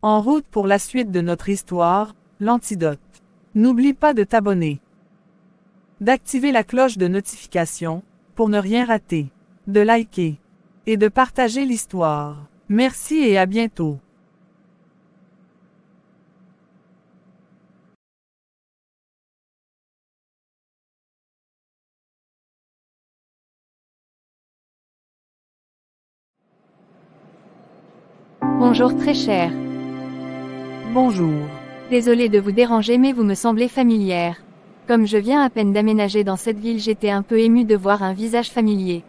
En route pour la suite de notre histoire, l'antidote. N'oublie pas de t'abonner, d'activer la cloche de notification, pour ne rien rater, de liker, et de partager l'histoire. Merci et à bientôt. Bonjour très cher. Bonjour. Désolée de vous déranger mais vous me semblez familière. Comme je viens à peine d'aménager dans cette ville, j'étais un peu émue de voir un visage familier.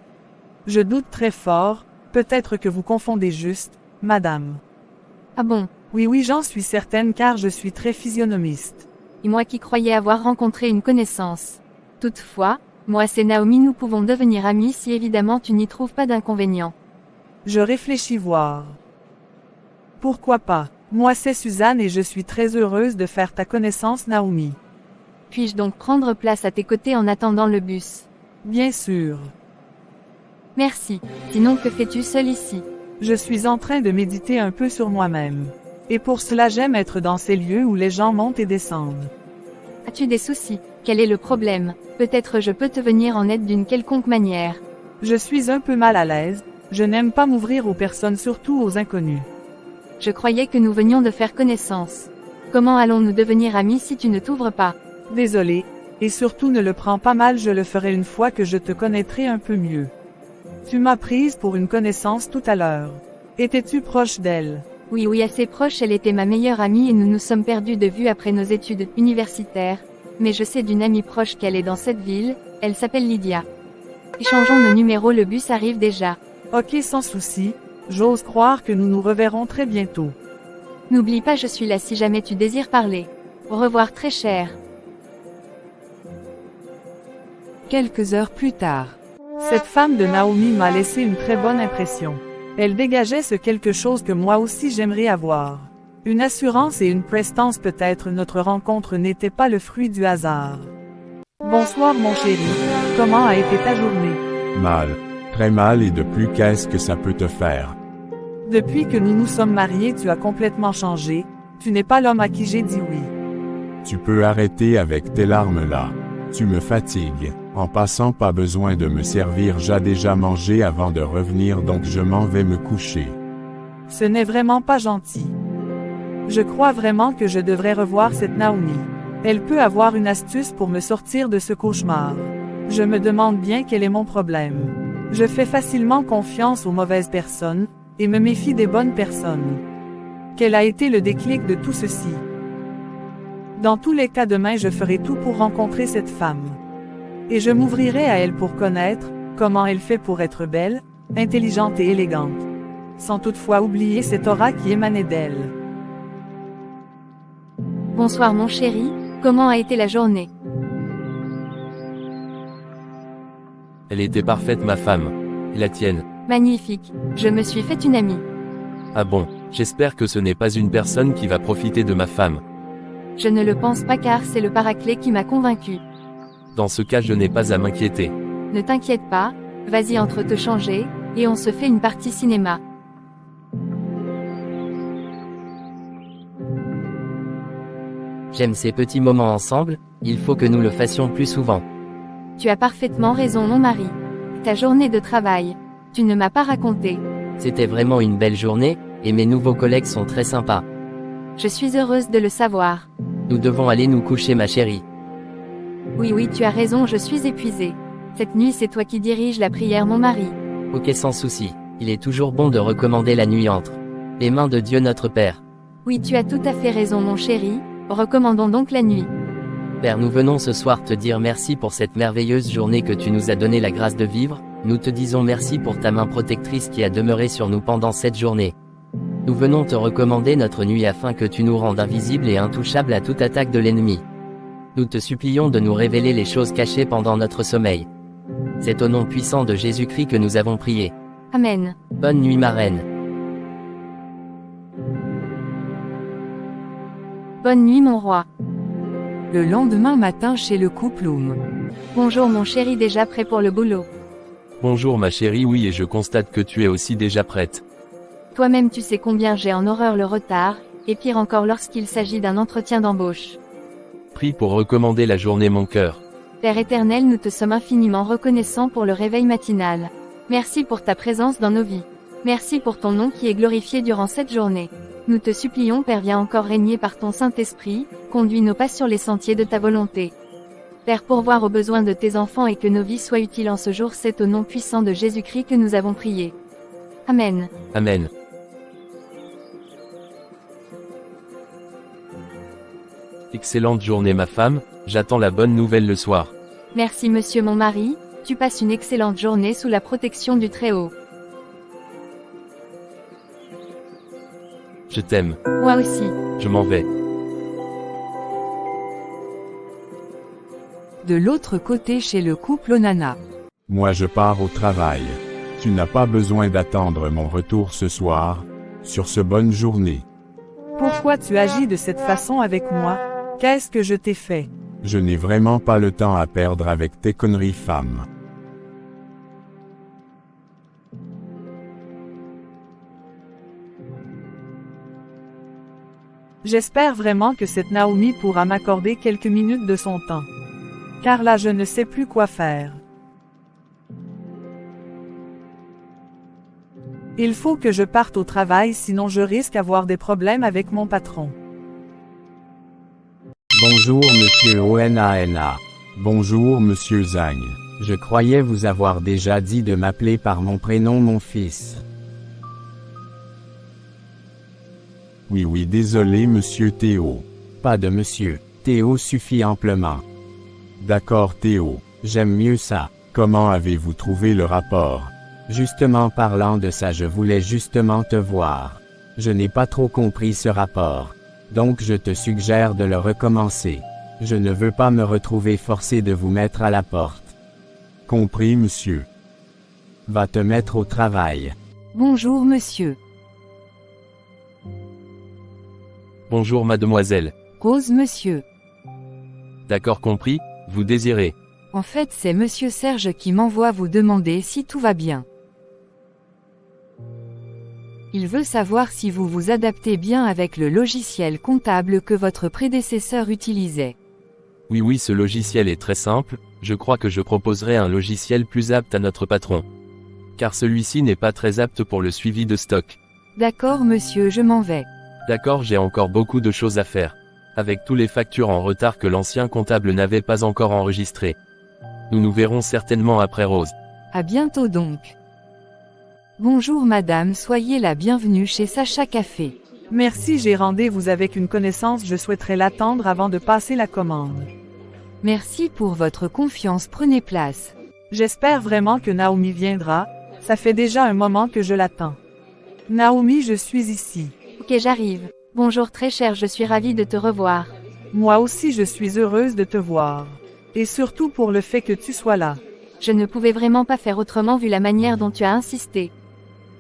Je doute très fort, peut-être que vous confondez juste, madame. Ah bon? Oui, j'en suis certaine car je suis très physionomiste. Et moi qui croyais avoir rencontré une connaissance. Toutefois, moi c'est Naomi, nous pouvons devenir amis si évidemment tu n'y trouves pas d'inconvénient. Je réfléchis voir. Pourquoi pas? Moi c'est Suzanne et je suis très heureuse de faire ta connaissance, Naomi. Puis-je donc prendre place à tes côtés en attendant le bus? Bien sûr. Merci. Sinon que fais-tu seul ici? Je suis en train de méditer un peu sur moi-même. Et pour cela j'aime être dans ces lieux où les gens montent et descendent. As-tu des soucis? Quel est le problème? Peut-être je peux te venir en aide d'une quelconque manière. Je suis un peu mal à l'aise, je n'aime pas m'ouvrir aux personnes, surtout aux inconnus. Je croyais que nous venions de faire connaissance. Comment allons-nous devenir amis si tu ne t'ouvres pas? Désolé, et surtout ne le prends pas mal, je le ferai une fois que je te connaîtrai un peu mieux. Tu m'as prise pour une connaissance tout à l'heure. Étais-tu proche d'elle? Oui, assez proche, elle était ma meilleure amie et nous nous sommes perdus de vue après nos études universitaires. Mais je sais d'une amie proche qu'elle est dans cette ville, elle s'appelle Lydia. Échangeons nos numéros, le bus arrive déjà. Ok, sans souci, j'ose croire que nous nous reverrons très bientôt. N'oublie pas, je suis là si jamais tu désires parler. Au revoir très cher. Quelques heures plus tard. Cette femme de Naomi m'a laissé une très bonne impression. Elle dégageait ce quelque chose que moi aussi j'aimerais avoir. Une assurance et une prestance. Peut-être notre rencontre n'était pas le fruit du hasard. Bonsoir mon chéri, comment a été ta journée? Mal. Très mal, et de plus, qu'est-ce que ça peut te faire? Depuis que nous nous sommes mariés, tu as complètement changé, tu n'es pas l'homme à qui j'ai dit oui. Tu peux arrêter avec tes larmes là. Tu me fatigues. En passant, pas besoin de me servir, j'ai déjà mangé avant de revenir, donc je m'en vais me coucher. Ce n'est vraiment pas gentil. Je crois vraiment que je devrais revoir cette Naomi. Elle peut avoir une astuce pour me sortir de ce cauchemar. Je me demande bien quel est mon problème. Je fais facilement confiance aux mauvaises personnes, et me méfie des bonnes personnes. Quel a été le déclic de tout ceci? Dans tous les cas, demain je ferai tout pour rencontrer cette femme. Et je m'ouvrirai à elle pour connaître comment elle fait pour être belle, intelligente et élégante. Sans toutefois oublier cette aura qui émanait d'elle. Bonsoir mon chéri, comment a été la journée? Elle était parfaite, ma femme. Et la tienne? Magnifique, je me suis fait une amie. Ah bon, j'espère que ce n'est pas une personne qui va profiter de ma femme. Je ne le pense pas car c'est le paraclet qui m'a convaincu. Dans ce cas, je n'ai pas à m'inquiéter. Ne t'inquiète pas, vas-y, entre te changer, et on se fait une partie cinéma. J'aime ces petits moments ensemble, il faut que nous le fassions plus souvent. Tu as parfaitement raison mon mari. Ta journée de travail. Tu ne m'as pas raconté. C'était vraiment une belle journée, et mes nouveaux collègues sont très sympas. Je suis heureuse de le savoir. Nous devons aller nous coucher, ma chérie. Oui, tu as raison, je suis épuisée. Cette nuit c'est toi qui diriges la prière mon mari. Ok, sans souci. Il est toujours bon de recommander la nuit entre les mains de Dieu notre Père. Oui, tu as tout à fait raison mon chéri, recommandons donc la nuit. Père, nous venons ce soir te dire merci pour cette merveilleuse journée que tu nous as donné la grâce de vivre, nous te disons merci pour ta main protectrice qui a demeuré sur nous pendant cette journée. Nous venons te recommander notre nuit afin que tu nous rendes invisibles et intouchables à toute attaque de l'ennemi. Nous te supplions de nous révéler les choses cachées pendant notre sommeil. C'est au nom puissant de Jésus-Christ que nous avons prié. Amen. Bonne nuit ma reine. Bonne nuit mon roi. Le lendemain matin chez le couple Oum. Bonjour mon chéri, déjà prêt pour le boulot? Bonjour ma chérie, oui, et je constate que tu es aussi déjà prête. Toi-même tu sais combien j'ai en horreur le retard, Et pire encore lorsqu'il s'agit d'un entretien d'embauche. Prie pour recommander la journée mon cœur. Père éternel, nous te sommes infiniment reconnaissants pour le réveil matinal. Merci pour ta présence dans nos vies. Merci pour ton nom qui est glorifié durant cette journée. Nous te supplions, Père, viens encore régner par ton Saint-Esprit, conduis nos pas sur les sentiers de ta volonté. Père, pourvoir aux besoins de tes enfants et que nos vies soient utiles en ce jour, c'est au nom puissant de Jésus-Christ que nous avons prié. Amen. Amen. Excellente journée ma femme, j'attends la bonne nouvelle le soir. Merci monsieur mon mari, tu passes une excellente journée sous la protection du Très-Haut. Je t'aime. Moi aussi. Je m'en vais. De l'autre côté chez le couple Onana. Moi je pars au travail. Tu n'as pas besoin d'attendre mon retour ce soir. Sur ce bonne journée. Pourquoi tu agis de cette façon avec moi? Qu'est-ce que je t'ai fait? Je n'ai vraiment pas le temps à perdre avec tes conneries femme. J'espère vraiment que cette Naomi pourra m'accorder quelques minutes de son temps. Car là je ne sais plus quoi faire. Il faut que je parte au travail sinon je risque d'avoir des problèmes avec mon patron. Bonjour monsieur Onana. Bonjour monsieur Zhang. Je croyais vous avoir déjà dit de m'appeler par mon prénom mon fils. Oui désolé monsieur Théo. Pas de monsieur. Théo suffit amplement. D'accord Théo. J'aime mieux ça. Comment avez-vous trouvé le rapport? Justement parlant de ça, je voulais justement te voir. Je n'ai pas trop compris ce rapport. Donc je te suggère de le recommencer. Je ne veux pas me retrouver forcé de vous mettre à la porte. Compris monsieur. Va te mettre au travail. Bonjour monsieur. Bonjour mademoiselle. Rose monsieur. D'accord compris, vous désirez. En fait c'est monsieur Serge qui m'envoie vous demander si tout va bien. Il veut savoir si vous vous adaptez bien avec le logiciel comptable que votre prédécesseur utilisait. Oui ce logiciel est très simple, je crois que je proposerai un logiciel plus apte à notre patron. Car celui-ci n'est pas très apte pour le suivi de stock. D'accord monsieur, je m'en vais. D'accord, j'ai encore beaucoup de choses à faire. Avec tous les factures en retard que l'ancien comptable n'avait pas encore enregistrées. Nous nous verrons certainement après Rose. À bientôt donc. Bonjour madame, soyez la bienvenue chez Sacha Café. Merci gérandé, vous avec une connaissance, je souhaiterais l'attendre avant de passer la commande. Merci pour votre confiance, prenez place. J'espère vraiment que Naomi viendra, ça fait déjà un moment que je l'attends. Naomi, je suis ici. Ok, j'arrive. Bonjour très cher, je suis ravie de te revoir. Moi aussi je suis heureuse de te voir. Et surtout pour le fait que tu sois là. Je ne pouvais vraiment pas faire autrement vu la manière dont tu as insisté.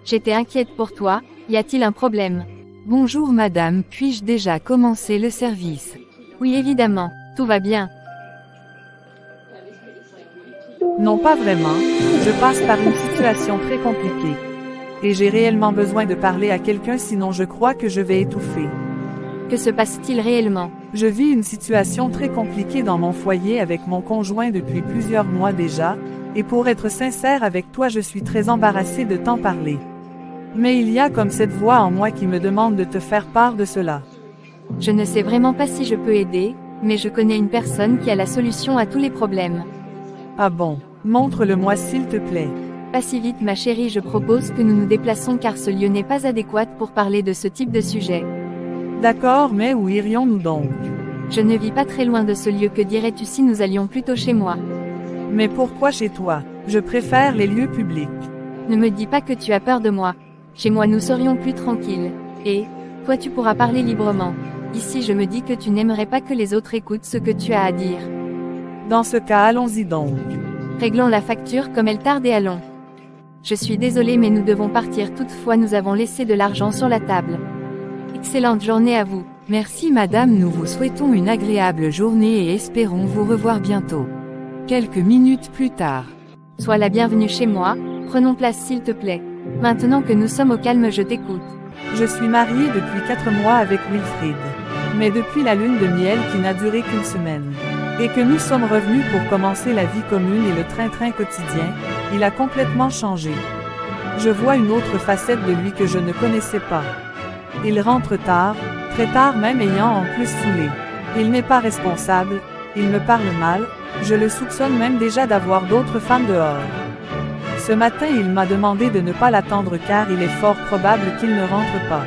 J'étais inquiète pour toi, y a-t-il un problème? Bonjour madame, puis-je déjà commencer le service? Oui évidemment, tout va bien. Non pas vraiment, je passe par une situation très compliquée. Et j'ai réellement besoin de parler à quelqu'un sinon je crois que je vais étouffer. Que se passe-t-il réellement? Je vis une situation très compliquée dans mon foyer avec mon conjoint depuis plusieurs mois déjà, et pour être sincère avec toi je suis très embarrassée de t'en parler. Mais il y a comme cette voix en moi qui me demande de te faire part de cela. Je ne sais vraiment pas si je peux aider, mais je connais une personne qui a la solution à tous les problèmes. Ah bon? Montre-le-moi s'il te plaît. Pas si vite ma chérie, je propose que nous nous déplaçons car ce lieu n'est pas adéquat pour parler de ce type de sujet. D'accord, mais où irions-nous donc? Je ne vis pas très loin de ce lieu, que dirais-tu si nous allions plutôt chez moi? Mais pourquoi chez toi? Je préfère les lieux publics. Ne me dis pas que tu as peur de moi. Chez moi nous serions plus tranquilles. Et, toi tu pourras parler librement. Ici je me dis que tu n'aimerais pas que les autres écoutent ce que tu as à dire. Dans ce cas allons-y donc. Réglons la facture comme elle tarde et allons. Je suis désolée mais nous devons partir, toutefois nous avons laissé de l'argent sur la table. Excellente journée à vous. Merci madame, nous vous souhaitons une agréable journée et espérons vous revoir bientôt. Quelques minutes plus tard. Sois la bienvenue chez moi, prenons place s'il te plaît. Maintenant que nous sommes au calme, je t'écoute. Je suis mariée depuis 4 mois avec Wilfrid. Mais depuis la lune de miel qui n'a duré qu'une semaine, et que nous sommes revenus pour commencer la vie commune et le train-train quotidien, il a complètement changé. Je vois une autre facette de lui que je ne connaissais pas. Il rentre tard, très tard même ayant en plus saoulé. Il n'est pas responsable, il me parle mal, je le soupçonne même déjà d'avoir d'autres femmes dehors. Ce matin il m'a demandé de ne pas l'attendre car il est fort probable qu'il ne rentre pas.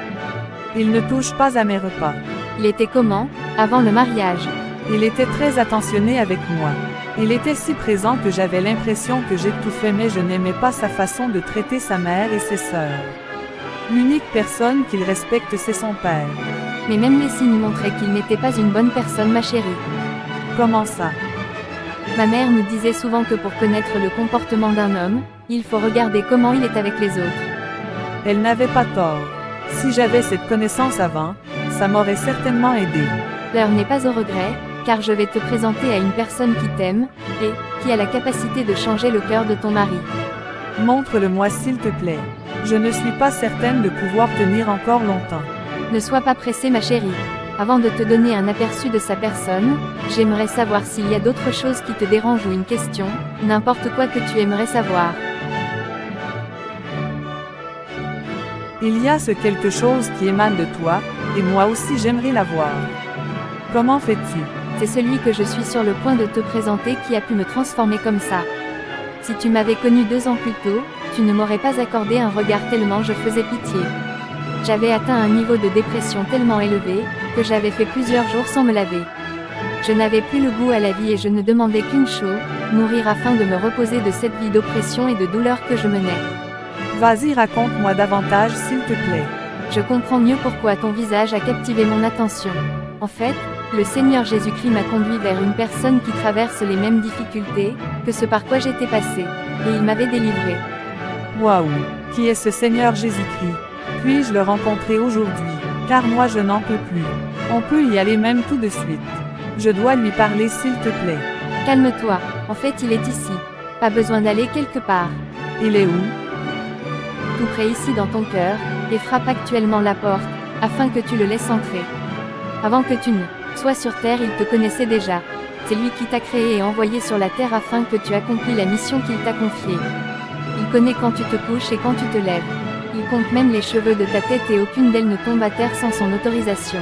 Il ne touche pas à mes repas. Il était comment, avant le mariage? Il était très attentionné avec moi. Il était si présent que j'avais l'impression que j'étouffais mais je n'aimais pas sa façon de traiter sa mère et ses sœurs. L'unique personne qu'il respecte c'est son père. Mais même les signes montraient qu'il n'était pas une bonne personne, ma chérie. Comment ça? Ma mère nous disait souvent que pour connaître le comportement d'un homme, il faut regarder comment il est avec les autres. Elle n'avait pas tort. Si j'avais cette connaissance avant, ça m'aurait certainement aidé. L'heure n'est pas au regret, car je vais te présenter à une personne qui t'aime, et qui a la capacité de changer le cœur de ton mari. Montre-le-moi s'il te plaît. Je ne suis pas certaine de pouvoir tenir encore longtemps. Ne sois pas pressée, ma chérie. Avant de te donner un aperçu de sa personne, j'aimerais savoir s'il y a d'autres choses qui te dérangent ou une question, n'importe quoi que tu aimerais savoir. Il y a ce quelque chose qui émane de toi, et moi aussi j'aimerais l'avoir. Comment fais-tu? C'est celui que je suis sur le point de te présenter qui a pu me transformer comme ça. Si tu m'avais connu 2 ans plus tôt, tu ne m'aurais pas accordé un regard tellement je faisais pitié. J'avais atteint un niveau de dépression tellement élevé, que j'avais fait plusieurs jours sans me laver. Je n'avais plus le goût à la vie et je ne demandais qu'une chose, mourir afin de me reposer de cette vie d'oppression et de douleur que je menais. Vas-y, raconte-moi davantage s'il te plaît. Je comprends mieux pourquoi ton visage a captivé mon attention. En fait, le Seigneur Jésus-Christ m'a conduit vers une personne qui traverse les mêmes difficultés que ce par quoi j'étais passé, et il m'avait délivré. Waouh! Qui est ce Seigneur Jésus-Christ? Puis-je le rencontrer aujourd'hui? Car moi je n'en peux plus. On peut y aller même tout de suite. Je dois lui parler s'il te plaît. Calme-toi, en fait il est ici. Pas besoin d'aller quelque part. Il est où? Tout près ici dans ton cœur, et frappe actuellement la porte, afin que tu le laisses entrer. Avant que tu ne sois sur terre, il te connaissait déjà. C'est lui qui t'a créé et envoyé sur la terre afin que tu accomplis la mission qu'il t'a confiée. Il connaît quand tu te couches et quand tu te lèves. Il compte même les cheveux de ta tête et aucune d'elles ne tombe à terre sans son autorisation.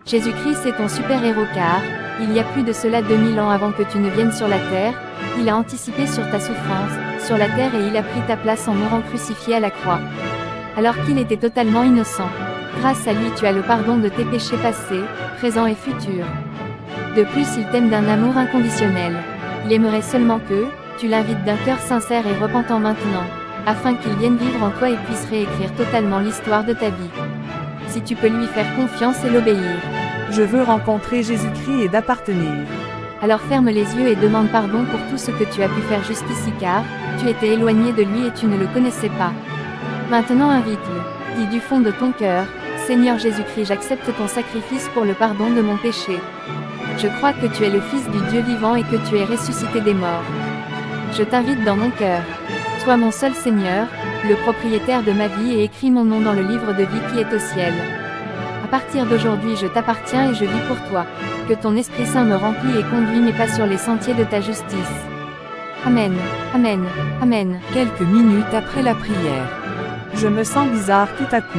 Jésus-Christ est ton super-héros car, il y a plus de cela 2000 ans avant que tu ne viennes sur la terre, il a anticipé sur ta souffrance, sur la terre et il a pris ta place en mourant crucifié à la croix. Alors qu'il était totalement innocent. Grâce à lui tu as le pardon de tes péchés passés, présents et futurs. De plus il t'aime d'un amour inconditionnel. Il aimerait seulement que, tu l'invites d'un cœur sincère et repentant maintenant, afin qu'il vienne vivre en toi et puisse réécrire totalement l'histoire de ta vie. Si tu peux lui faire confiance et l'obéir. Je veux rencontrer Jésus-Christ et d'appartenir. Alors ferme les yeux et demande pardon pour tout ce que tu as pu faire jusqu'ici car, tu étais éloigné de lui et tu ne le connaissais pas. Maintenant invite-le. Dis du fond de ton cœur, Seigneur Jésus-Christ, j'accepte ton sacrifice pour le pardon de mon péché. Je crois que tu es le Fils du Dieu vivant et que tu es ressuscité des morts. Je t'invite dans mon cœur. Sois mon seul Seigneur, le propriétaire de ma vie et écris mon nom dans le livre de vie qui est au ciel. À partir d'aujourd'hui je t'appartiens et je vis pour toi. Que ton Esprit Saint me remplit et conduit mes pas sur les sentiers de ta justice. Amen, Amen, Amen. Quelques minutes après la prière. Je me sens bizarre tout à coup.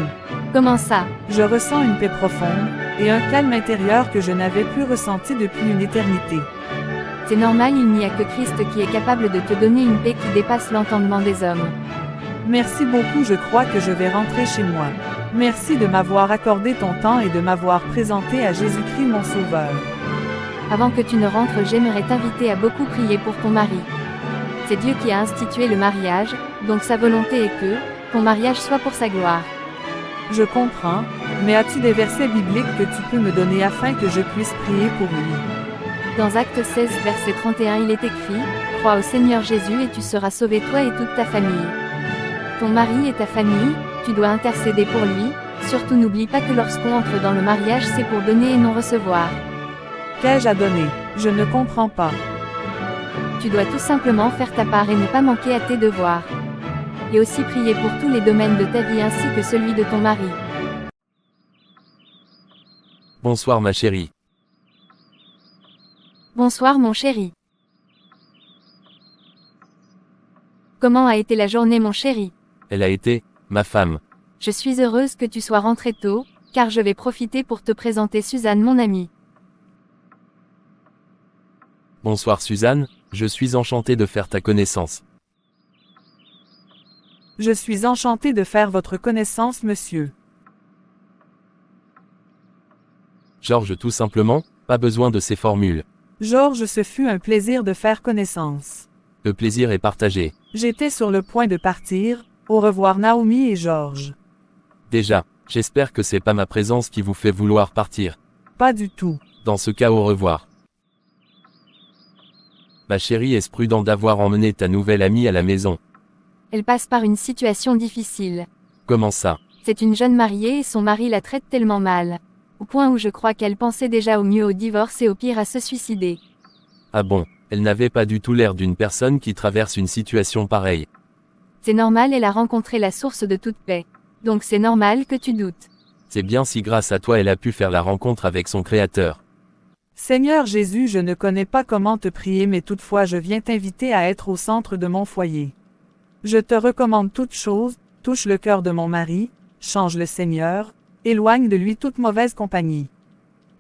Comment ça? Je ressens une paix profonde, et un calme intérieur que je n'avais plus ressenti depuis une éternité. C'est normal, il n'y a que Christ qui est capable de te donner une paix qui dépasse l'entendement des hommes. Merci beaucoup, je crois que je vais rentrer chez moi. Merci de m'avoir accordé ton temps et de m'avoir présenté à Jésus-Christ mon Sauveur. Avant que tu ne rentres, j'aimerais t'inviter à beaucoup prier pour ton mari. C'est Dieu qui a institué le mariage, donc sa volonté est que ton mariage soit pour sa gloire. Je comprends, mais as-tu des versets bibliques que tu peux me donner afin que je puisse prier pour lui? Dans Actes 16, verset 31, il est écrit, « Crois au Seigneur Jésus et tu seras sauvé toi et toute ta famille. » Ton mari et ta famille, tu dois intercéder pour lui, surtout n'oublie pas que lorsqu'on entre dans le mariage c'est pour donner et non recevoir. Qu'ai-je à donner? Je ne comprends pas. Tu dois tout simplement faire ta part et ne pas manquer à tes devoirs. Et aussi prier pour tous les domaines de ta vie ainsi que celui de ton mari. Bonsoir ma chérie. Bonsoir mon chéri. Comment a été la journée mon chéri? Elle a été, ma femme. Je suis heureuse que tu sois rentré tôt, car je vais profiter pour te présenter Suzanne mon amie. Bonsoir Suzanne, je suis enchanté de faire ta connaissance. Je suis enchanté de faire votre connaissance, monsieur. Georges tout simplement, pas besoin de ces formules. Georges, ce fut un plaisir de faire connaissance. Le plaisir est partagé. J'étais sur le point de partir. Au revoir Naomi et Georges. Déjà, j'espère que c'est pas ma présence qui vous fait vouloir partir. Pas du tout. Dans ce cas, au revoir. Ma chérie, est-ce prudent d'avoir emmené ta nouvelle amie à la maison? Elle passe par une situation difficile. Comment ça? C'est une jeune mariée et son mari la traite tellement mal. Au point où je crois qu'elle pensait déjà au mieux au divorce et au pire à se suicider. Ah bon, elle n'avait pas du tout l'air d'une personne qui traverse une situation pareille. C'est normal, elle a rencontré la source de toute paix. Donc c'est normal que tu doutes. C'est bien si grâce à toi elle a pu faire la rencontre avec son Créateur. Seigneur Jésus, je ne connais pas comment te prier, mais toutefois je viens t'inviter à être au centre de mon foyer. Je te recommande toutes choses, touche le cœur de mon mari, change le Seigneur, éloigne de lui toute mauvaise compagnie.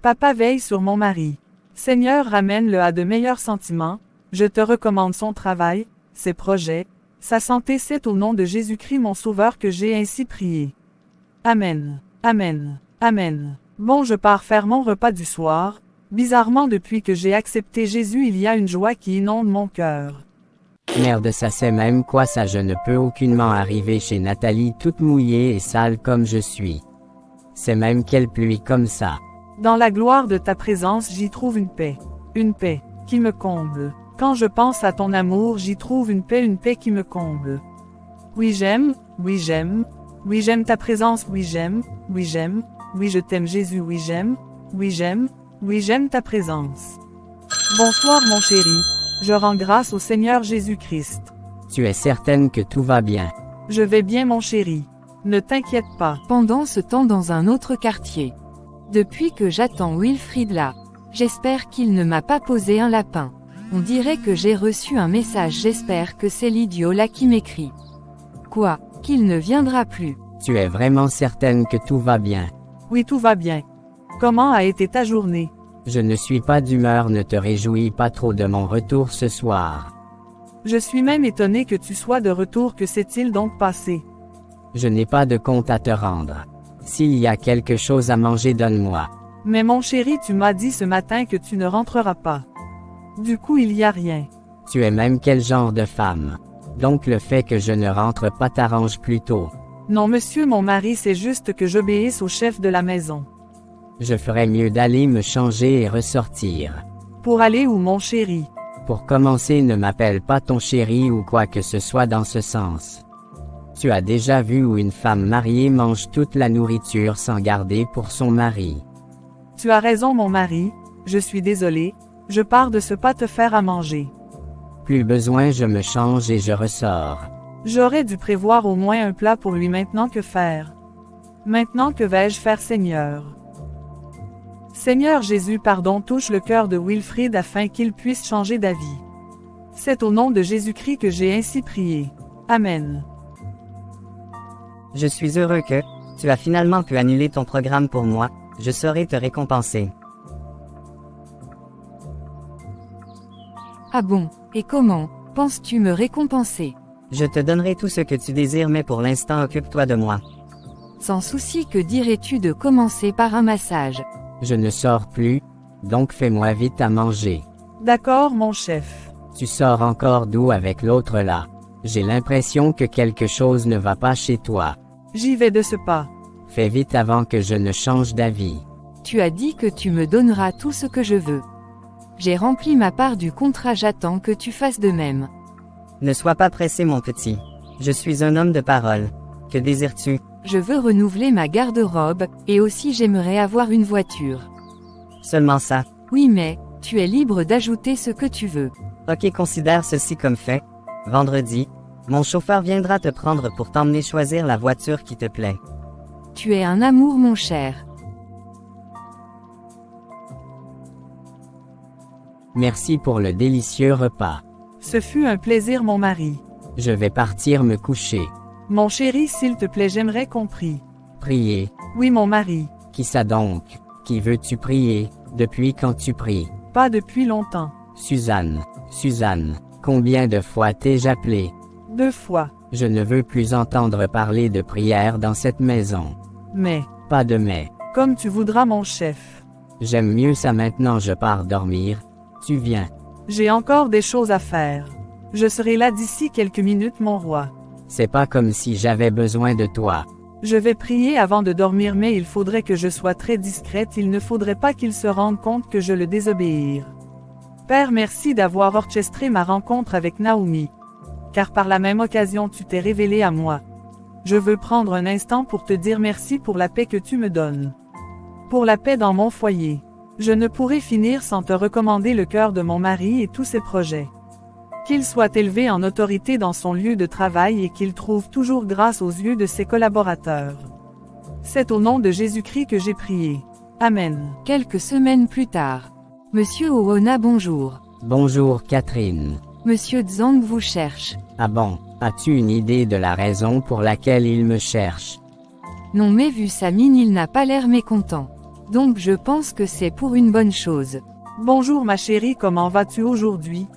Papa veille sur mon mari. Seigneur, ramène-le à de meilleurs sentiments, je te recommande son travail, ses projets, sa santé, c'est au nom de Jésus-Christ mon Sauveur que j'ai ainsi prié. Amen. Amen. Amen. Bon, je pars faire mon repas du soir. Bizarrement, depuis que j'ai accepté Jésus, il y a une joie qui inonde mon cœur. Merde, ça c'est même quoi ça, je ne peux aucunement arriver chez Nathalie toute mouillée et sale comme je suis. C'est même quelle pluie comme ça. Dans la gloire de ta présence, j'y trouve une paix qui me comble. Quand je pense à ton amour, j'y trouve une paix qui me comble. Oui j'aime ta présence, oui j'aime, oui je t'aime Jésus, oui j'aime ta présence. Bonsoir mon chéri, je rends grâce au Seigneur Jésus-Christ. Tu es certaine que tout va bien? Je vais bien mon chéri, ne t'inquiète pas. Pendant ce temps dans un autre quartier. Depuis que j'attends Wilfried là, j'espère qu'il ne m'a pas posé un lapin. On dirait que j'ai reçu un message, j'espère que c'est l'idiot là qui m'écrit. Quoi, qu'il ne viendra plus? Tu es vraiment certaine que tout va bien? Oui, tout va bien. Comment a été ta journée? Je ne suis pas d'humeur, ne te réjouis pas trop de mon retour ce soir. Je suis même étonné que tu sois de retour, que s'est-il donc passé? Je n'ai pas de compte à te rendre. S'il y a quelque chose à manger, donne-moi. Mais mon chéri, tu m'as dit ce matin que tu ne rentreras pas. Du coup, il y a rien. Tu es même quel genre de femme? Donc le fait que je ne rentre pas t'arrange plutôt. Non monsieur mon mari, c'est juste que j'obéisse au chef de la maison. Je ferais mieux d'aller me changer et ressortir. Pour aller où mon chéri? Pour commencer, ne m'appelle pas ton chéri ou quoi que ce soit dans ce sens. Tu as déjà vu où une femme mariée mange toute la nourriture sans garder pour son mari. Tu as raison mon mari, je suis désolé, je pars de ce pas te faire à manger. Plus besoin, je me change et je ressors. J'aurais dû prévoir au moins un plat pour lui. Maintenant que faire? Maintenant que vais-je faire Seigneur? Seigneur Jésus, pardon, touche le cœur de Wilfried afin qu'il puisse changer d'avis. C'est au nom de Jésus-Christ que j'ai ainsi prié. Amen. Je suis heureux que tu as finalement pu annuler ton programme pour moi, je saurai te récompenser. Ah bon, et comment penses-tu me récompenser? Je te donnerai tout ce que tu désires, mais pour l'instant occupe-toi de moi. Sans souci, que dirais-tu de commencer par un massage? Je ne sors plus, donc fais-moi vite à manger. D'accord mon chef. Tu sors encore d'où avec l'autre là? J'ai l'impression que quelque chose ne va pas chez toi. J'y vais de ce pas. Fais vite avant que je ne change d'avis. Tu as dit que tu me donneras tout ce que je veux. J'ai rempli ma part du contrat, j'attends que tu fasses de même. Ne sois pas pressé mon petit. Je suis un homme de parole. Que désires-tu? Je veux renouveler ma garde-robe, et aussi j'aimerais avoir une voiture. Seulement ça? Oui mais, tu es libre d'ajouter ce que tu veux. Ok, considère ceci comme fait. Vendredi, mon chauffeur viendra te prendre pour t'emmener choisir la voiture qui te plaît. Tu es un amour mon cher. Merci pour le délicieux repas. Ce fut un plaisir mon mari. Je vais partir me coucher. Mon chéri s'il te plaît j'aimerais qu'on prie. Prier. Oui mon mari. Qui ça donc? Qui veux-tu prier? Depuis quand tu pries? Pas depuis longtemps. Suzanne. Suzanne. Combien de fois t'ai-je appelé? 2 fois. Je ne veux plus entendre parler de prière dans cette maison. Mais, Pas de mais. comme tu voudras mon chef. J'aime mieux ça maintenant je pars dormir. Tu viens. J'ai encore des choses à faire. Je serai là d'ici quelques minutes mon roi. C'est pas comme si j'avais besoin de toi. Je vais prier avant de dormir mais il faudrait que je sois très discrète, il ne faudrait pas qu'il se rende compte que je le désobéir. Père merci d'avoir orchestré ma rencontre avec Naomi. Car par la même occasion tu t'es révélé à moi. Je veux prendre un instant pour te dire merci pour la paix que tu me donnes. Pour la paix dans mon foyer. Je ne pourrai finir sans te recommander le cœur de mon mari et tous ses projets. Qu'il soit élevé en autorité dans son lieu de travail et qu'il trouve toujours grâce aux yeux de ses collaborateurs. C'est au nom de Jésus-Christ que j'ai prié. Amen. Quelques semaines plus tard. Monsieur Owona bonjour. Bonjour Catherine. Monsieur Zhang vous cherche. Ah bon, as-tu une idée de la raison pour laquelle il me cherche? Non mais vu sa mine il n'a pas l'air mécontent. Donc je pense que c'est pour une bonne chose. Bonjour ma chérie, comment vas-tu aujourd'hui?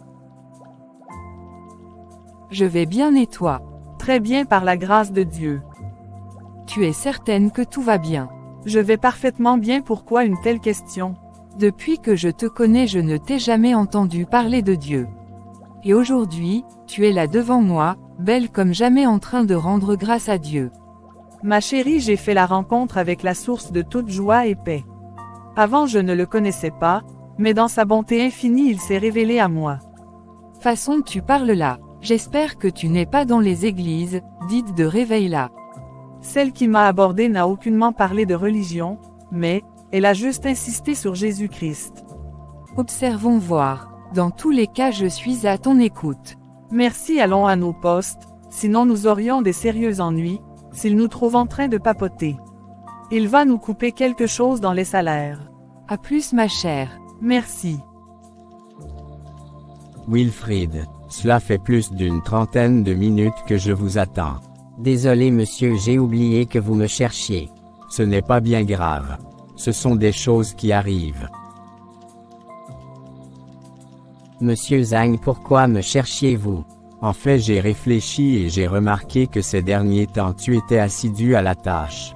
Je vais bien et toi? Très bien par la grâce de Dieu. Tu es certaine que tout va bien? Je vais parfaitement bien, pourquoi une telle question? Depuis que je te connais je ne t'ai jamais entendu parler de Dieu. Et aujourd'hui, tu es là devant moi, belle comme jamais en train de rendre grâce à Dieu. Ma chérie, j'ai fait la rencontre avec la source de toute joie et paix. Avant je ne le connaissais pas, mais dans sa bonté infinie il s'est révélé à moi. Façon tu parles là. J'espère que tu n'es pas dans les églises, dites de réveil là. Celle qui m'a abordé n'a aucunement parlé de religion, mais, elle a juste insisté sur Jésus-Christ. Observons voir. Dans tous les cas je suis à ton écoute. Merci, allons à nos postes, sinon nous aurions des sérieux ennuis, s'il nous trouve en train de papoter. Il va nous couper quelque chose dans les salaires. À plus ma chère. Merci. Wilfrid, cela fait plus d'une trentaine de minutes que je vous attends. Désolé monsieur, j'ai oublié que vous me cherchiez. Ce n'est pas bien grave. Ce sont des choses qui arrivent. Monsieur Zhang, pourquoi me cherchiez-vous? En fait, j'ai réfléchi et j'ai remarqué que ces derniers temps tu étais assidu à la tâche.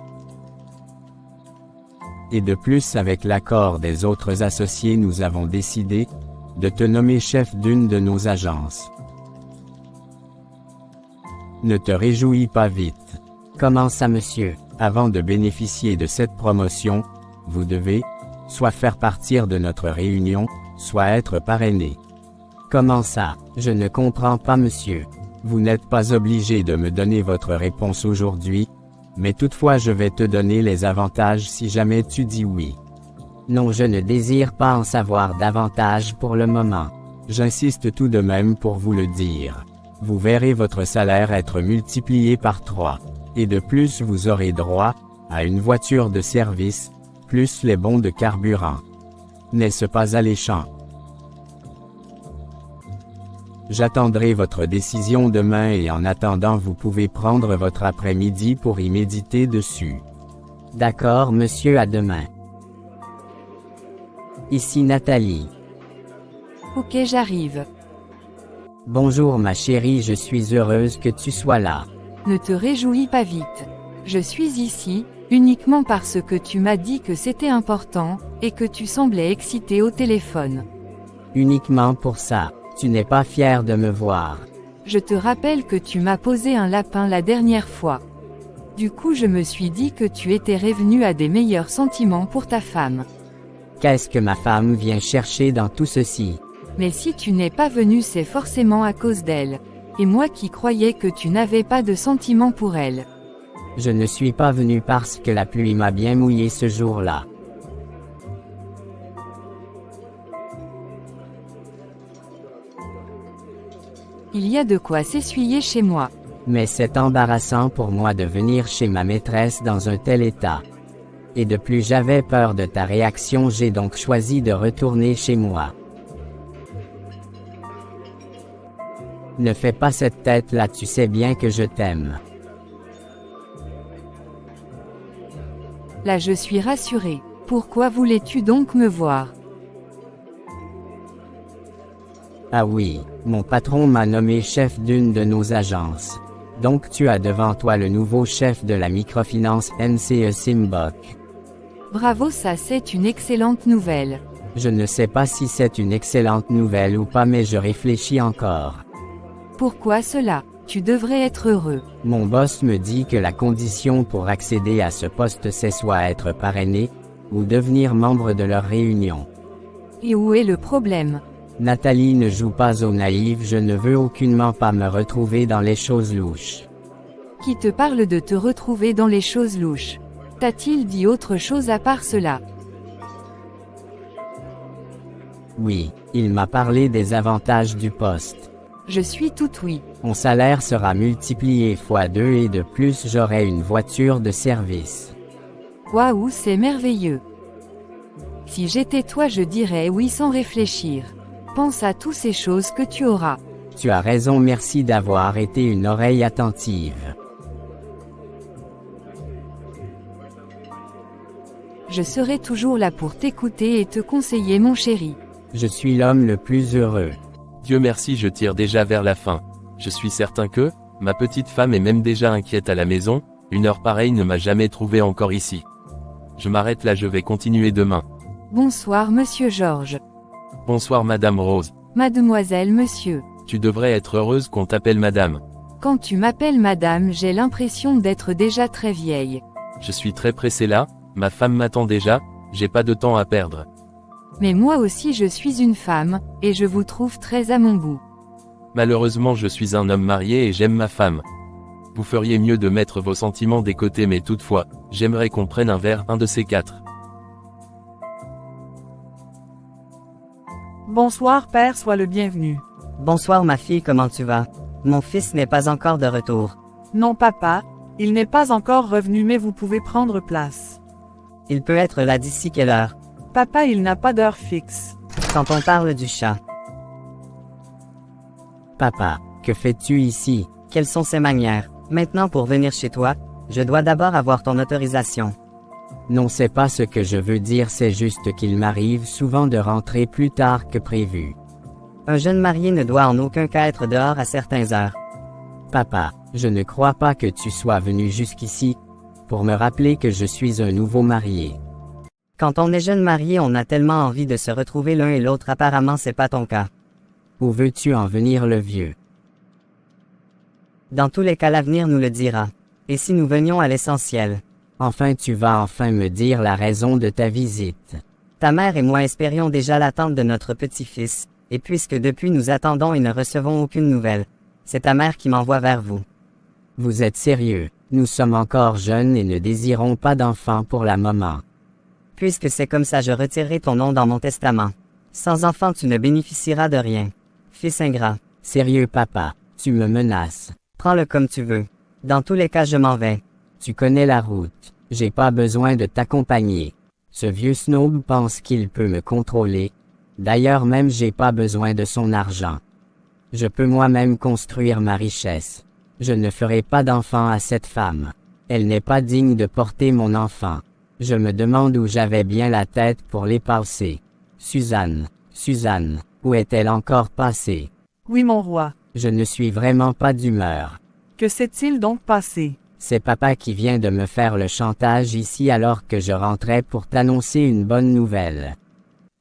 Et de plus, avec l'accord des autres associés, nous avons décidé de te nommer chef d'une de nos agences. Ne te réjouis pas vite. Comment ça monsieur? Avant de bénéficier de cette promotion, vous devez, soit faire partir de notre réunion, soit être parrainé. Comment ça? Je ne comprends pas monsieur. Vous n'êtes pas obligé de me donner votre réponse aujourd'hui, mais toutefois je vais te donner les avantages si jamais tu dis oui. Non, je ne désire pas en savoir davantage pour le moment. J'insiste tout de même pour vous le dire. Vous verrez votre salaire être multiplié par 3. Et de plus vous aurez droit à une voiture de service, plus les bons de carburant. N'est-ce pas alléchant? J'attendrai votre décision demain et en attendant vous pouvez prendre votre après-midi pour y méditer dessus. D'accord monsieur, à demain. Ici Nathalie. Ok j'arrive. Bonjour ma chérie, je suis heureuse que tu sois là. Ne te réjouis pas vite. Je suis ici, uniquement parce que tu m'as dit que c'était important, et que tu semblais excité au téléphone. Uniquement pour ça. Tu n'es pas fier de me voir. Je te rappelle que tu m'as posé un lapin la dernière fois. Du coup je me suis dit que tu étais revenu à des meilleurs sentiments pour ta femme. Qu'est-ce que ma femme vient chercher dans tout ceci? Mais si tu n'es pas venu c'est forcément à cause d'elle. Et moi qui croyais que tu n'avais pas de sentiments pour elle. Je ne suis pas venu parce que la pluie m'a bien mouillé ce jour-là. Il y a de quoi s'essuyer chez moi. Mais c'est embarrassant pour moi de venir chez ma maîtresse dans un tel état. Et de plus j'avais peur de ta réaction, j'ai donc choisi de retourner chez moi. Ne fais pas cette tête-là, tu sais bien que je t'aime. Là je suis rassurée. Pourquoi voulais-tu donc me voir? Ah oui, mon patron m'a nommé chef d'une de nos agences. Donc tu as devant toi le nouveau chef de la microfinance NCE Simbok. Bravo, ça c'est une excellente nouvelle. Je ne sais pas si c'est une excellente nouvelle ou pas, mais je réfléchis encore. Pourquoi cela? Tu devrais être heureux. Mon boss me dit que la condition pour accéder à ce poste c'est soit être parrainé, ou devenir membre de leur réunion. Et où est le problème? Nathalie ne joue pas au naïf, je ne veux aucunement pas me retrouver dans les choses louches. Qui te parle de te retrouver dans les choses louches? T'a-t-il dit autre chose à part cela? Oui, il m'a parlé des avantages du poste. Je suis tout oui. Mon salaire sera multiplié fois 2 et de plus j'aurai une voiture de service. Waouh, c'est merveilleux. Si j'étais toi, je dirais oui sans réfléchir. Pense à toutes ces choses que tu auras. Tu as raison, merci d'avoir été une oreille attentive. Je serai toujours là pour t'écouter et te conseiller, mon chéri. Je suis l'homme le plus heureux. Dieu merci, je tire déjà vers la fin. Je suis certain que, ma petite femme est même déjà inquiète à la maison, une heure pareille ne m'a jamais trouvé encore ici. Je m'arrête là, je vais continuer demain. Bonsoir monsieur Georges. Bonsoir Madame Rose. Mademoiselle, monsieur. Tu devrais être heureuse qu'on t'appelle Madame. Quand tu m'appelles Madame, j'ai l'impression d'être déjà très vieille. Je suis très pressé là, ma femme m'attend déjà, j'ai pas de temps à perdre. Mais moi aussi je suis une femme, et je vous trouve très à mon goût. Malheureusement je suis un homme marié et j'aime ma femme. Vous feriez mieux de mettre vos sentiments des côtés, mais toutefois, j'aimerais qu'on prenne un verre, un de ces quatre. Bonsoir père, sois le bienvenu. Bonsoir ma fille, comment tu vas? Mon fils n'est pas encore de retour. Non papa, il n'est pas encore revenu, mais vous pouvez prendre place. Il peut être là d'ici quelle heure? Papa, il n'a pas d'heure fixe. Quand on parle du chat, Papa, que fais-tu ici? quelles sont ses manières? Maintenant pour venir chez toi, je dois d'abord avoir ton autorisation. Non, c'est pas ce que je veux dire, c'est juste qu'il m'arrive souvent de rentrer plus tard que prévu. Un jeune marié ne doit en aucun cas être dehors à certaines heures. Papa, je ne crois pas que tu sois venu jusqu'ici pour me rappeler que je suis un nouveau marié. Quand on est jeune marié, on a tellement envie de se retrouver l'un et l'autre, apparemment c'est pas ton cas. Où veux-tu en venir, le vieux? Dans tous les cas, l'avenir nous le dira. Et si nous venions à l'essentiel? Enfin, tu vas enfin me dire la raison de ta visite. Ta mère et moi espérions déjà l'attente de notre petit-fils, et puisque depuis nous attendons et ne recevons aucune nouvelle, c'est ta mère qui m'envoie vers vous. Vous êtes sérieux? Nous sommes encore jeunes et ne désirons pas d'enfants pour la moment. Puisque c'est comme ça, je retirerai ton nom dans mon testament. Sans enfant, tu ne bénéficieras de rien. Fils ingrat. Sérieux papa, tu me menaces. Prends-le comme tu veux. Dans tous les cas, je m'en vais. Tu connais la route. J'ai pas besoin de t'accompagner. Ce vieux snob pense qu'il peut me contrôler. D'ailleurs même j'ai pas besoin de son argent. Je peux moi-même construire ma richesse. Je ne ferai pas d'enfant à cette femme. Elle n'est pas digne de porter mon enfant. Je me demande où j'avais bien la tête pour les passer. Suzanne, où est-elle encore passée? Oui mon roi. Je ne suis vraiment pas d'humeur. Que s'est-il donc passé? C'est papa qui vient de me faire le chantage ici alors que je rentrais pour t'annoncer une bonne nouvelle.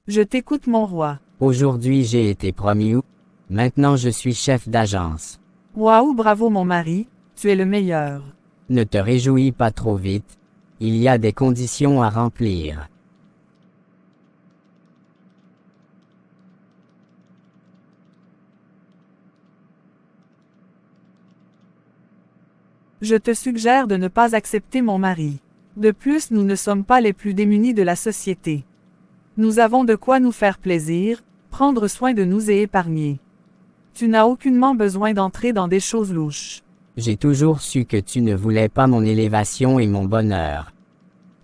Je t'écoute mon roi. Aujourd'hui j'ai été promu. Maintenant je suis chef d'agence. Waouh, bravo mon mari, tu es le meilleur. Ne te réjouis pas trop vite. Il y a des conditions à remplir. Je te suggère de ne pas accepter mon mari. De plus, nous ne sommes pas les plus démunis de la société. Nous avons de quoi nous faire plaisir, prendre soin de nous et épargner. Tu n'as aucunement besoin d'entrer dans des choses louches. J'ai toujours su que tu ne voulais pas mon élévation et mon bonheur.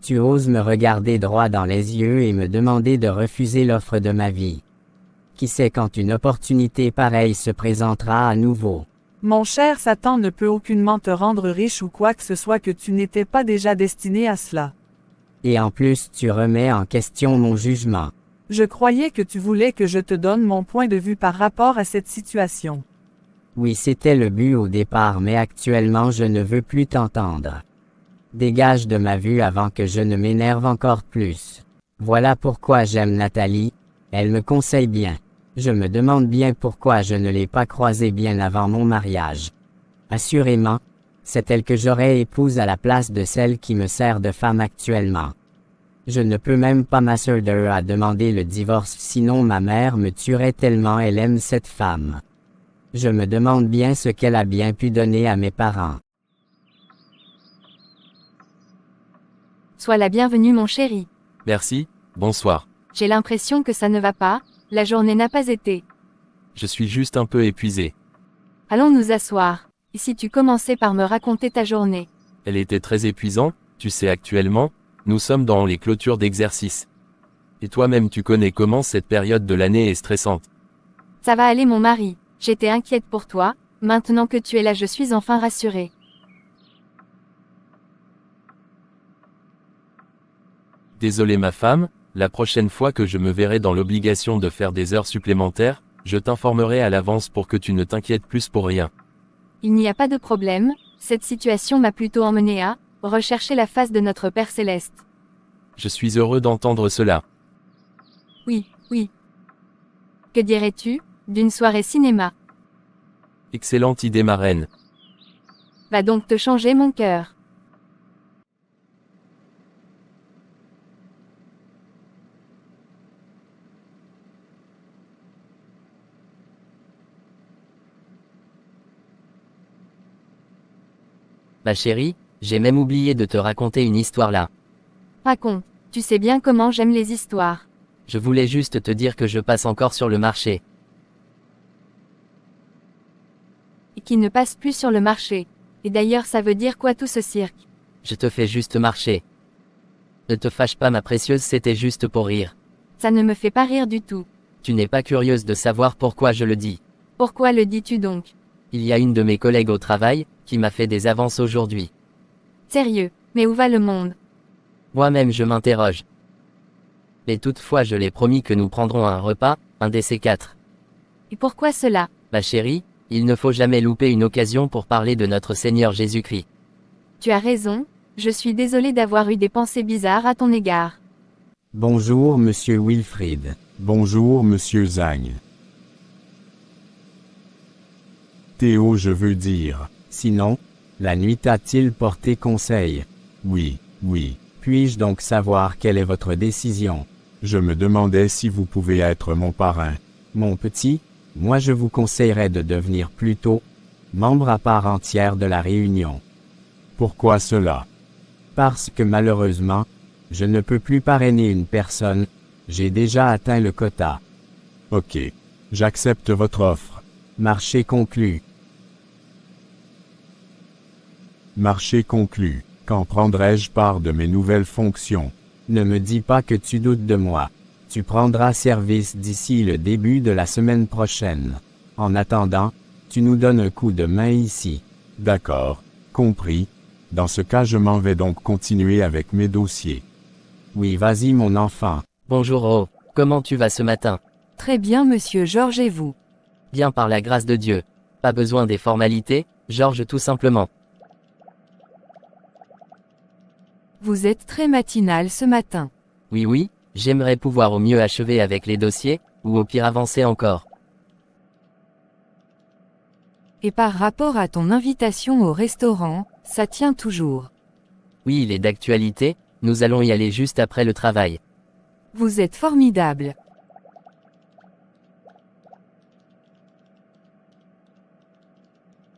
Tu oses me regarder droit dans les yeux et me demander de refuser l'offre de ma vie. Qui sait quand une opportunité pareille se présentera à nouveau. Mon cher Satan ne peut aucunement te rendre riche ou quoi que ce soit que tu n'étais pas déjà destiné à cela. Et en plus tu remets en question mon jugement. Je croyais que tu voulais que je te donne mon point de vue par rapport à cette situation. Oui, c'était le but au départ, mais actuellement je ne veux plus t'entendre. Dégage de ma vue avant que je ne m'énerve encore plus. Voilà pourquoi j'aime Nathalie, elle me conseille bien. Je me demande bien pourquoi je ne l'ai pas croisée bien avant mon mariage. Assurément, c'est elle que j'aurais épouse à la place de celle qui me sert de femme actuellement. Je ne peux même pas m'assurer à demander le divorce, sinon ma mère me tuerait tellement elle aime cette femme. Je me demande bien ce qu'elle a bien pu donner à mes parents. Sois la bienvenue mon chéri. Merci, bonsoir. J'ai l'impression que ça ne va pas, la journée n'a pas été. Je suis juste un peu épuisé. Allons nous asseoir. Et si tu commençais par me raconter ta journée? Elle était très épuisante, tu sais actuellement, nous sommes dans les clôtures d'exercice. Et toi-même tu connais comment cette période de l'année est stressante. Ça va aller mon mari, j'étais inquiète pour toi, maintenant que tu es là je suis enfin rassurée. Désolé ma femme, la prochaine fois que je me verrai dans l'obligation de faire des heures supplémentaires, je t'informerai à l'avance pour que tu ne t'inquiètes plus pour rien. Il n'y a pas de problème, cette situation m'a plutôt emmené à rechercher la face de notre Père Céleste. Je suis heureux d'entendre cela. Oui, oui. Que dirais-tu d'une soirée cinéma? Excellente idée ma reine. Va donc te changer mon cœur. Ma chérie, j'ai même oublié de te raconter une histoire là. Raconte, tu sais bien comment j'aime les histoires. Je voulais juste te dire que je passe encore sur le marché. Et qui ne passe plus sur le marché. Et d'ailleurs ça veut dire quoi tout ce cirque? Je te fais juste marcher. Ne te fâche pas ma précieuse, c'était juste pour rire. Ça ne me fait pas rire du tout. Tu n'es pas curieuse de savoir pourquoi je le dis. Pourquoi le dis-tu donc? Il y a une de mes collègues au travail, qui m'a fait des avances aujourd'hui. Sérieux, mais où va le monde? Moi-même je m'interroge. Mais toutefois je l'ai promis que nous prendrons un repas, un de ces quatre. Et pourquoi cela? Ma chérie, il ne faut jamais louper une occasion pour parler de notre Seigneur Jésus-Christ. Tu as raison, je suis désolée d'avoir eu des pensées bizarres à ton égard. Bonjour monsieur Wilfrid. Bonjour monsieur Zhang. Théo, je veux dire. Sinon, la nuit t'a-t-il porté conseil? Oui, oui. Puis-je donc savoir quelle est votre décision? Je me demandais si vous pouvez être mon parrain. Mon petit, moi je vous conseillerais de devenir plutôt membre à part entière de la réunion. Pourquoi cela? Parce que malheureusement, je ne peux plus parrainer une personne, j'ai déjà atteint le quota. Ok. J'accepte votre offre. Marché conclu. Marché conclu. Quand prendrai-je part de mes nouvelles fonctions? Ne me dis pas que tu doutes de moi. Tu prendras service d'ici le début de la semaine prochaine. En attendant, tu nous donnes un coup de main ici. D'accord, compris. Dans ce cas, je m'en vais donc continuer avec mes dossiers. Oui, vas-y mon enfant. Bonjour Oh, comment tu vas ce matin? Très bien monsieur Georges et vous? Bien par la grâce de Dieu. Pas besoin des formalités, Georges tout simplement. Vous êtes très matinal ce matin. Oui oui, j'aimerais pouvoir au mieux achever avec les dossiers, ou au pire avancer encore. Et par rapport à ton invitation au restaurant, ça tient toujours. Oui, il est d'actualité, nous allons y aller juste après le travail. Vous êtes formidable.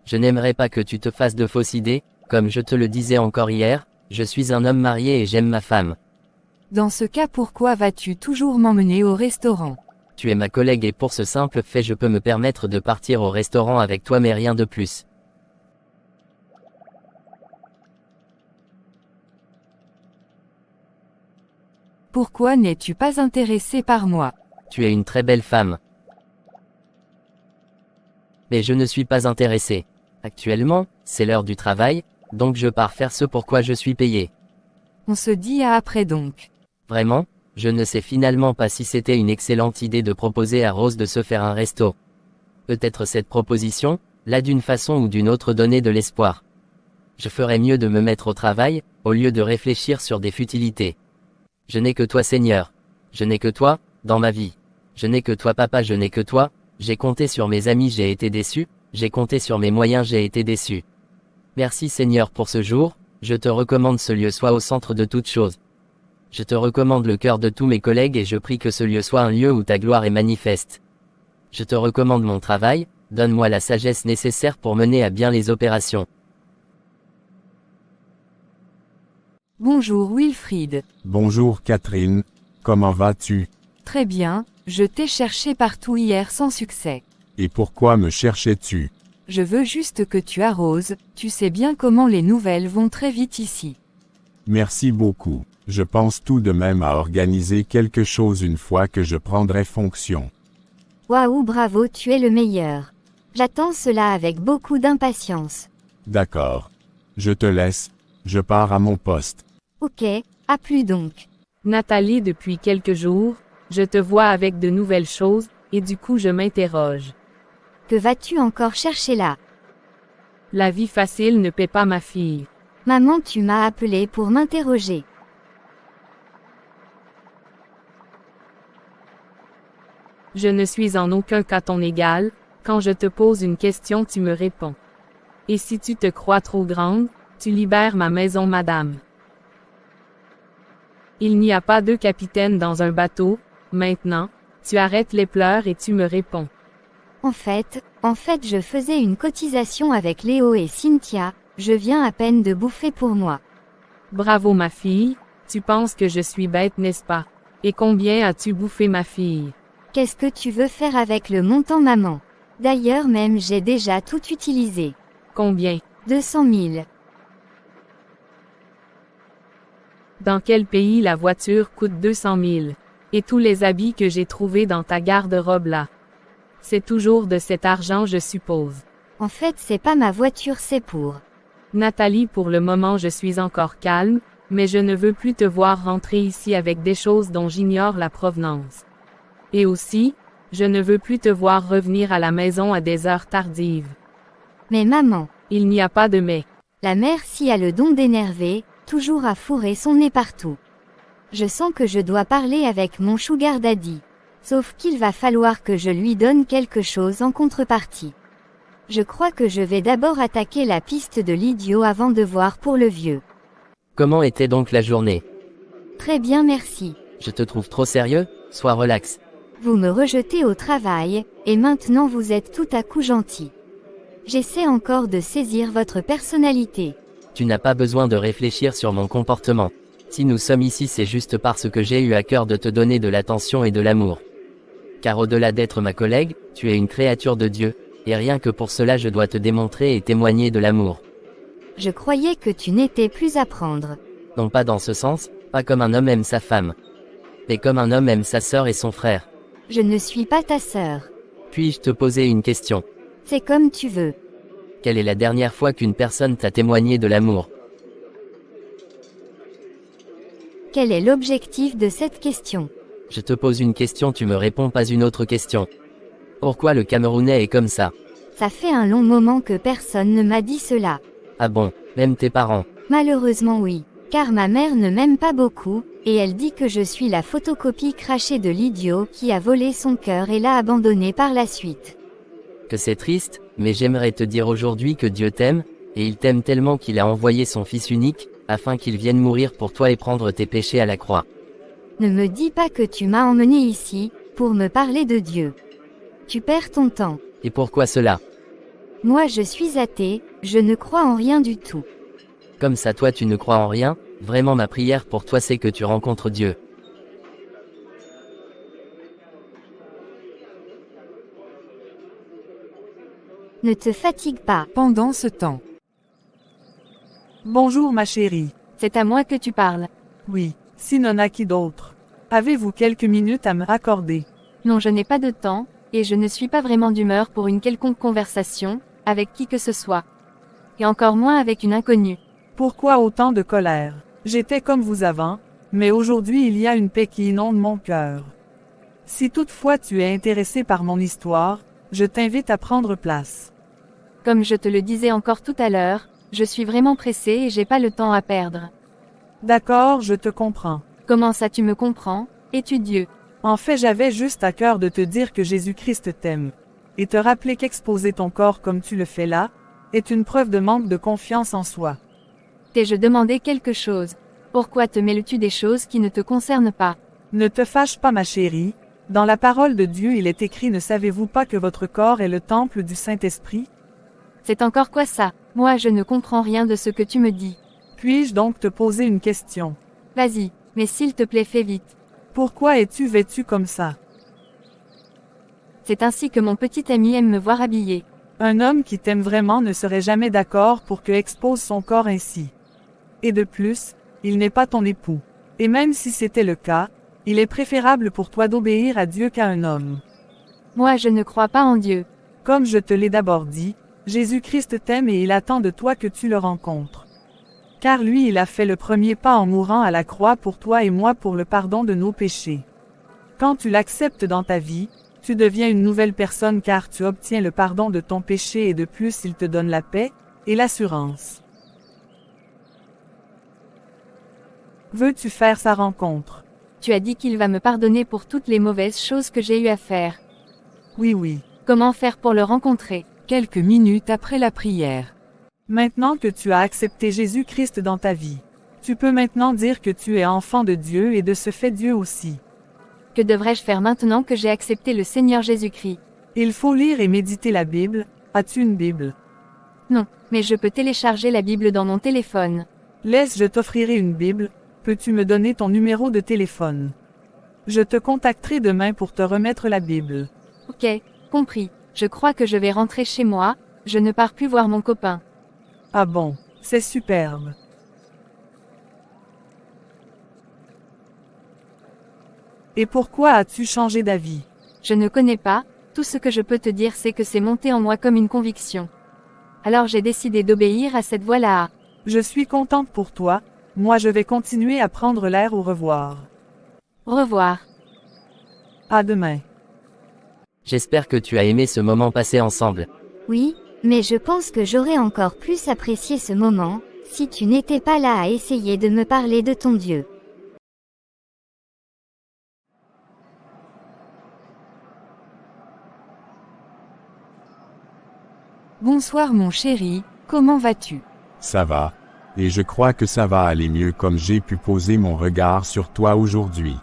Je n'aimerais pas que tu te fasses de fausses idées, comme je te le disais encore hier, je suis un homme marié et j'aime ma femme. Dans ce cas, pourquoi vas-tu toujours m'emmener au restaurant? Tu es ma collègue et pour ce simple fait je peux me permettre de partir au restaurant avec toi mais rien de plus. Pourquoi n'es-tu pas intéressé par moi? Tu es une très belle femme. Mais je ne suis pas intéressé. Actuellement, c'est l'heure du travail, donc je pars faire ce pourquoi je suis payé. On se dit à après donc. Vraiment, je ne sais finalement pas si c'était une excellente idée de proposer à Rose de se faire un resto. Peut-être cette proposition, là d'une façon ou d'une autre donner de l'espoir. Je ferais mieux de me mettre au travail, au lieu de réfléchir sur des futilités. Je n'ai que toi Seigneur. Je n'ai que toi, dans ma vie. Je n'ai que toi papa, je n'ai que toi, j'ai compté sur mes amis, j'ai été déçu, j'ai compté sur mes moyens, j'ai été déçu. Merci Seigneur pour ce jour, je te recommande ce lieu soit au centre de toutes choses. Je te recommande le cœur de tous mes collègues et je prie que ce lieu soit un lieu où ta gloire est manifeste. Je te recommande mon travail, donne-moi la sagesse nécessaire pour mener à bien les opérations. Bonjour Wilfried. Bonjour Catherine, comment vas-tu? Très bien, je t'ai cherché partout hier sans succès. Et pourquoi me cherchais-tu? Je veux juste que tu arroses, tu sais bien comment les nouvelles vont très vite ici. Merci beaucoup. Je pense tout de même à organiser quelque chose une fois que je prendrai fonction. Waouh, bravo, tu es le meilleur. J'attends cela avec beaucoup d'impatience. D'accord. Je te laisse, je pars à mon poste. Ok, à plus donc. Nathalie, depuis quelques jours, je te vois avec de nouvelles choses, et du coup je m'interroge. Que vas-tu encore chercher là? La vie facile ne paie pas ma fille. Maman, tu m'as appelé pour m'interroger. Je ne suis en aucun cas ton égal, quand je te pose une question tu me réponds. Et si tu te crois trop grande, tu libères ma maison madame. Il n'y a pas deux capitaines dans un bateau, maintenant, tu arrêtes les pleurs et tu me réponds. En fait, je faisais une cotisation avec Léo et Cynthia, je viens à peine de bouffer pour moi. Bravo ma fille, tu penses que je suis bête n'est-ce pas? Et combien as-tu bouffé ma fille? Qu'est-ce que tu veux faire avec le montant maman? D'ailleurs même j'ai déjà tout utilisé. Combien? 200 000. Dans quel pays la voiture coûte 200 000? Et tous les habits que j'ai trouvés dans ta garde-robe là? C'est toujours de cet argent je suppose. En fait c'est pas ma voiture, c'est pour. Nathalie, pour le moment je suis encore calme, mais je ne veux plus te voir rentrer ici avec des choses dont j'ignore la provenance. Et aussi, je ne veux plus te voir revenir à la maison à des heures tardives. Mais maman. Il n'y a pas de mais. La mère si a le don d'énerver, toujours à fourrer son nez partout. Je sens que je dois parler avec mon sugar daddy. Sauf qu'il va falloir que je lui donne quelque chose en contrepartie. Je crois que je vais d'abord attaquer la piste de l'idiot avant de voir pour le vieux. Comment était donc la journée? Très bien merci. Je te trouve trop sérieux, sois relax. Vous me rejetez au travail, et maintenant vous êtes tout à coup gentil. J'essaie encore de saisir votre personnalité. Tu n'as pas besoin de réfléchir sur mon comportement. Si nous sommes ici c'est juste parce que j'ai eu à cœur de te donner de l'attention et de l'amour. Car au-delà d'être ma collègue, tu es une créature de Dieu, et rien que pour cela je dois te démontrer et témoigner de l'amour. Je croyais que tu n'étais plus à prendre. Non pas dans ce sens, pas comme un homme aime sa femme. Mais comme un homme aime sa sœur et son frère. Je ne suis pas ta sœur. Puis-je te poser une question? C'est comme tu veux. Quelle est la dernière fois qu'une personne t'a témoigné de l'amour? Quel est l'objectif de cette question? Je te pose une question, tu me réponds pas une autre question. Pourquoi le Camerounais est comme ça? Ça fait un long moment que personne ne m'a dit cela. Ah bon, même tes parents? Malheureusement oui. Car ma mère ne m'aime pas beaucoup, et elle dit que je suis la photocopie crachée de l'idiot qui a volé son cœur et l'a abandonné par la suite. Que c'est triste, mais j'aimerais te dire aujourd'hui que Dieu t'aime, et il t'aime tellement qu'il a envoyé son Fils unique, afin qu'il vienne mourir pour toi et prendre tes péchés à la croix. Ne me dis pas que tu m'as emmené ici, pour me parler de Dieu. Tu perds ton temps. Et pourquoi cela? Moi je suis athée, je ne crois en rien du tout. Comme ça toi tu ne crois en rien, vraiment ma prière pour toi c'est que tu rencontres Dieu. Ne te fatigue pas. Pendant ce temps. Bonjour ma chérie. C'est à moi que tu parles. Oui, sinon à qui d'autre? Avez-vous quelques minutes à me accorder? Non, je n'ai pas de temps, Et je ne suis pas vraiment d'humeur pour une quelconque conversation, avec qui que ce soit. Et encore moins avec une inconnue. Pourquoi autant de colère? J'étais comme vous avant, mais aujourd'hui il y a une paix qui inonde mon cœur. Si toutefois tu es intéressé par mon histoire, je t'invite à prendre place. Comme je te le disais encore tout à l'heure, je suis vraiment pressée et j'ai pas le temps à perdre. D'accord, je te comprends. Comment ça tu me comprends? Es-tu Dieu? En fait, j'avais juste à cœur de te dire que Jésus-Christ t'aime. Et te rappeler qu'exposer ton corps comme tu le fais là, est une preuve de manque de confiance en soi. T'ai-je demandé quelque chose? Pourquoi te mêles-tu des choses qui ne te concernent pas? Ne te fâche pas ma chérie, dans la parole de Dieu il est écrit ne savez-vous pas que votre corps est le temple du Saint-Esprit? C'est encore quoi ça? Moi je ne comprends rien de ce que tu me dis. Puis-je donc te poser une question? Vas-y, mais s'il te plaît fais vite. Pourquoi es-tu vêtu comme ça? C'est ainsi que mon petit ami aime me voir habillé. Un homme qui t'aime vraiment ne serait jamais d'accord pour que expose son corps ainsi. Et de plus, il n'est pas ton époux. Et même si c'était le cas, il est préférable pour toi d'obéir à Dieu qu'à un homme. Moi je ne crois pas en Dieu. Comme je te l'ai d'abord dit, Jésus-Christ t'aime et il attend de toi que tu le rencontres. Car lui il a fait le premier pas en mourant à la croix pour toi et moi pour le pardon de nos péchés. Quand tu l'acceptes dans ta vie, tu deviens une nouvelle personne car tu obtiens le pardon de ton péché et de plus il te donne la paix et l'assurance. Veux-tu faire sa rencontre? Tu as dit qu'il va me pardonner pour toutes les mauvaises choses que j'ai eu à faire. Oui. Comment faire pour le rencontrer? Quelques minutes après la prière. Maintenant que tu as accepté Jésus-Christ dans ta vie, tu peux maintenant dire que tu es enfant de Dieu et de ce fait Dieu aussi. Que devrais-je faire maintenant que j'ai accepté le Seigneur Jésus-Christ? Il faut lire et méditer la Bible. As-tu une Bible? Non, mais je peux télécharger la Bible dans mon téléphone. Laisse, je t'offrirai une Bible. Peux-tu me donner ton numéro de téléphone? Je te contacterai demain pour te remettre la Bible. Ok, compris. Je crois que je vais rentrer chez moi, je ne pars plus voir mon copain. Ah bon, c'est superbe. Et pourquoi as-tu changé d'avis? Je ne connais pas, tout ce que je peux te dire c'est que c'est monté en moi comme une conviction. Alors j'ai décidé d'obéir à cette voie-là. Je suis contente pour toi, moi je vais continuer à prendre l'air au revoir. Au revoir. À demain. J'espère que tu as aimé ce moment passé ensemble. Oui, mais je pense que j'aurais encore plus apprécié ce moment, si tu n'étais pas là à essayer de me parler de ton Dieu. Bonsoir mon chéri, comment vas-tu? Ça va, et je crois que ça va aller mieux comme j'ai pu poser mon regard sur toi aujourd'hui.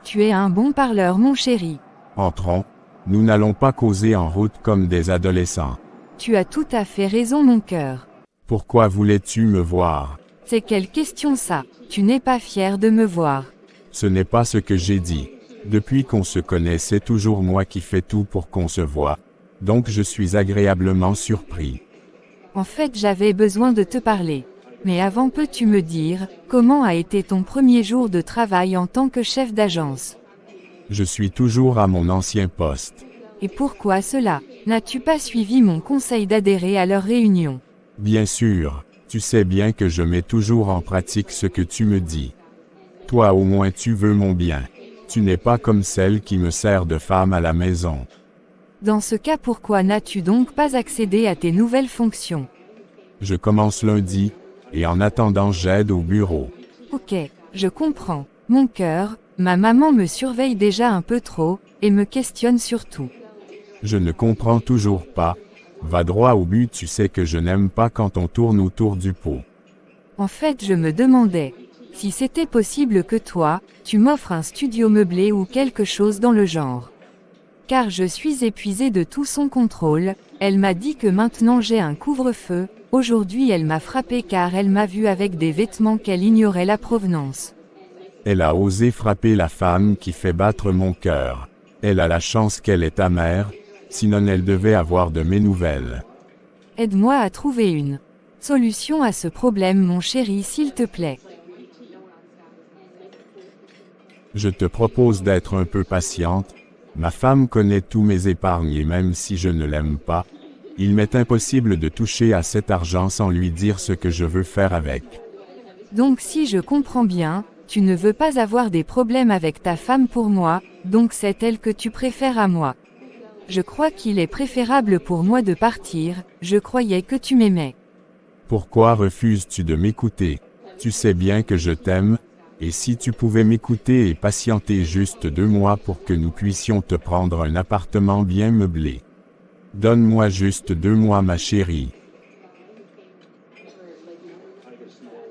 Tu es un bon parleur mon chéri. Entrons, nous n'allons pas causer en route comme des adolescents. Tu as tout à fait raison mon cœur. Pourquoi voulais-tu me voir? C'est quelle question ça? Tu n'es pas fier de me voir. Ce n'est pas ce que j'ai dit. Depuis qu'on se connaît, c'est toujours moi qui fais tout pour qu'on se voie. Donc je suis agréablement surpris. En fait, j'avais besoin de te parler. Mais avant, peux-tu me dire, comment a été ton premier jour de travail en tant que chef d'agence? Je suis toujours à mon ancien poste. Et pourquoi cela? N'as-tu pas suivi mon conseil d'adhérer à leur réunion? Bien sûr, tu sais bien que je mets toujours en pratique ce que tu me dis. Toi au moins tu veux mon bien. Tu n'es pas comme celle qui me sert de femme à la maison. Dans ce cas, pourquoi n'as-tu donc pas accédé à tes nouvelles fonctions? Je commence lundi, et en attendant j'aide au bureau. Ok, je comprends. Mon cœur, ma maman me surveille déjà un peu trop, et me questionne surtout. Je ne comprends toujours pas. Va droit au but, tu sais que je n'aime pas quand on tourne autour du pot. En fait, je me demandais si c'était possible que toi, tu m'offres un studio meublé ou quelque chose dans le genre. Car je suis épuisée de tout son contrôle, elle m'a dit que maintenant j'ai un couvre-feu, aujourd'hui elle m'a frappé car elle m'a vu avec des vêtements qu'elle ignorait la provenance. Elle a osé frapper la femme qui fait battre mon cœur. Elle a la chance qu'elle est ta mère, sinon elle devait avoir de mes nouvelles. Aide-moi à trouver une solution à ce problème mon chéri s'il te plaît. Je te propose d'être un peu patiente, Ma femme connaît tous mes épargnes et même si je ne l'aime pas, il m'est impossible de toucher à cet argent sans lui dire ce que je veux faire avec. Donc si je comprends bien, tu ne veux pas avoir des problèmes avec ta femme pour moi, donc c'est elle que tu préfères à moi. Je crois qu'il est préférable pour moi de partir, je croyais que tu m'aimais. Pourquoi refuses-tu de m'écouter? Tu sais bien que je t'aime, et si tu pouvais m'écouter et patienter juste 2 mois pour que nous puissions te prendre un appartement bien meublé. Donne-moi juste 2 mois ma chérie.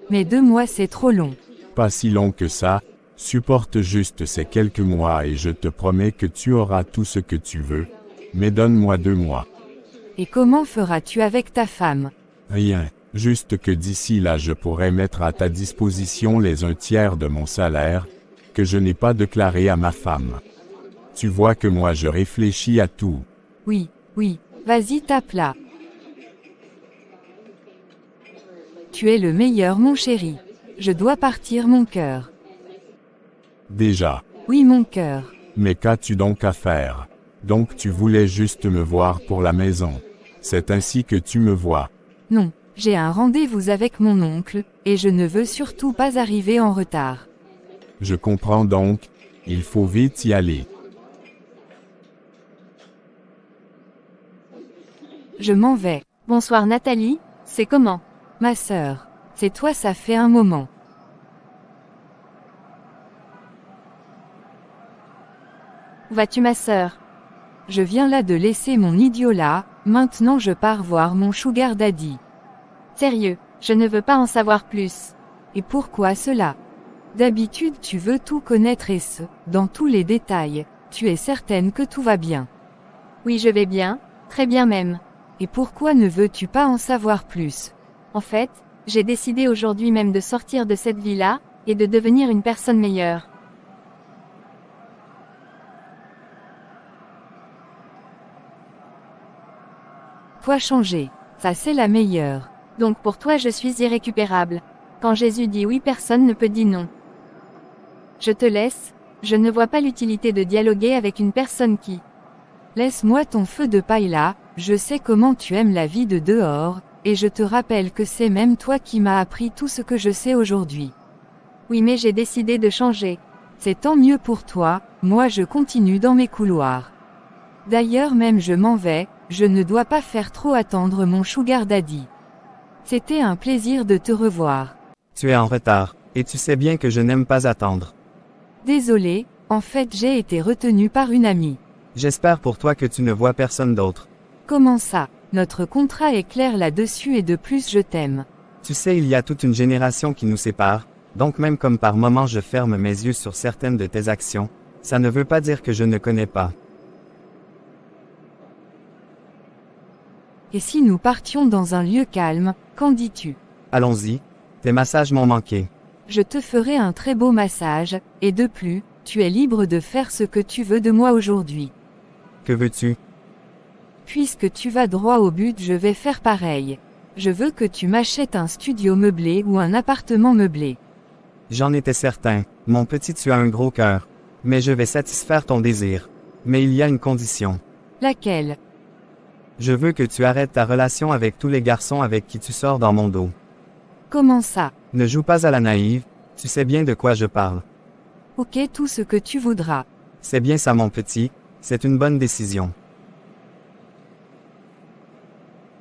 Mais 2 mois c'est trop long. Pas si long que ça, supporte juste ces quelques mois et je te promets que tu auras tout ce que tu veux, mais donne-moi 2 mois. Et comment feras-tu avec ta femme? Rien, juste que d'ici là je pourrais mettre à ta disposition les 1/3 de mon salaire, que je n'ai pas déclaré à ma femme. Tu vois que moi je réfléchis à tout. Oui, vas-y tape là. Tu es le meilleur mon chéri. Je dois partir mon cœur. Déjà. Oui mon cœur. Mais qu'as-tu donc à faire? Donc tu voulais juste me voir pour la maison. C'est ainsi que tu me vois. Non, j'ai un rendez-vous avec mon oncle, et je ne veux surtout pas arriver en retard. Je comprends donc, il faut vite y aller. Je m'en vais. Bonsoir Nathalie, c'est comment? Ma sœur. C'est toi ça fait un moment. Où vas-tu ma sœur? Je viens là de laisser mon idiot là, maintenant je pars voir mon sugar daddy. Sérieux, je ne veux pas en savoir plus. Et pourquoi cela? D'habitude tu veux tout connaître et dans tous les détails, tu es certaine que tout va bien. Oui je vais bien, très bien même. Et pourquoi ne veux-tu pas en savoir plus? En fait, j'ai décidé aujourd'hui même de sortir de cette vie-là, et de devenir une personne meilleure. Toi changer, ça c'est la meilleure. Donc pour toi je suis irrécupérable. Quand Jésus dit oui personne ne peut dire non. Je te laisse, je ne vois pas l'utilité de dialoguer avec une personne qui... Laisse-moi ton feu de paille là, je sais comment tu aimes la vie de dehors, et je te rappelle que c'est même toi qui m'as appris tout ce que je sais aujourd'hui. Oui mais j'ai décidé de changer. C'est tant mieux pour toi, moi je continue dans mes couloirs. D'ailleurs même je m'en vais, je ne dois pas faire trop attendre mon sugar daddy. C'était un plaisir de te revoir. Tu es en retard, et tu sais bien que je n'aime pas attendre. Désolé, en fait j'ai été retenu par une amie. J'espère pour toi que tu ne vois personne d'autre. Comment ça? Notre contrat est clair là-dessus et de plus je t'aime. Tu sais il y a toute une génération qui nous sépare, donc même comme par moments je ferme mes yeux sur certaines de tes actions, ça ne veut pas dire que je ne connais pas. Et si nous partions dans un lieu calme, qu'en dis-tu? Allons-y, tes massages m'ont manqué. Je te ferai un très beau massage, et de plus, tu es libre de faire ce que tu veux de moi aujourd'hui. Que veux-tu? Puisque tu vas droit au but, je vais faire pareil. Je veux que tu m'achètes un studio meublé ou un appartement meublé. J'en étais certain, mon petit tu as un gros cœur. Mais je vais satisfaire ton désir. Mais il y a une condition. Laquelle? Je veux que tu arrêtes ta relation avec tous les garçons avec qui tu sors dans mon dos. Comment ça? Ne joue pas à la naïve, tu sais bien de quoi je parle. Ok, tout ce que tu voudras. C'est bien ça mon petit, c'est une bonne décision.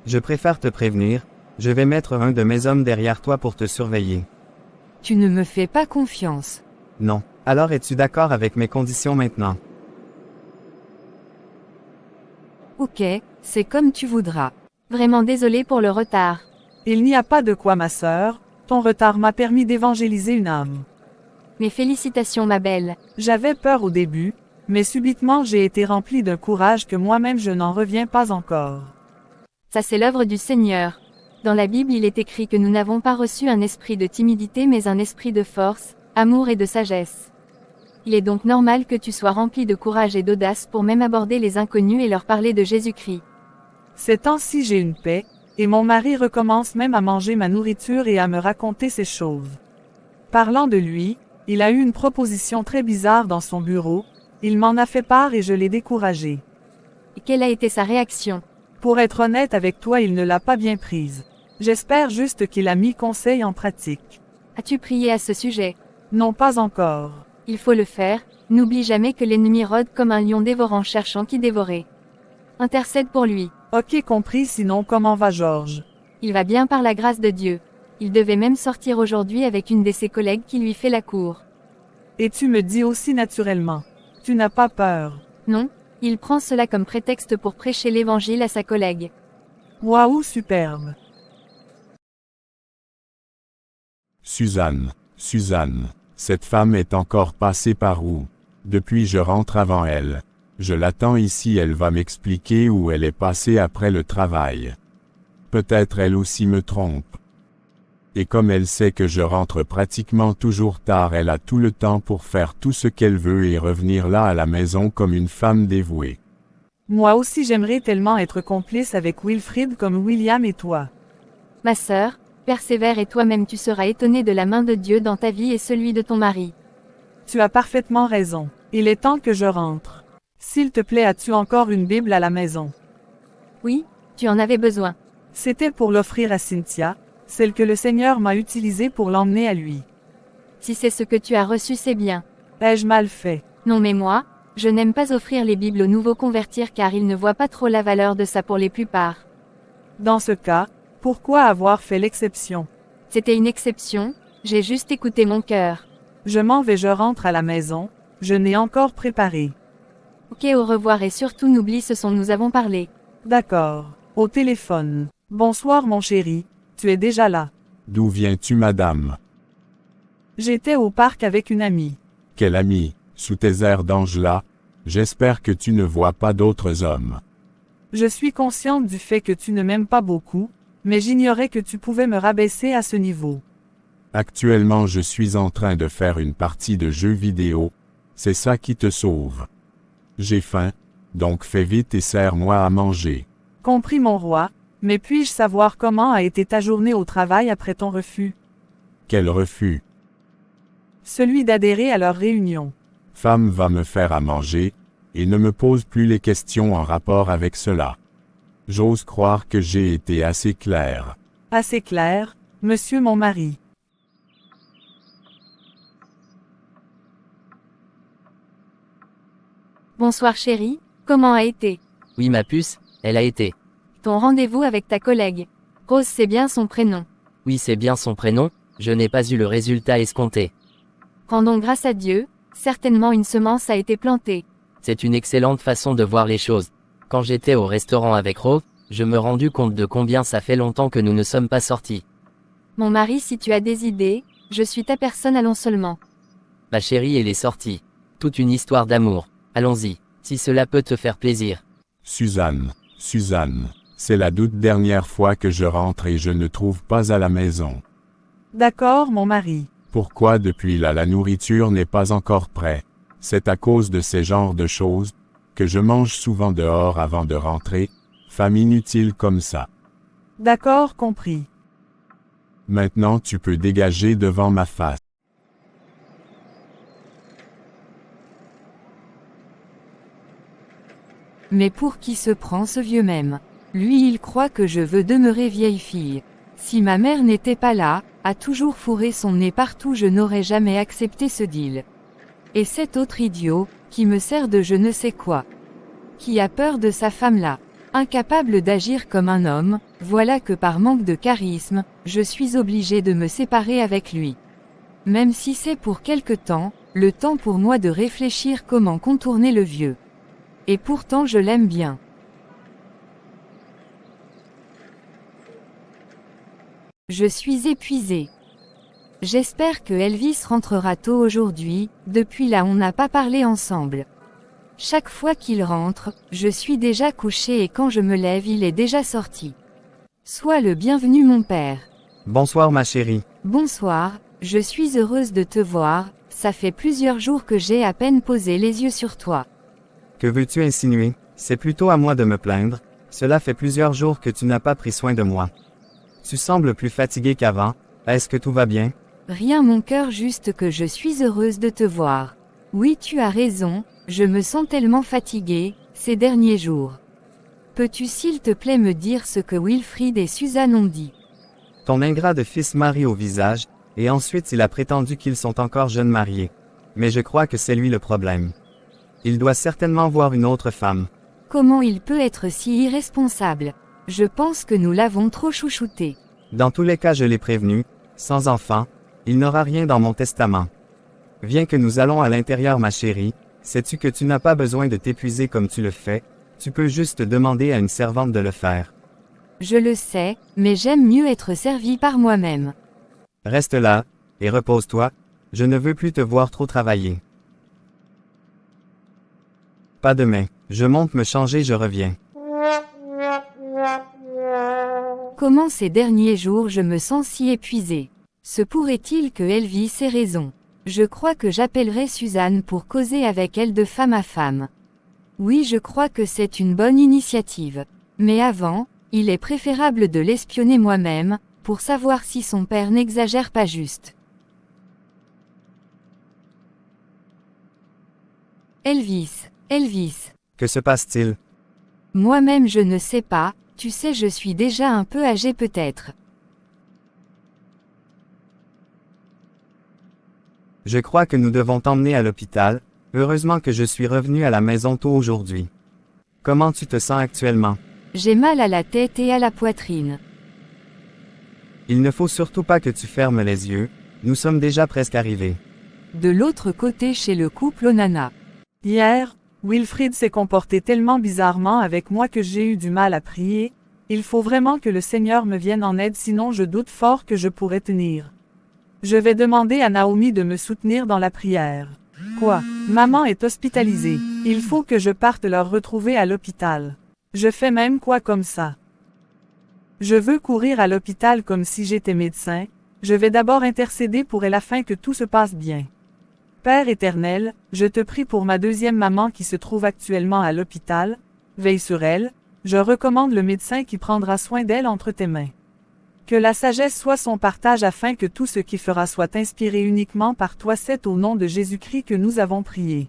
Je préfère te prévenir, je vais mettre un de mes hommes derrière toi pour te surveiller. Tu ne me fais pas confiance. Non, alors es-tu d'accord avec mes conditions maintenant? Ok, c'est comme tu voudras. Vraiment désolé pour le retard. Il n'y a pas de quoi ma sœur, ton retard m'a permis d'évangéliser une âme. Mes félicitations ma belle. J'avais peur au début, mais subitement j'ai été rempli d'un courage que moi-même je n'en reviens pas encore. Ça c'est l'œuvre du Seigneur. Dans la Bible il est écrit que nous n'avons pas reçu un esprit de timidité mais un esprit de force, amour et de sagesse. Il est donc normal que tu sois rempli de courage et d'audace pour même aborder les inconnus et leur parler de Jésus-Christ. Ces temps-ci j'ai une paix, et mon mari recommence même à manger ma nourriture et à me raconter ces choses. Parlant de lui, il a eu une proposition très bizarre dans son bureau, Il m'en a fait part et je l'ai découragé. Et quelle a été sa réaction? Pour être honnête avec toi, il ne l'a pas bien prise. J'espère juste qu'il a mis conseil en pratique. As-tu prié à ce sujet? Non, pas encore. Il faut le faire, n'oublie jamais que l'ennemi rôde comme un lion dévorant cherchant qui dévorer. Intercède pour lui. Ok, compris, sinon comment va Georges? Il va bien par la grâce de Dieu. Il devait même sortir aujourd'hui avec une de ses collègues qui lui fait la cour. Et tu me dis aussi naturellement. Tu n'as pas peur? Non, il prend cela comme prétexte pour prêcher l'évangile à sa collègue. Waouh, superbe. Suzanne, cette femme est encore passée par où? Depuis je rentre avant elle. Je l'attends ici, elle va m'expliquer où elle est passée après le travail. Peut-être elle aussi me trompe. Et comme elle sait que je rentre pratiquement toujours tard, elle a tout le temps pour faire tout ce qu'elle veut et revenir là à la maison comme une femme dévouée. Moi aussi j'aimerais tellement être complice avec Wilfrid comme William et toi. Ma sœur, persévère et toi-même tu seras étonnée de la main de Dieu dans ta vie et celui de ton mari. Tu as parfaitement raison. Il est temps que je rentre. S'il te plaît, as-tu encore une Bible à la maison? Oui, tu en avais besoin. C'était pour l'offrir à Cynthia, celle que le Seigneur m'a utilisée pour l'emmener à lui. Si c'est ce que tu as reçu, c'est bien. Ai-je mal fait? Non mais moi, je n'aime pas offrir les Bibles aux nouveaux convertir car ils ne voient pas trop la valeur de ça pour les plupart. Dans ce cas, pourquoi avoir fait l'exception? C'était une exception, j'ai juste écouté mon cœur. Je m'en vais, je rentre à la maison, je n'ai encore préparé. Ok, au revoir et surtout n'oublie ce dont nous avons parlé. D'accord. Au téléphone. Bonsoir mon chéri, tu es déjà là. D'où viens-tu, madame? J'étais au parc avec une amie. Quelle amie? Sous tes airs d'Angela? J'espère que tu ne vois pas d'autres hommes. Je suis consciente du fait que tu ne m'aimes pas beaucoup, mais j'ignorais que tu pouvais me rabaisser à ce niveau. Actuellement je suis en train de faire une partie de jeux vidéo, c'est ça qui te sauve. J'ai faim, donc fais vite et sers-moi à manger. Compris mon roi, mais puis-je savoir comment a été ta journée au travail après ton refus? Quel refus? Celui d'adhérer à leur réunion. Femme va me faire à manger, et ne me pose plus les questions en rapport avec cela. J'ose croire que j'ai été assez clair. Assez clair, monsieur mon mari. Bonsoir chérie, comment a été? Oui ma puce, elle a été. Ton rendez-vous avec ta collègue. Rose, c'est bien son prénom. Oui c'est bien son prénom, je n'ai pas eu le résultat escompté. Rendons grâce à Dieu, certainement une semence a été plantée. C'est une excellente façon de voir les choses. Quand j'étais au restaurant avec Rose, je me rendu compte de combien ça fait longtemps que nous ne sommes pas sortis. Mon mari, si tu as des idées, je suis ta personne, allons seulement. Ma chérie, elle est sortie. Toute une histoire d'amour. Allons-y, si cela peut te faire plaisir. Suzanne, c'est la toute dernière fois que je rentre et je ne trouve pas à la maison. D'accord mon mari. Pourquoi depuis là la nourriture n'est pas encore prête? C'est à cause de ces genres de choses, que je mange souvent dehors avant de rentrer, femme inutile comme ça. D'accord, compris. Maintenant tu peux dégager devant ma face. Mais pour qui se prend ce vieux même? Lui il croit que je veux demeurer vieille fille. Si ma mère n'était pas là, à toujours fourrer son nez partout, je n'aurais jamais accepté ce deal. Et cet autre idiot, qui me sert de je ne sais quoi. Qui a peur de sa femme là. Incapable d'agir comme un homme, voilà que par manque de charisme, je suis obligé de me séparer avec lui. Même si c'est pour quelque temps, le temps pour moi de réfléchir comment contourner le vieux. Et pourtant je l'aime bien. Je suis épuisée. J'espère que Elvis rentrera tôt aujourd'hui, depuis là on n'a pas parlé ensemble. Chaque fois qu'il rentre, je suis déjà couchée et quand je me lève il est déjà sorti. Sois le bienvenu mon père. Bonsoir ma chérie. Bonsoir, je suis heureuse de te voir, ça fait plusieurs jours que j'ai à peine posé les yeux sur toi. Que veux-tu insinuer? C'est plutôt à moi de me plaindre, cela fait plusieurs jours que tu n'as pas pris soin de moi. Tu sembles plus fatigué qu'avant, est-ce que tout va bien? Rien mon cœur, juste que je suis heureuse de te voir. Oui tu as raison, Je me sens tellement fatiguée, ces derniers jours. Peux-tu s'il te plaît me dire ce que Wilfrid et Suzanne ont dit? Ton ingrat de fils marie au visage, et ensuite il a prétendu qu'ils sont encore jeunes mariés. Mais je crois que c'est lui le problème. Il doit certainement voir une autre femme. Comment il peut être si irresponsable? Je pense que nous l'avons trop chouchouté. Dans tous les cas je l'ai prévenu, sans enfant, il n'aura rien dans mon testament. Viens que nous allons à l'intérieur ma chérie, sais-tu que tu n'as pas besoin de t'épuiser comme tu le fais, tu peux juste demander à une servante de le faire. Je le sais, mais j'aime mieux être servi par moi-même. Reste là, et repose-toi, je ne veux plus te voir trop travailler. Pas demain, je monte me changer, je reviens. Comment ces derniers jours je me sens si épuisée? Se pourrait-il que Elvis ait raison? Je crois que j'appellerai Suzanne pour causer avec elle de femme à femme. Oui, je crois que c'est une bonne initiative. Mais avant, il est préférable de l'espionner moi-même, pour savoir si son père n'exagère pas juste. Elvis. Que se passe-t-il? Moi-même je ne sais pas, tu sais je suis déjà un peu âgée peut-être. Je crois que nous devons t'emmener à l'hôpital, heureusement que je suis revenu à la maison tôt aujourd'hui. Comment tu te sens actuellement? J'ai mal à la tête et à la poitrine. Il ne faut surtout pas que tu fermes les yeux, nous sommes déjà presque arrivés. De l'autre côté chez le couple Onana. Hier, Wilfrid s'est comporté tellement bizarrement avec moi que j'ai eu du mal à prier. Il faut vraiment que le Seigneur me vienne en aide sinon je doute fort que je pourrai tenir. Je vais demander à Naomi de me soutenir dans la prière. Quoi? Maman est hospitalisée. Il faut que je parte leur retrouver à l'hôpital. Je fais même quoi comme ça? Je veux courir à l'hôpital comme si j'étais médecin. Je vais d'abord intercéder pour elle afin que tout se passe bien. Père éternel, je te prie pour ma deuxième maman qui se trouve actuellement à l'hôpital. Veille sur elle. Je recommande le médecin qui prendra soin d'elle entre tes mains. Que la sagesse soit son partage afin que tout ce qui fera soit inspiré uniquement par toi. C'est au nom de Jésus-Christ que nous avons prié.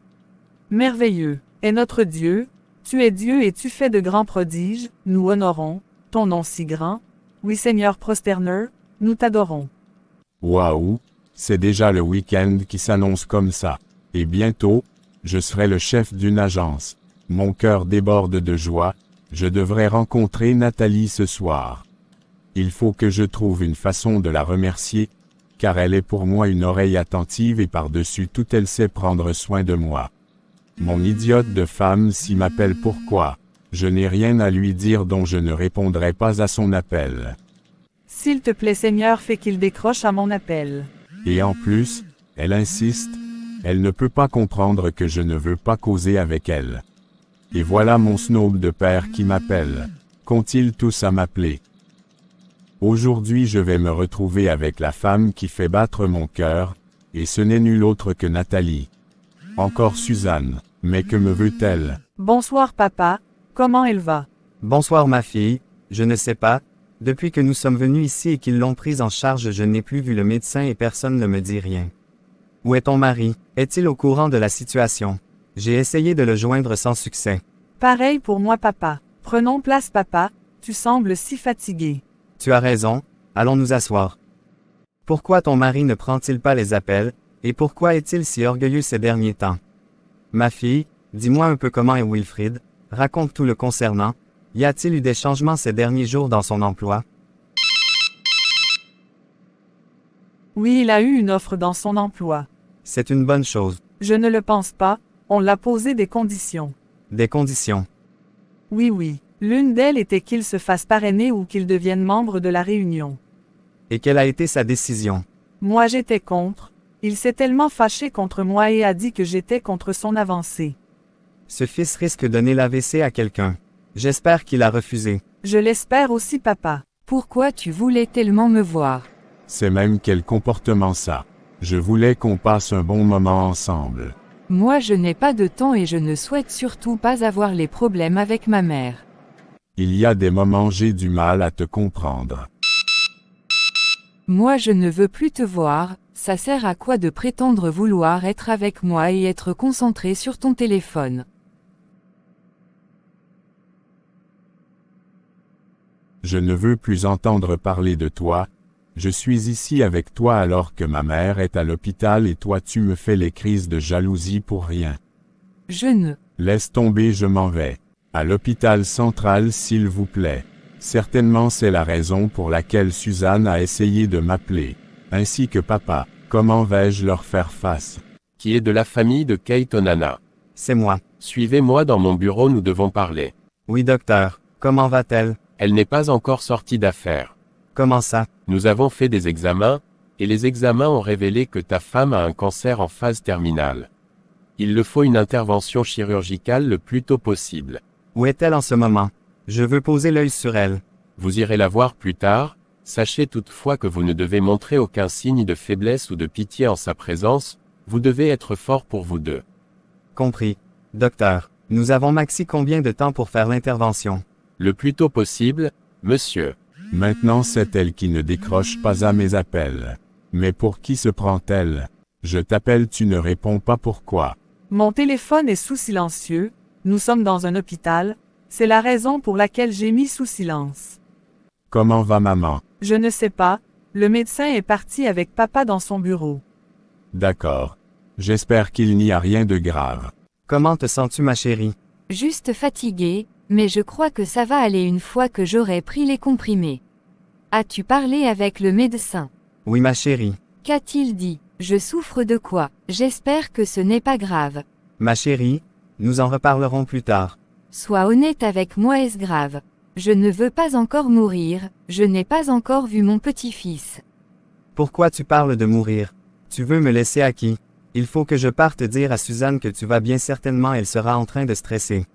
Merveilleux est notre Dieu, tu es Dieu et tu fais de grands prodiges, nous honorons ton nom si grand. Oui Seigneur prosterneur, nous t'adorons. Waouh, c'est déjà le week-end qui s'annonce comme ça. Et bientôt, je serai le chef d'une agence. Mon cœur déborde de joie, je devrais rencontrer Nathalie ce soir. Il faut que je trouve une façon de la remercier, car elle est pour moi une oreille attentive et par-dessus tout elle sait prendre soin de moi. Mon idiote de femme s'y m'appelle pourquoi? Je n'ai rien à lui dire dont je ne répondrai pas à son appel. S'il te plaît Seigneur fais qu'il décroche à mon appel. Et en plus, elle insiste, elle ne peut pas comprendre que je ne veux pas causer avec elle. Et voilà mon snob de père qui m'appelle. Qu'ont-ils tous à m'appeler? Aujourd'hui je vais me retrouver avec la femme qui fait battre mon cœur, et ce n'est nulle autre que Nathalie. Encore Suzanne, mais que me veut-elle? Bonsoir papa, comment elle va? Bonsoir ma fille, je ne sais pas, depuis que nous sommes venus ici et qu'ils l'ont prise en charge je n'ai plus vu le médecin et personne ne me dit rien. Où est ton mari? Est-il au courant de la situation? J'ai essayé de le joindre sans succès. Pareil pour moi papa. Prenons place papa, tu sembles si fatigué. Tu as raison, allons nous asseoir. Pourquoi ton mari ne prend-il pas les appels, et pourquoi est-il si orgueilleux ces derniers temps? Ma fille, dis-moi un peu comment est Wilfrid, raconte tout le concernant, y a-t-il eu des changements ces derniers jours dans son emploi? Oui, il a eu une offre dans son emploi. C'est une bonne chose. Je ne le pense pas, on l'a posé des conditions. Des conditions? Oui. L'une d'elles était qu'il se fasse parrainer ou qu'il devienne membre de la Réunion. Et quelle a été sa décision? Moi j'étais contre. Il s'est tellement fâché contre moi et a dit que j'étais contre son avancée. Ce fils risque de donner l'AVC à quelqu'un. J'espère qu'il a refusé. Je l'espère aussi papa. Pourquoi tu voulais tellement me voir? C'est même quel comportement ça. Je voulais qu'on passe un bon moment ensemble. Moi je n'ai pas de temps et je ne souhaite surtout pas avoir les problèmes avec ma mère. Il y a des moments j'ai du mal à te comprendre. Moi je ne veux plus te voir, ça sert à quoi de prétendre vouloir être avec moi et être concentré sur ton téléphone. Je ne veux plus entendre parler de toi. Je suis ici avec toi alors que ma mère est à l'hôpital et toi tu me fais les crises de jalousie pour rien. Je ne. Laisse tomber, je m'en vais. À l'hôpital central s'il vous plaît. Certainement c'est la raison pour laquelle Suzanne a essayé de m'appeler. Ainsi que papa. Comment vais-je leur faire face? Qui est de la famille de Kate Onana. C'est moi. Suivez-moi dans mon bureau, nous devons parler. Oui, docteur. Comment va-t-elle? Elle n'est pas encore sortie d'affaires. Comment ça? Nous avons fait des examens, et les examens ont révélé que ta femme a un cancer en phase terminale. Il le faut une intervention chirurgicale le plus tôt possible. Où est-elle en ce moment? Je veux poser l'œil sur elle. Vous irez la voir plus tard, sachez toutefois que vous ne devez montrer aucun signe de faiblesse ou de pitié en sa présence, vous devez être fort pour vous deux. Compris. Docteur, nous avons maxi combien de temps pour faire l'intervention? Le plus tôt possible, monsieur. Maintenant c'est elle qui ne décroche pas à mes appels. Mais pour qui se prend-elle? Je t'appelle, tu ne réponds pas, pourquoi? Mon téléphone est sous silencieux, nous sommes dans un hôpital, c'est la raison pour laquelle j'ai mis sous silence. Comment va maman? Je ne sais pas, le médecin est parti avec papa dans son bureau. D'accord. J'espère qu'il n'y a rien de grave. Comment te sens-tu, ma chérie? Juste fatiguée, mais je crois que ça va aller une fois que j'aurai pris les comprimés. As-tu parlé avec le médecin? Oui, ma chérie. Qu'a-t-il dit? Je souffre de quoi? J'espère que ce n'est pas grave. Ma chérie, nous en reparlerons plus tard. Sois honnête avec moi, est-ce grave? Je ne veux pas encore mourir, je n'ai pas encore vu mon petit-fils. Pourquoi tu parles de mourir? Tu veux me laisser à qui? Il faut que je parte dire à Suzanne que tu vas bien, certainement elle sera en train de stresser.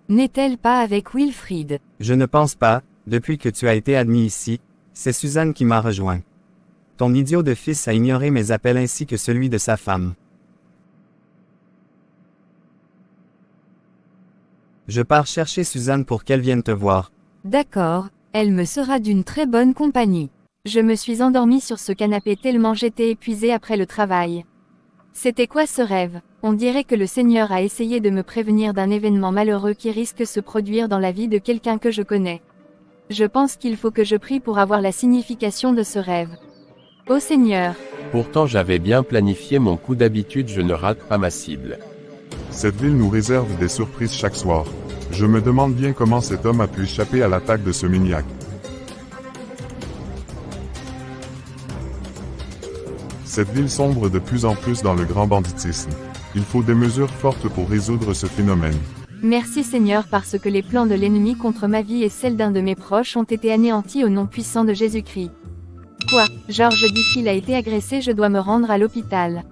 N'est-elle pas avec Wilfrid? Je ne pense pas, depuis que tu as été admis ici, c'est Suzanne qui m'a rejoint. Ton idiot de fils a ignoré mes appels ainsi que celui de sa femme. Je pars chercher Suzanne pour qu'elle vienne te voir. D'accord, elle me sera d'une très bonne compagnie. Je me suis endormie sur ce canapé tellement j'étais épuisée après le travail. C'était quoi ce rêve? On dirait que le Seigneur a essayé de me prévenir d'un événement malheureux qui risque de se produire dans la vie de quelqu'un que je connais. Je pense qu'il faut que je prie pour avoir la signification de ce rêve. Ô Seigneur! Pourtant j'avais bien planifié mon coup, d'habitude je ne rate pas ma cible. Cette ville nous réserve des surprises chaque soir. Je me demande bien comment cet homme a pu échapper à l'attaque de ce maniaque. Cette ville sombre de plus en plus dans le grand banditisme. Il faut des mesures fortes pour résoudre ce phénomène. Merci Seigneur, parce que les plans de l'ennemi contre ma vie et celle d'un de mes proches ont été anéantis au nom puissant de Jésus-Christ. Quoi? Georges dit qu'il a été agressé, je dois me rendre à l'hôpital.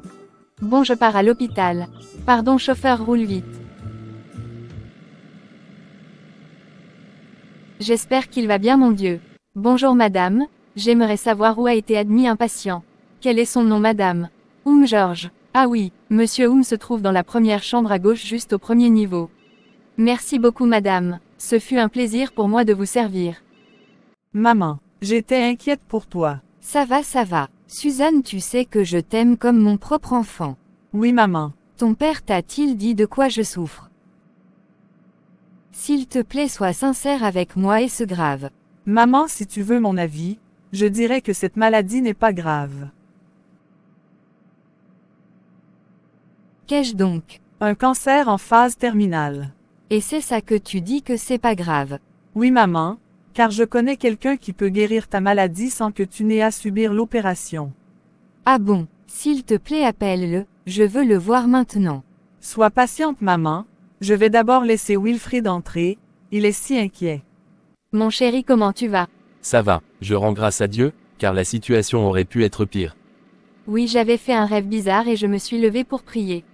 Bon, je pars à l'hôpital. Pardon chauffeur, roule vite. J'espère qu'il va bien, mon Dieu. Bonjour madame, j'aimerais savoir où a été admis un patient. Quel est son nom madame? Georges. Ah oui, monsieur se trouve dans la première chambre à gauche juste au premier niveau. Merci beaucoup madame, ce fut un plaisir pour moi de vous servir. Maman, j'étais inquiète pour toi. Ça va. Suzanne, tu sais que je t'aime comme mon propre enfant. Oui maman. Ton père t'a-t-il dit de quoi je souffre? S'il te plaît, sois sincère avec moi et ce grave. Maman, si tu veux mon avis, je dirais que cette maladie n'est pas grave. Qu'ai-je donc? Un cancer en phase terminale. Et c'est ça que tu dis que c'est pas grave? Oui maman, car je connais quelqu'un qui peut guérir ta maladie sans que tu n'aies à subir l'opération. Ah bon? S'il te plaît, appelle-le, je veux le voir maintenant. Sois patiente maman, je vais d'abord laisser Wilfrid entrer, il est si inquiet. Mon chéri, comment tu vas? Ça va, je rends grâce à Dieu, car la situation aurait pu être pire. Oui, j'avais fait un rêve bizarre et je me suis levée pour prier.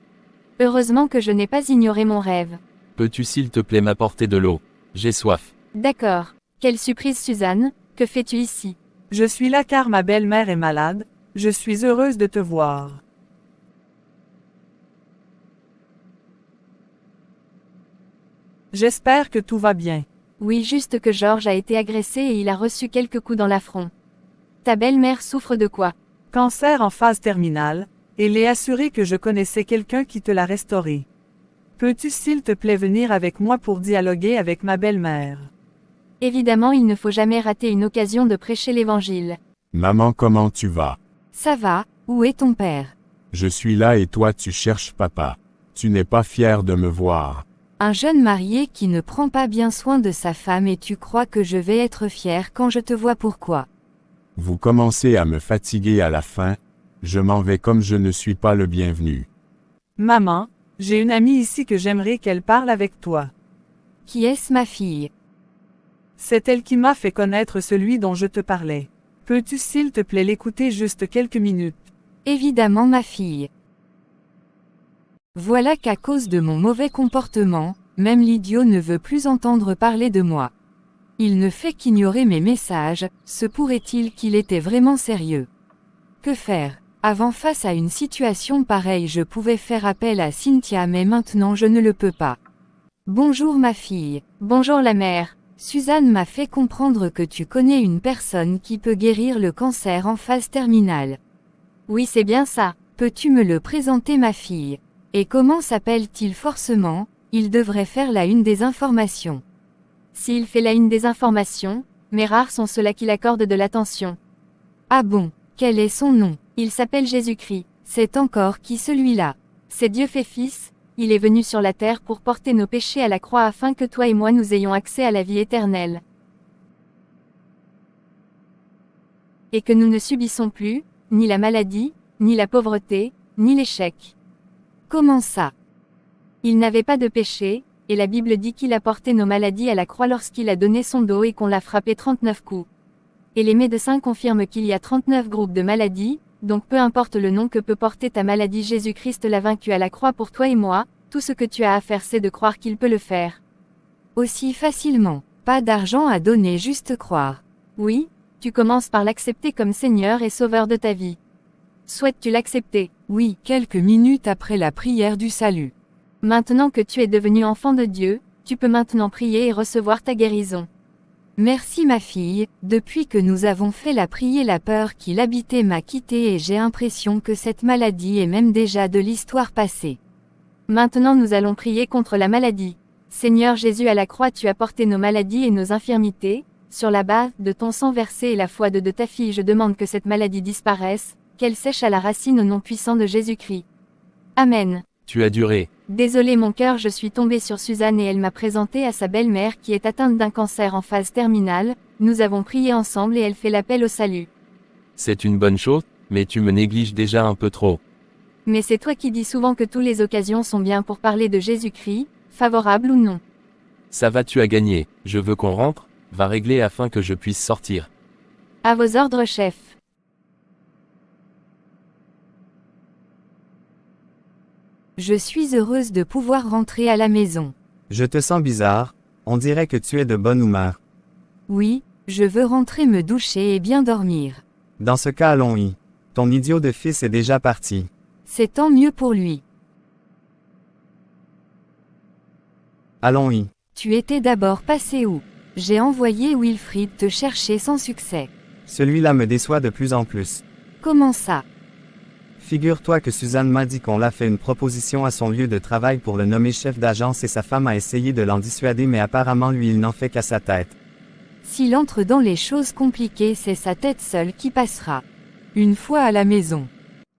Heureusement que je n'ai pas ignoré mon rêve. Peux-tu s'il te plaît m'apporter de l'eau? J'ai soif. D'accord. Quelle surprise Suzanne, que fais-tu ici? Je suis là car ma belle-mère est malade, je suis heureuse de te voir. J'espère que tout va bien. Oui, juste que Georges a été agressé et il a reçu quelques coups dans l'affront. Ta belle-mère souffre de quoi? Cancer en phase terminale, et l'ai assuré que je connaissais quelqu'un qui te l'a restauré. Peux-tu s'il te plaît venir avec moi pour dialoguer avec ma belle-mère? Évidemment, il ne faut jamais rater une occasion de prêcher l'Évangile. Maman, comment tu vas? Ça va, où est ton père? Je suis là et toi tu cherches papa. Tu n'es pas fier de me voir. Un jeune marié qui ne prend pas bien soin de sa femme et tu crois que je vais être fier quand je te vois pourquoi? Vous commencez à me fatiguer à la fin. Je m'en vais comme je ne suis pas le bienvenu. Maman, j'ai une amie ici que j'aimerais qu'elle parle avec toi. Qui est-ce ma fille? C'est elle qui m'a fait connaître celui dont je te parlais. Peux-tu s'il te plaît l'écouter juste quelques minutes? Évidemment ma fille. Voilà qu'à cause de mon mauvais comportement, même l'idiot ne veut plus entendre parler de moi. Il ne fait qu'ignorer mes messages, se pourrait-il qu'il était vraiment sérieux? Que faire? Avant face à une situation pareille je pouvais faire appel à Cynthia mais maintenant je ne le peux pas. Bonjour ma fille. Bonjour la mère. Suzanne m'a fait comprendre que tu connais une personne qui peut guérir le cancer en phase terminale. Oui, c'est bien ça. Peux-tu me le présenter ma fille? Et comment s'appelle-t-il forcément? Il devrait faire la une des informations. S'il fait la une des informations, mais rares sont ceux-là qui l'accordent de l'attention. Ah bon? Quel est son nom? Il s'appelle Jésus-Christ. C'est encore qui celui-là? C'est Dieu fait fils, il est venu sur la terre pour porter nos péchés à la croix afin que toi et moi nous ayons accès à la vie éternelle. Et que nous ne subissons plus, ni la maladie, ni la pauvreté, ni l'échec. Comment ça? Il n'avait pas de péché, et la Bible dit qu'il a porté nos maladies à la croix lorsqu'il a donné son dos et qu'on l'a frappé 39 coups. Et les médecins confirment qu'il y a 39 groupes de maladies, donc peu importe le nom que peut porter ta maladie, Jésus-Christ l'a vaincu à la croix pour toi et moi, tout ce que tu as à faire c'est de croire qu'il peut le faire. Aussi facilement, pas d'argent à donner, juste croire. Oui, tu commences par l'accepter comme Seigneur et Sauveur de ta vie. Souhaites-tu l'accepter? Oui, quelques minutes après la prière du salut. Maintenant que tu es devenu enfant de Dieu, tu peux maintenant prier et recevoir ta guérison. Merci ma fille, depuis que nous avons fait la prière la peur qui l'habitait m'a quitté et j'ai l'impression que cette maladie est même déjà de l'histoire passée. Maintenant nous allons prier contre la maladie. Seigneur Jésus, à la croix tu as porté nos maladies et nos infirmités, sur la base de ton sang versé et la foi de ta fille je demande que cette maladie disparaisse, qu'elle sèche à la racine au nom puissant de Jésus-Christ. Amen. Tu as duré. Désolé mon cœur, je suis tombée sur Suzanne et elle m'a présenté à sa belle-mère qui est atteinte d'un cancer en phase terminale, nous avons prié ensemble et elle fait l'appel au salut. C'est une bonne chose, mais tu me négliges déjà un peu trop. Mais c'est toi qui dis souvent que toutes les occasions sont bien pour parler de Jésus-Christ, favorable ou non. Ça va, tu as gagné. Je veux qu'on rentre, va régler afin que je puisse sortir. À vos ordres chef. Je suis heureuse de pouvoir rentrer à la maison. Je te sens bizarre, on dirait que tu es de bonne humeur. Oui, je veux rentrer me doucher et bien dormir. Dans ce cas allons-y. Ton idiot de fils est déjà parti. C'est tant mieux pour lui. Allons-y. Tu étais d'abord passé où? J'ai envoyé Wilfried te chercher sans succès. Celui-là me déçoit de plus en plus. Comment ça? Figure-toi que Suzanne m'a dit qu'on l'a fait une proposition à son lieu de travail pour le nommer chef d'agence et sa femme a essayé de l'en dissuader mais apparemment lui il n'en fait qu'à sa tête. S'il entre dans les choses compliquées c'est sa tête seule qui passera. Une fois à la maison.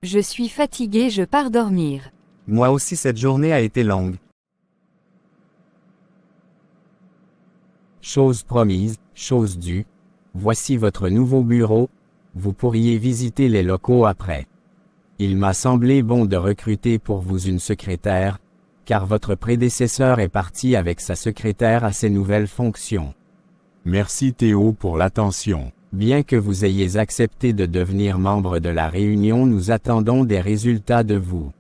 Je suis fatiguée, je pars dormir. Moi aussi cette journée a été longue. Chose promise, chose due. Voici votre nouveau bureau. Vous pourriez visiter les locaux après. Il m'a semblé bon de recruter pour vous une secrétaire, car votre prédécesseur est parti avec sa secrétaire à ses nouvelles fonctions. Merci Théo pour l'attention. Bien que vous ayez accepté de devenir membre de la réunion, nous attendons des résultats de vous.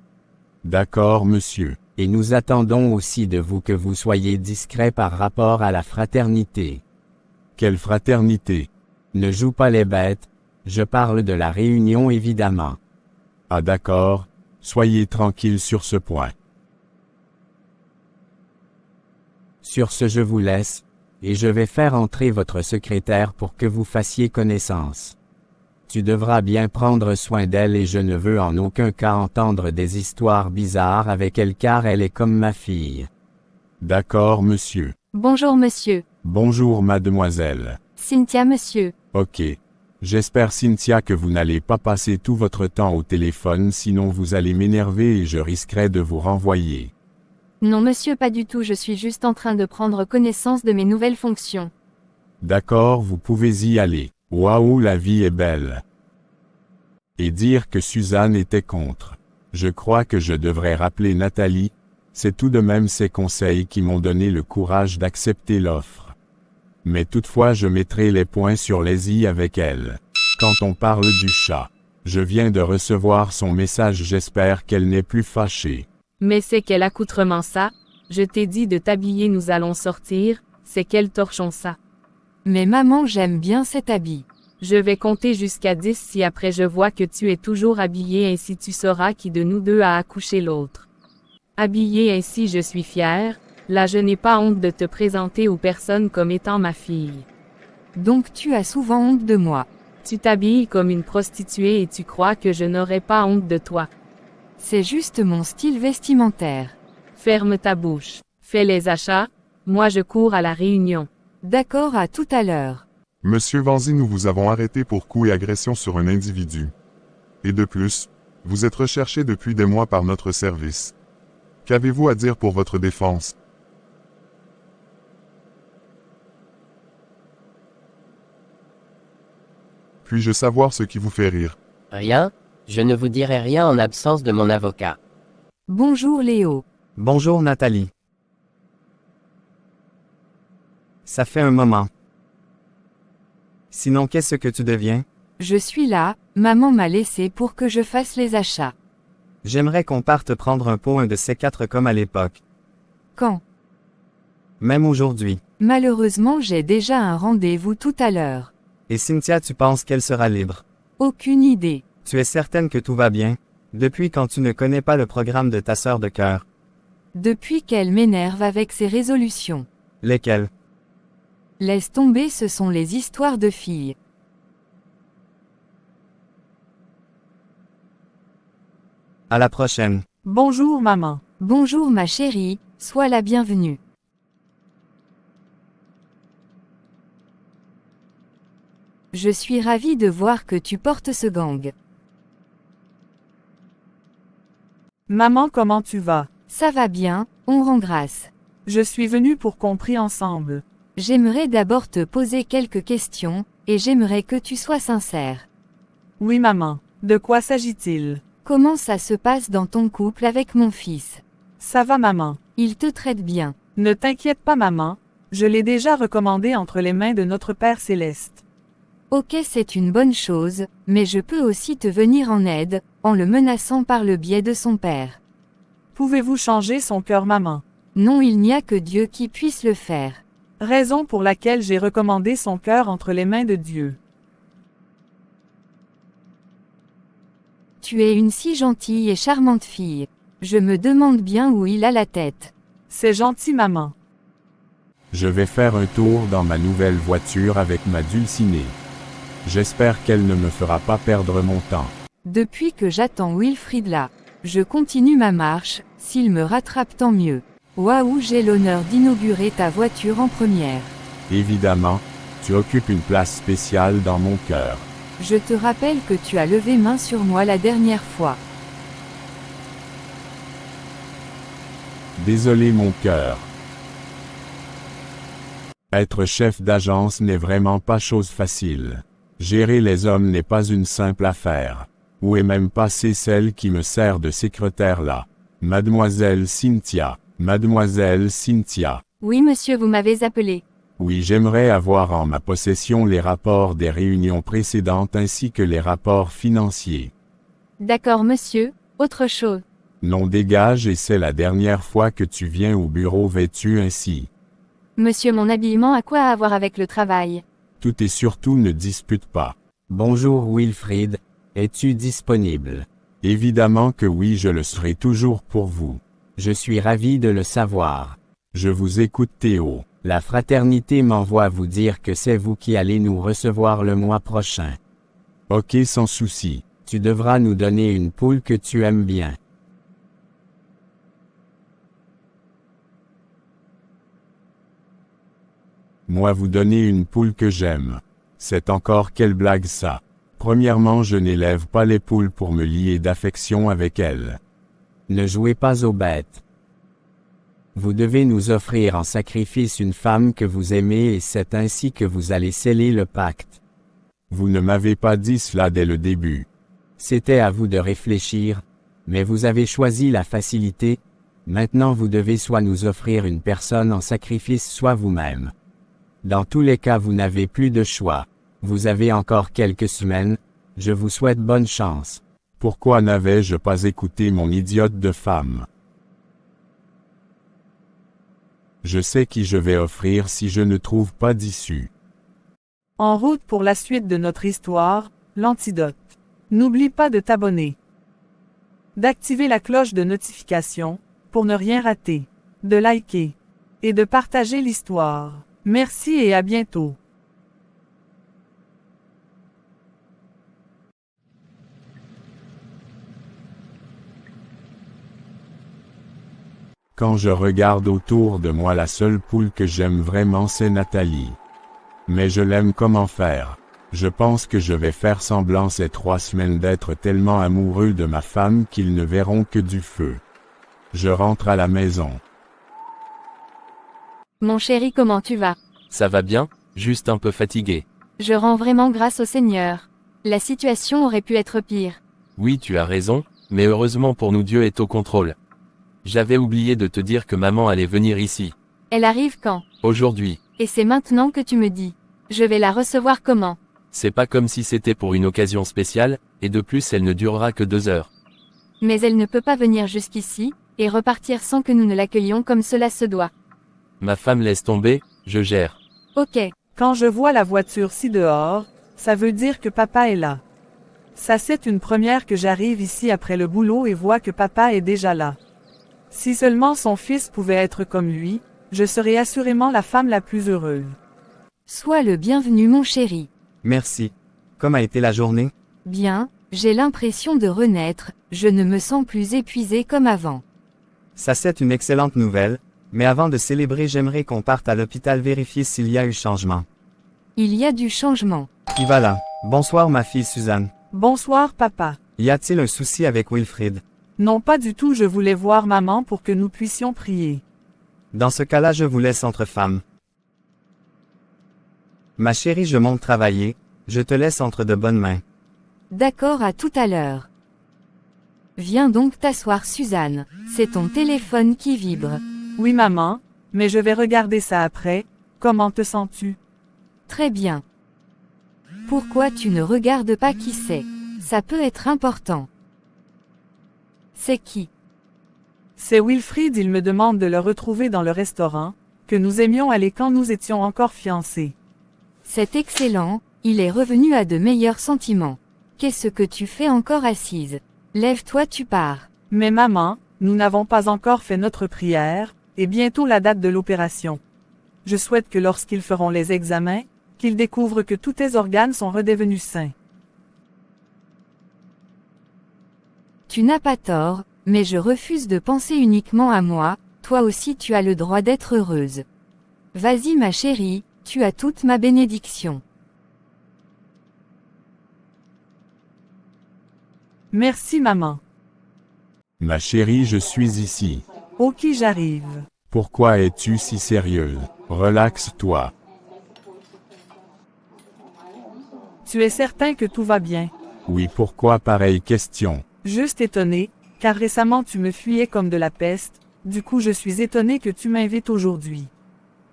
D'accord, monsieur. Et nous attendons aussi de vous que vous soyez discret par rapport à la fraternité. Quelle fraternité? Ne joue pas les bêtes, je parle de la réunion évidemment. Ah d'accord, soyez tranquille sur ce point. Sur ce je vous laisse, et je vais faire entrer votre secrétaire pour que vous fassiez connaissance. Tu devras bien prendre soin d'elle et je ne veux en aucun cas entendre des histoires bizarres avec elle car elle est comme ma fille. D'accord, monsieur. Bonjour monsieur. Bonjour, mademoiselle. Cynthia monsieur. Ok. J'espère, Cynthia, que vous n'allez pas passer tout votre temps au téléphone, sinon vous allez m'énerver et je risquerai de vous renvoyer. Non monsieur, pas du tout, je suis juste en train de prendre connaissance de mes nouvelles fonctions. D'accord, vous pouvez y aller. Waouh, la vie est belle. Et dire que Suzanne était contre. Je crois que je devrais rappeler Nathalie. C'est tout de même ses conseils qui m'ont donné le courage d'accepter l'offre. Mais toutefois je mettrai les points sur les i avec elle. Quand on parle du chat, je viens de recevoir son message, j'espère qu'elle n'est plus fâchée. Mais c'est quel accoutrement ça? Je t'ai dit de t'habiller, nous allons sortir, c'est quel torchon ça? Mais maman, j'aime bien cet habit. Je vais compter jusqu'à 10 si après je vois que tu es toujours habillé, ainsi tu sauras qui de nous deux a accouché l'autre. Habillé ainsi je suis fière, là je n'ai pas honte de te présenter aux personnes comme étant ma fille. Donc tu as souvent honte de moi. Tu t'habilles comme une prostituée et tu crois que je n'aurai pas honte de toi. C'est juste mon style vestimentaire. Ferme ta bouche. Fais les achats, moi je cours à la réunion. D'accord, à tout à l'heure. Monsieur Vanzi, nous vous avons arrêté pour coup et agression sur un individu. Et de plus, vous êtes recherché depuis des mois par notre service. Qu'avez-vous à dire pour votre défense? Puis-je savoir ce qui vous fait rire? Rien, je ne vous dirai rien en absence de mon avocat. Bonjour Léo. Bonjour Nathalie. Ça fait un moment. Sinon, qu'est-ce que tu deviens? Je suis là, maman m'a laissé pour que je fasse les achats. J'aimerais qu'on parte prendre un pot, un de ces quatre comme à l'époque. Quand? Même aujourd'hui. Malheureusement, j'ai déjà un rendez-vous tout à l'heure. Et Cynthia, tu penses qu'elle sera libre? Aucune idée. Tu es certaine que tout va bien? Depuis quand tu ne connais pas le programme de ta sœur de cœur? Depuis qu'elle m'énerve avec ses résolutions. Lesquelles? Laisse tomber, ce sont les histoires de filles. À la prochaine. Bonjour maman. Bonjour ma chérie, sois la bienvenue. Je suis ravie de voir que tu portes ce gang. Maman, comment tu vas? Ça va bien, on rend grâce. Je suis venue pour qu'on prie ensemble. J'aimerais d'abord te poser quelques questions, et j'aimerais que tu sois sincère. Oui maman. De quoi s'agit-il? Comment ça se passe dans ton couple avec mon fils? Ça va maman. Il te traite bien. Ne t'inquiète pas maman, je l'ai déjà recommandé entre les mains de notre Père Céleste. Ok, c'est une bonne chose, mais je peux aussi te venir en aide, en le menaçant par le biais de son père. Pouvez-vous changer son cœur maman? Non, il n'y a que Dieu qui puisse le faire. Raison pour laquelle j'ai recommandé son cœur entre les mains de Dieu. Tu es une si gentille et charmante fille. Je me demande bien où il a la tête. C'est gentil maman. Je vais faire un tour dans ma nouvelle voiture avec ma dulcinée. J'espère qu'elle ne me fera pas perdre mon temps. Depuis que j'attends Wilfried là, je continue ma marche, s'il me rattrape tant mieux. Waouh, j'ai l'honneur d'inaugurer ta voiture en première. Évidemment, tu occupes une place spéciale dans mon cœur. Je te rappelle que tu as levé main sur moi la dernière fois. Désolé mon cœur. Être chef d'agence n'est vraiment pas chose facile. Gérer les hommes n'est pas une simple affaire. Où est même passée celle qui me sert de secrétaire là? Mademoiselle Cynthia. Mademoiselle Cynthia. Oui monsieur, vous m'avez appelé. Oui, j'aimerais avoir en ma possession les rapports des réunions précédentes ainsi que les rapports financiers. D'accord monsieur, autre chose. Non, dégage, et c'est la dernière fois que tu viens au bureau vêtu ainsi. Monsieur, mon habillement a quoi à voir avec le travail? Tout et surtout ne dispute pas. Bonjour Wilfried, es-tu disponible? Évidemment que oui, je le serai toujours pour vous. Je suis ravi de le savoir. Je vous écoute Théo. La fraternité m'envoie vous dire que c'est vous qui allez nous recevoir le mois prochain. Ok, sans souci. Tu devras nous donner une poule que tu aimes bien. Moi vous donner une poule que j'aime. C'est encore quelle blague ça? Premièrement, je n'élève pas les poules pour me lier d'affection avec elles. Ne jouez pas aux bêtes. Vous devez nous offrir en sacrifice une femme que vous aimez et c'est ainsi que vous allez sceller le pacte. Vous ne m'avez pas dit cela dès le début. C'était à vous de réfléchir, mais vous avez choisi la facilité, maintenant vous devez soit nous offrir une personne en sacrifice soit vous-même. Dans tous les cas vous n'avez plus de choix. Vous avez encore quelques semaines, je vous souhaite bonne chance. Pourquoi n'avais-je pas écouté mon idiote de femme? Je sais qui je vais offrir si je ne trouve pas d'issue. En route pour la suite de notre histoire, l'antidote. N'oublie pas de t'abonner, d'activer la cloche de notification, pour ne rien rater, de liker, et de partager l'histoire. Merci et à bientôt. Quand je regarde autour de moi, la seule poule que j'aime vraiment c'est Nathalie. Mais je l'aime comment faire. Je pense que je vais faire semblant ces 3 semaines d'être tellement amoureux de ma femme qu'ils ne verront que du feu. Je rentre à la maison. Mon chéri, comment tu vas? Ça va bien, juste un peu fatigué. Je rends vraiment grâce au Seigneur. La situation aurait pu être pire. Oui, tu as raison, mais heureusement pour nous Dieu est au contrôle. J'avais oublié de te dire que maman allait venir ici. Elle arrive quand? Aujourd'hui. Et c'est maintenant que tu me dis. Je vais la recevoir comment? C'est pas comme si c'était pour une occasion spéciale, et de plus elle ne durera que 2 heures. Mais elle ne peut pas venir jusqu'ici, et repartir sans que nous ne l'accueillions comme cela se doit. Ma femme laisse tomber, je gère. Ok. Quand je vois la voiture ci dehors, ça veut dire que papa est là. Ça c'est une première que j'arrive ici après le boulot et vois que papa est déjà là. Si seulement son fils pouvait être comme lui, je serais assurément la femme la plus heureuse. Sois le bienvenu mon chéri. Merci. Comme a été la journée? Bien, j'ai l'impression de renaître, je ne me sens plus épuisé comme avant. Ça c'est une excellente nouvelle, mais avant de célébrer j'aimerais qu'on parte à l'hôpital vérifier s'il y a eu changement. Il y a du changement. Qui va là? Bonsoir ma fille Suzanne. Bonsoir papa. Y a-t-il un souci avec Wilfrid? Non pas du tout, je voulais voir maman pour que nous puissions prier. Dans ce cas-là je vous laisse entre femmes. Ma chérie, je monte travailler, je te laisse entre de bonnes mains. D'accord, à tout à l'heure. Viens donc t'asseoir Suzanne, c'est ton téléphone qui vibre. Oui maman, mais je vais regarder ça après. Comment te sens-tu? Très bien. Pourquoi tu ne regardes pas qui c'est? Ça peut être important. C'est qui? C'est Wilfrid, il me demande de le retrouver dans le restaurant, que nous aimions aller quand nous étions encore fiancés. C'est excellent, il est revenu à de meilleurs sentiments. Qu'est-ce que tu fais encore assise? Lève-toi, tu pars. Mais maman, nous n'avons pas encore fait notre prière, et bientôt la date de l'opération. Je souhaite que lorsqu'ils feront les examens, qu'ils découvrent que tous tes organes sont redevenus sains. Tu n'as pas tort, mais je refuse de penser uniquement à moi, toi aussi tu as le droit d'être heureuse. Vas-y ma chérie, tu as toute ma bénédiction. Merci maman. Ma chérie, je suis ici. Ok, j'arrive. Pourquoi es-tu si sérieuse? Relaxe-toi. Tu es certain que tout va bien? Oui, pourquoi pareille question? Juste étonné, car récemment tu me fuyais comme de la peste, du coup je suis étonné que tu m'invites aujourd'hui.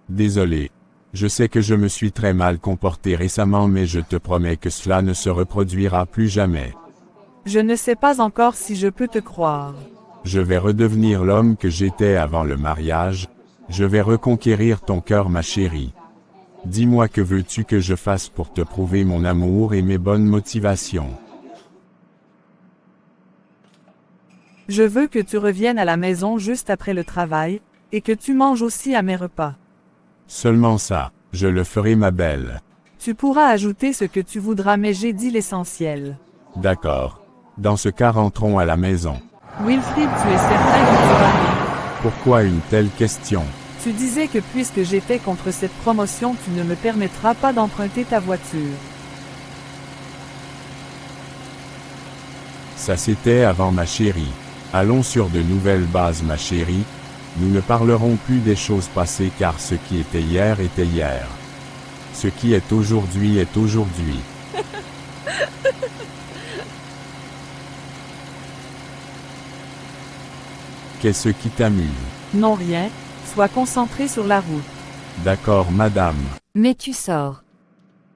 Désolé. Je sais que je me suis très mal comporté récemment, mais je te promets que cela ne se reproduira plus jamais. Je ne sais pas encore si je peux te croire. Je vais redevenir l'homme que j'étais avant le mariage. Je vais reconquérir ton cœur, ma chérie. Dis-moi, que veux-tu que je fasse pour te prouver mon amour et mes bonnes motivations? Je veux que tu reviennes à la maison juste après le travail, et que tu manges aussi à mes repas. Seulement ça, je le ferai, ma belle. Tu pourras ajouter ce que tu voudras mais j'ai dit l'essentiel. D'accord. Dans ce cas rentrons à la maison. Wilfrid, tu es certain que tu vas bien? Pourquoi une telle question? Tu disais que puisque j'étais contre cette promotion, tu ne me permettras pas d'emprunter ta voiture. Ça c'était avant ma chérie. Allons sur de nouvelles bases ma chérie. Nous ne parlerons plus des choses passées car ce qui était hier était hier. Ce qui est aujourd'hui est aujourd'hui. Qu'est-ce qui t'amuse? Non rien, sois concentré sur la route. D'accord madame. Mais tu sors.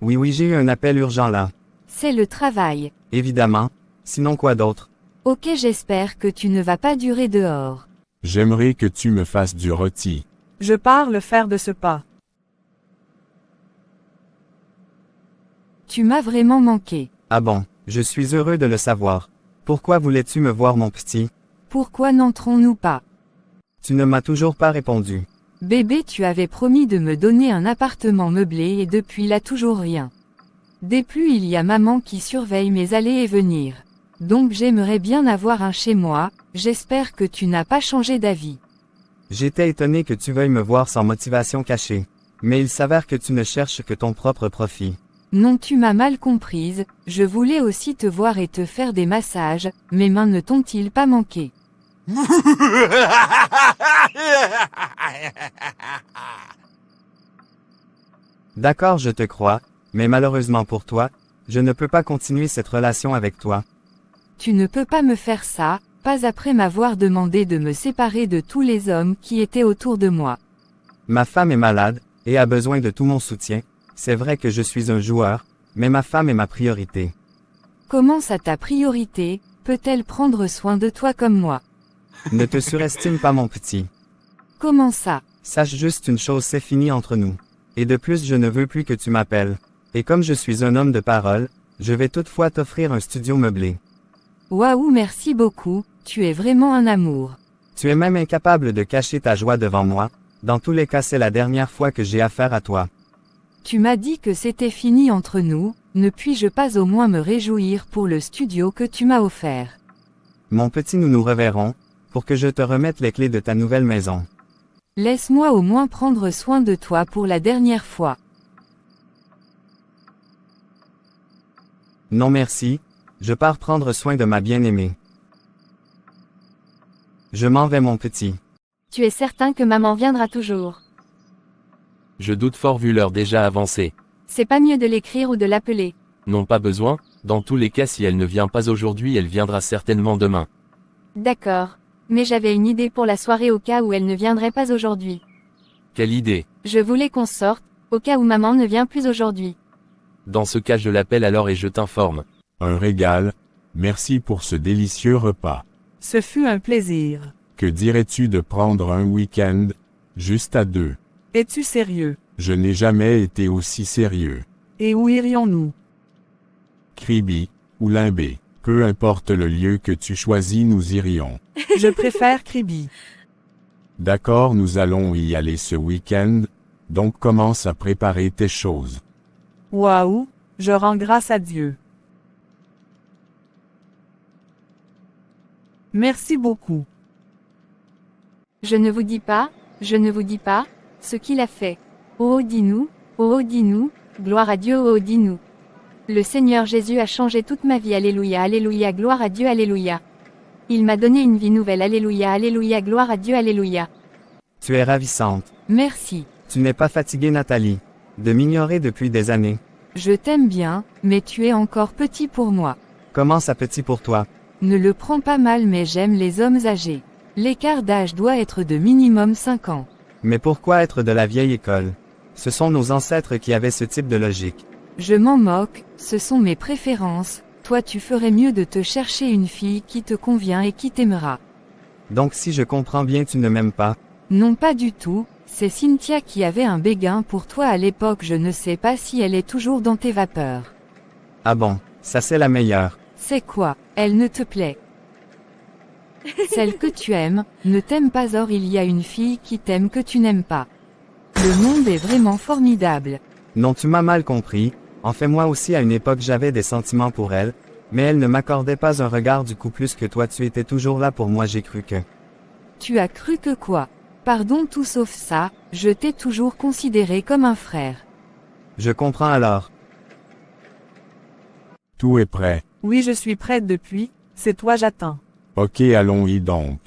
Oui, j'ai eu un appel urgent là. C'est le travail. Évidemment. Sinon quoi d'autre? Ok, j'espère que tu ne vas pas durer dehors. J'aimerais que tu me fasses du rôti. Je pars le faire de ce pas. Tu m'as vraiment manqué. Ah bon, je suis heureux de le savoir. Pourquoi voulais-tu me voir mon petit? Pourquoi n'entrons-nous pas? Tu ne m'as toujours pas répondu. Bébé, tu avais promis de me donner un appartement meublé et depuis là toujours rien. Des plus il y a maman qui surveille mes allées et venir. Donc j'aimerais bien avoir un chez moi, j'espère que tu n'as pas changé d'avis. J'étais étonné que tu veuilles me voir sans motivation cachée. Mais il s'avère que tu ne cherches que ton propre profit. Non, tu m'as mal comprise, je voulais aussi te voir et te faire des massages, mes mains ne t'ont-ils pas manqué? D'accord, je te crois, mais malheureusement pour toi, je ne peux pas continuer cette relation avec toi. Tu ne peux pas me faire ça, pas après m'avoir demandé de me séparer de tous les hommes qui étaient autour de moi. Ma femme est malade, et a besoin de tout mon soutien. C'est vrai que je suis un joueur, mais ma femme est ma priorité. Comment ça ta priorité, peut-elle prendre soin de toi comme moi? Ne te surestime pas mon petit. Comment ça? Sache juste une chose, c'est fini entre nous. Et de plus je ne veux plus que tu m'appelles. Et comme je suis un homme de parole, je vais toutefois t'offrir un studio meublé. Waouh, merci beaucoup, tu es vraiment un amour. Tu es même incapable de cacher ta joie devant moi. Dans tous les cas, c'est la dernière fois que j'ai affaire à toi. Tu m'as dit que c'était fini entre nous, ne puis-je pas au moins me réjouir pour le studio que tu m'as offert? Mon petit, nous nous reverrons, pour que je te remette les clés de ta nouvelle maison. Laisse-moi au moins prendre soin de toi pour la dernière fois. Non merci, je pars prendre soin de ma bien-aimée. Je m'en vais mon petit. Tu es certain que maman viendra toujours? Je doute fort vu l'heure déjà avancée. C'est pas mieux de l'écrire ou de l'appeler. Non, pas besoin, dans tous les cas si elle ne vient pas aujourd'hui elle viendra certainement demain. D'accord. Mais j'avais une idée pour la soirée au cas où elle ne viendrait pas aujourd'hui. Quelle idée? Je voulais qu'on sorte, au cas où maman ne vient plus aujourd'hui. Dans ce cas je l'appelle alors et je t'informe. Un régal. Merci pour ce délicieux repas. Ce fut un plaisir. Que dirais-tu de prendre un week-end, juste à deux? Es-tu sérieux? Je n'ai jamais été aussi sérieux. Et où irions-nous? Kribi, ou Limbé, peu importe le lieu que tu choisis, nous irions. Je préfère Kribi. D'accord, nous allons y aller ce week-end, donc commence à préparer tes choses. Waouh, je rends grâce à Dieu. Merci beaucoup. Je ne vous dis pas, ce qu'il a fait. Oh dis-nous, gloire à Dieu, oh dis-nous. Le Seigneur Jésus a changé toute ma vie, alléluia, alléluia, gloire à Dieu, alléluia. Il m'a donné une vie nouvelle, alléluia, alléluia, gloire à Dieu, alléluia. Tu es ravissante. Merci. Tu n'es pas fatiguée Nathalie, de m'ignorer depuis des années. Je t'aime bien, mais tu es encore petit pour moi. Comment ça petit pour toi? Ne le prends pas mal mais j'aime les hommes âgés. L'écart d'âge doit être de minimum 5 ans. Mais pourquoi être de la vieille école? Ce sont nos ancêtres qui avaient ce type de logique. Je m'en moque, ce sont mes préférences, toi tu ferais mieux de te chercher une fille qui te convient et qui t'aimera. Donc si je comprends bien tu ne m'aimes pas? Non pas du tout, c'est Cynthia qui avait un béguin pour toi à l'époque, je ne sais pas si elle est toujours dans tes vapeurs. Ah bon, ça c'est la meilleure. C'est quoi, elle ne te plaît? Celle que tu aimes, ne t'aime pas, or il y a une fille qui t'aime que tu n'aimes pas. Le monde est vraiment formidable. Non, tu m'as mal compris. En fait, moi aussi à une époque j'avais des sentiments pour elle, mais elle ne m'accordait pas un regard du coup plus que toi, tu étais toujours là pour moi, j'ai cru que... Tu as cru que quoi? Pardon, tout sauf ça, je t'ai toujours considéré comme un frère. Je comprends alors. Tout est prêt. Oui, je suis prête depuis, c'est toi j'attends. Ok, allons-y donc.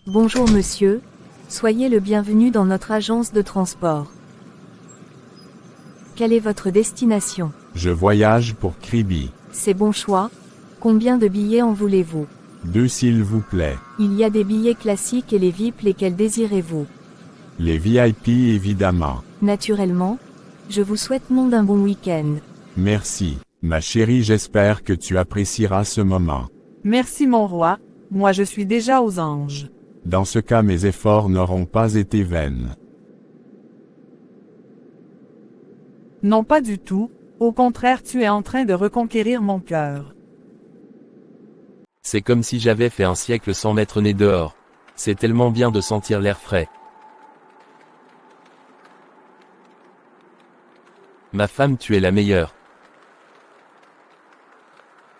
Bonjour monsieur. Soyez le bienvenu dans notre agence de transport. Quelle est votre destination? Je voyage pour Kribi. C'est bon choix. Combien de billets en voulez-vous? 2 s'il vous plaît. Il y a des billets classiques et les VIP, lesquels désirez-vous? Les VIP évidemment. Naturellement. Je vous souhaite d'un bon week-end. Merci, ma chérie, j'espère que tu apprécieras ce moment. Merci mon roi, moi je suis déjà aux anges. Dans ce cas, mes efforts n'auront pas été vains. Non, pas du tout, au contraire, tu es en train de reconquérir mon cœur. C'est comme si j'avais fait un siècle sans m'être né dehors. C'est tellement bien de sentir l'air frais. Ma femme, tu es la meilleure.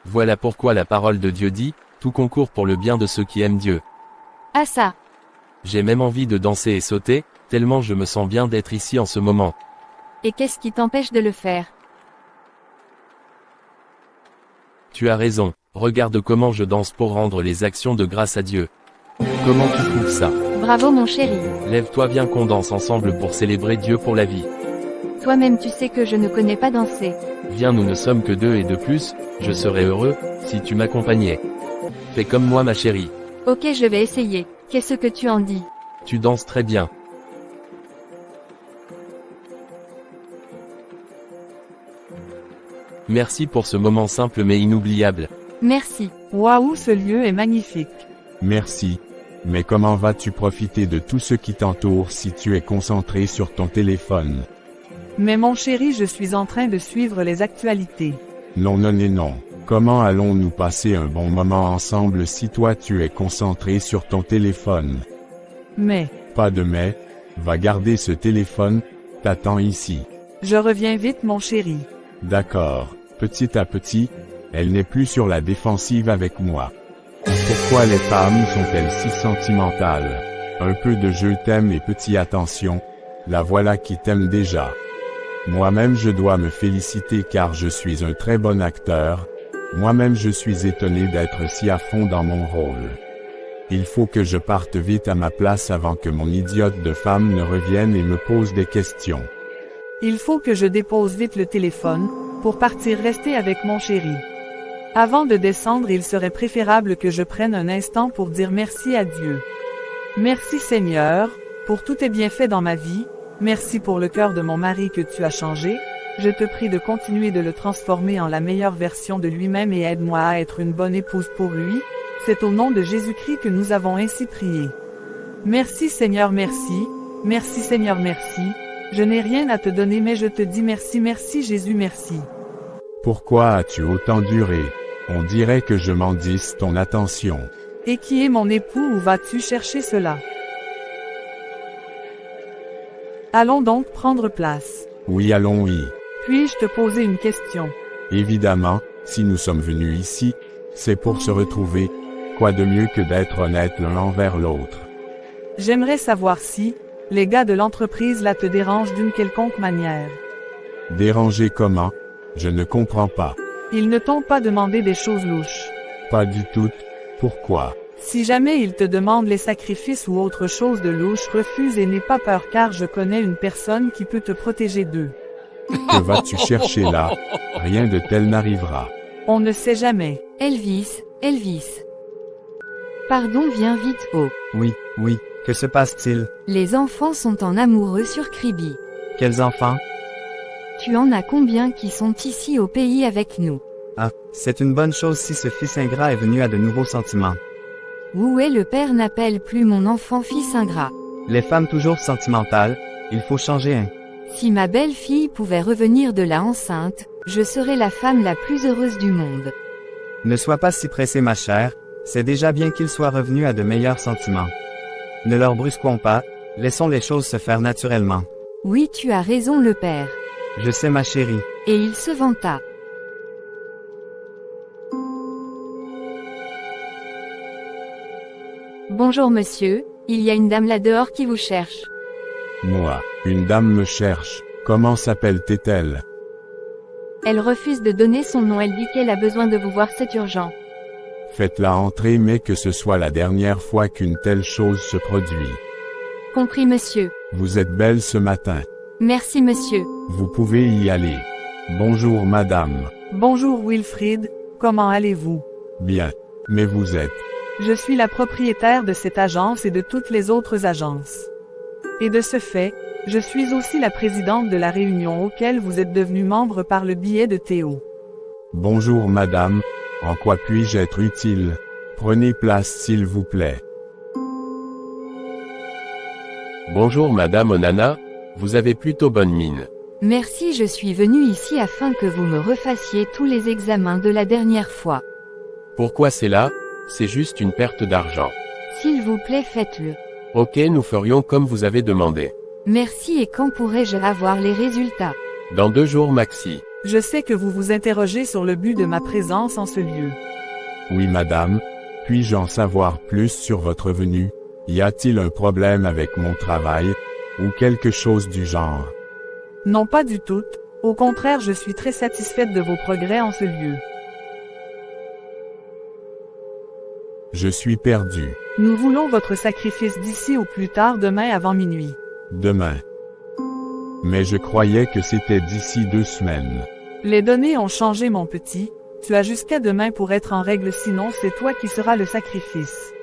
Voilà pourquoi la parole de Dieu dit, tout concourt pour le bien de ceux qui aiment Dieu. Ah ça! J'ai même envie de danser et sauter, tellement je me sens bien d'être ici en ce moment. Et qu'est-ce qui t'empêche de le faire? Tu as raison, regarde comment je danse pour rendre les actions de grâce à Dieu. Comment tu trouves ça? Bravo mon chéri. Lève-toi, viens qu'on danse ensemble pour célébrer Dieu pour la vie. Toi-même tu sais que je ne connais pas danser. Viens, nous ne sommes que 2 et de plus, je serais heureux, si tu m'accompagnais. Fais comme moi ma chérie. Ok, je vais essayer. Qu'est-ce que tu en dis? Tu danses très bien. Merci pour ce moment simple mais inoubliable. Merci. Waouh, ce lieu est magnifique. Merci. Mais comment vas-tu profiter de tout ce qui t'entoure si tu es concentré sur ton téléphone? Mais mon chéri, je suis en train de suivre les actualités. Non, non et non. Comment allons-nous passer un bon moment ensemble si toi tu es concentré sur ton téléphone? Mais, Pas de mais. Va garder ce téléphone, t'attends ici. je reviens vite mon chéri. D'accord. Petit à petit, elle n'est plus sur la défensive avec moi. Pourquoi les femmes sont-elles si sentimentales? Un peu de je t'aime et petit attention, la voilà qui t'aime déjà. Moi-même je dois me féliciter car je suis un très bon acteur. Moi-même je suis étonné d'être si à fond dans mon rôle. Il faut que je parte vite à ma place avant que mon idiote de femme ne revienne et me pose des questions. Il faut que je dépose vite le téléphone, pour partir rester avec mon chéri. Avant de descendre, il serait préférable que je prenne un instant pour dire merci à Dieu. Merci Seigneur, pour tous tes bienfaits dans ma vie, merci pour le cœur de mon mari que tu as changé, je te prie de continuer de le transformer en la meilleure version de lui-même et aide-moi à être une bonne épouse pour lui, c'est au nom de Jésus-Christ que nous avons ainsi prié. Merci Seigneur, merci, merci Seigneur, merci. Je n'ai rien à te donner mais je te dis merci, merci Jésus, merci. Pourquoi as-tu autant duré? On dirait que je m'endisse ton attention. Et qui est mon époux, où vas-tu chercher cela? Allons donc prendre place. Oui, allons-y. Puis-je te poser une question? Évidemment, si nous sommes venus ici, c'est pour se retrouver. Quoi de mieux que d'être honnêtes l'un envers l'autre? J'aimerais savoir si, les gars de l'entreprise là te dérangent d'une quelconque manière. Déranger comment? Je ne comprends pas. Ils ne t'ont pas demandé des choses louches. Pas du tout. Pourquoi? Si jamais ils te demandent les sacrifices ou autre chose de louche, refuse et n'aie pas peur car je connais une personne qui peut te protéger d'eux. Que vas-tu chercher là? Rien de tel n'arrivera. On ne sait jamais. Elvis, Elvis. Pardon, viens vite. Oh. Oui, oui, que se passe-t-il? Les enfants sont en amoureux sur Kribi. Quels enfants? Tu en as combien qui sont ici au pays avec nous? Ah, c'est une bonne chose si ce fils ingrat est venu à de nouveaux sentiments. Où est le père n'appelle plus mon enfant fils ingrat. Les femmes toujours sentimentales, il faut changer un. Si ma belle-fille pouvait revenir de là enceinte, je serais la femme la plus heureuse du monde. Ne sois pas si pressée ma chère, c'est déjà bien qu'ils soient revenus à de meilleurs sentiments. Ne leur brusquons pas, laissons les choses se faire naturellement. Oui, tu as raison le père. Je sais ma chérie. Et il se vanta. Bonjour monsieur, il y a une dame là dehors qui vous cherche. Moi, une dame me cherche. Comment s'appelle-t-elle? Elle refuse de donner son nom, elle dit qu'elle a besoin de vous voir, c'est urgent. Faites-la entrer, mais que ce soit la dernière fois qu'une telle chose se produit. Compris monsieur. Vous êtes belle ce matin. Merci monsieur. Vous pouvez y aller. Bonjour madame. Bonjour Wilfrid, comment allez-vous? Bien. Mais vous êtes. Je suis la propriétaire de cette agence et de toutes les autres agences. Et de ce fait, je suis aussi la présidente de la réunion auquel vous êtes devenu membre par le biais de Théo. Bonjour madame, en quoi puis-je être utile? Prenez place s'il vous plaît. Bonjour madame Onana, vous avez plutôt bonne mine. Merci, je suis venu ici afin que vous me refassiez tous les examens de la dernière fois. Pourquoi c'est là? C'est juste une perte d'argent. S'il vous plaît, faites-le. Ok, nous ferions comme vous avez demandé. Merci, et quand pourrai-je avoir les résultats? Dans 2 jours maxi. Je sais que vous vous interrogez sur le but de ma présence en ce lieu. Oui madame, puis-je en savoir plus sur votre venue? Y a-t-il un problème avec mon travail? Ou quelque chose du genre? Non, pas du tout. Au contraire, je suis très satisfaite de vos progrès en ce lieu. Je suis perdu. Nous voulons votre sacrifice d'ici au plus tard demain avant minuit. Demain. Mais je croyais que c'était d'ici 2 semaines. Les données ont changé mon petit. Tu as jusqu'à demain pour être en règle, sinon c'est toi qui seras le sacrifice.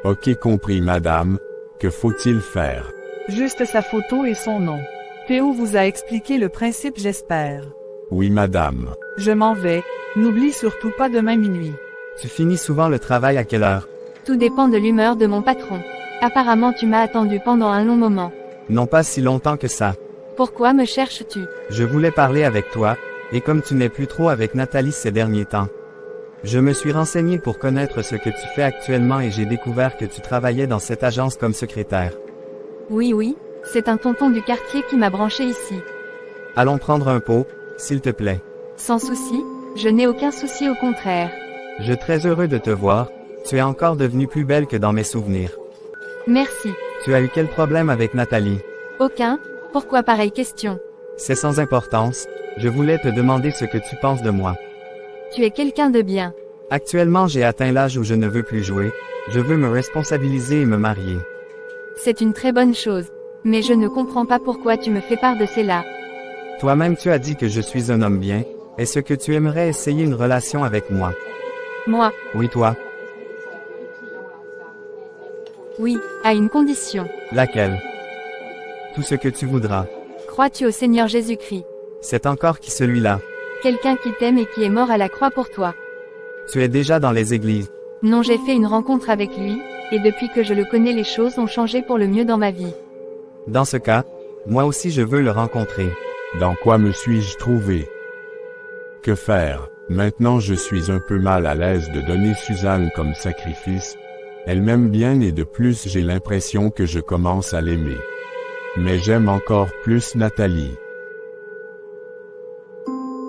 Ok, compris madame. Que faut-il faire? Juste sa photo et son nom. Théo vous a expliqué le principe, j'espère. Oui madame. Je m'en vais. N'oublie surtout pas demain minuit. Tu finis souvent le travail à quelle heure? Tout dépend de l'humeur de mon patron. Apparemment tu m'as attendu pendant un long moment. Non, pas si longtemps que ça. Pourquoi me cherches-tu? Je voulais parler avec toi, et comme tu n'es plus trop avec Nathalie ces derniers temps. Je me suis renseigné pour connaître ce que tu fais actuellement et j'ai découvert que tu travaillais dans cette agence comme secrétaire. Oui, c'est un tonton du quartier qui m'a branché ici. Allons prendre un pot, s'il te plaît. Sans souci, je n'ai aucun souci, au contraire. Je suis très heureux de te voir, tu es encore devenue plus belle que dans mes souvenirs. Merci. Tu as eu quel problème avec Nathalie? Aucun. Pourquoi pareille question? C'est sans importance, je voulais te demander ce que tu penses de moi. Tu es quelqu'un de bien. Actuellement j'ai atteint l'âge où je ne veux plus jouer, je veux me responsabiliser et me marier. C'est une très bonne chose. Mais je ne comprends pas pourquoi tu me fais part de cela. Toi-même tu as dit que je suis un homme bien, est-ce que tu aimerais essayer une relation avec moi? Moi? Oui, toi. Oui, à une condition. Laquelle? Tout ce que tu voudras. Crois-tu au Seigneur Jésus-Christ? C'est encore qui celui-là? Quelqu'un qui t'aime et qui est mort à la croix pour toi. Tu es déjà dans les églises. Non, j'ai fait une rencontre avec lui, et depuis que je le connais, les choses ont changé pour le mieux dans ma vie. Dans ce cas, moi aussi je veux le rencontrer. Dans quoi me suis-je trouvé? Que faire? Maintenant je suis un peu mal à l'aise de donner Suzanne comme sacrifice. Elle m'aime bien et de plus j'ai l'impression que je commence à l'aimer. Mais j'aime encore plus Nathalie.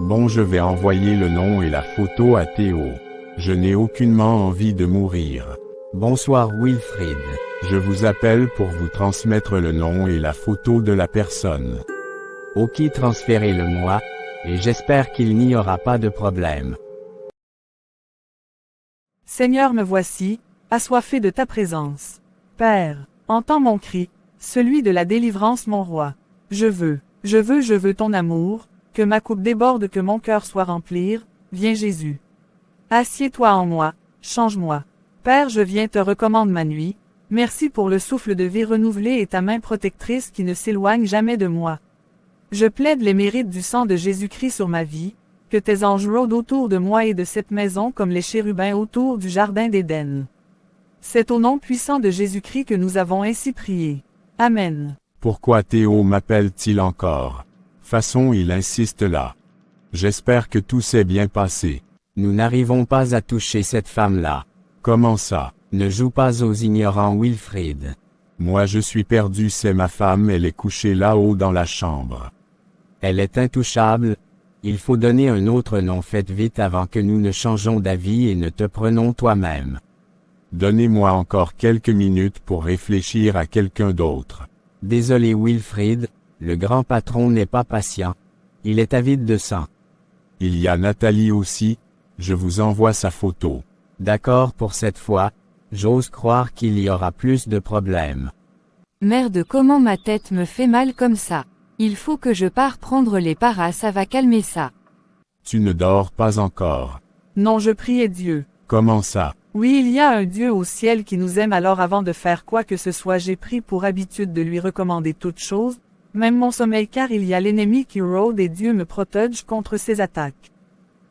Bon, je vais envoyer le nom et la photo à Théo. Je n'ai aucunement envie de mourir. Bonsoir Wilfrid. Je vous appelle pour vous transmettre le nom et la photo de la personne. Ok, transférez-le-moi, et j'espère qu'il n'y aura pas de problème. Seigneur, me voici, assoiffé de ta présence. Père, entends mon cri, celui de la délivrance, mon roi. Je veux ton amour, que ma coupe déborde, que mon cœur soit rempli. Viens Jésus. Assieds-toi en moi, change-moi. Père, je viens te recommande ma nuit. Merci pour le souffle de vie renouvelé et ta main protectrice qui ne s'éloigne jamais de moi. Je plaide les mérites du sang de Jésus-Christ sur ma vie, que tes anges rôdent autour de moi et de cette maison comme les chérubins autour du jardin d'Éden. C'est au nom puissant de Jésus-Christ que nous avons ainsi prié. Amen. Pourquoi Théo m'appelle-t-il encore? Façon, il insiste là. J'espère que tout s'est bien passé. Nous n'arrivons pas à toucher cette femme-là. Comment ça? Ne joue pas aux ignorants, Wilfrid. Moi je suis perdu, c'est ma femme, elle est couchée là-haut dans la chambre. Elle est intouchable. Il faut donner un autre nom, faites vite avant que nous ne changeons d'avis et ne te prenons toi-même. Donnez-moi encore quelques minutes pour réfléchir à quelqu'un d'autre. Désolé Wilfrid, le grand patron n'est pas patient. Il est avide de sang. Il y a Nathalie aussi, je vous envoie sa photo. D'accord pour cette fois, j'ose croire qu'il y aura plus de problèmes. Merde, comment ma tête me fait mal comme ça. Il faut que je parte prendre les paras, ça va calmer ça. Tu ne dors pas encore. Non, je priais Dieu. Comment ça? Oui, il y a un Dieu au ciel qui nous aime, alors avant de faire quoi que ce soit, j'ai pris pour habitude de lui recommander toutes choses, même mon sommeil, car il y a l'ennemi qui rôde et Dieu me protège contre ses attaques.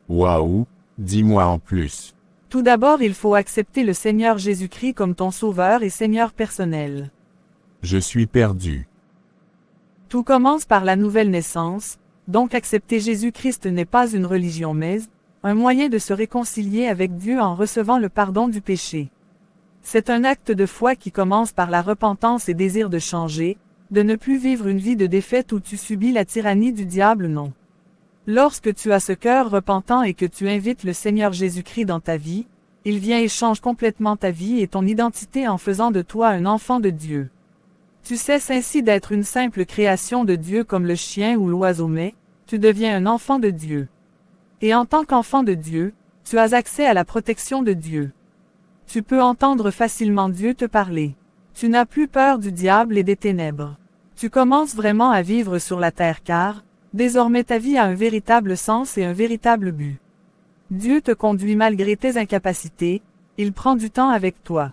Waouh, dis-moi en plus. Tout d'abord, il faut accepter le Seigneur Jésus-Christ comme ton sauveur et Seigneur personnel. Je suis perdu. Tout commence par la nouvelle naissance, donc accepter Jésus-Christ n'est pas une religion mais un moyen de se réconcilier avec Dieu en recevant le pardon du péché. C'est un acte de foi qui commence par la repentance et désir de changer, de ne plus vivre une vie de défaite où tu subis la tyrannie du diable, non. Lorsque tu as ce cœur repentant et que tu invites le Seigneur Jésus-Christ dans ta vie, il vient et change complètement ta vie et ton identité en faisant de toi un enfant de Dieu. Tu cesses ainsi d'être une simple création de Dieu comme le chien ou l'oiseau, mais tu deviens un enfant de Dieu. Et en tant qu'enfant de Dieu, tu as accès à la protection de Dieu. Tu peux entendre facilement Dieu te parler. Tu n'as plus peur du diable et des ténèbres. Tu commences vraiment à vivre sur la terre car, désormais ta vie a un véritable sens et un véritable but. Dieu te conduit malgré tes incapacités, il prend du temps avec toi.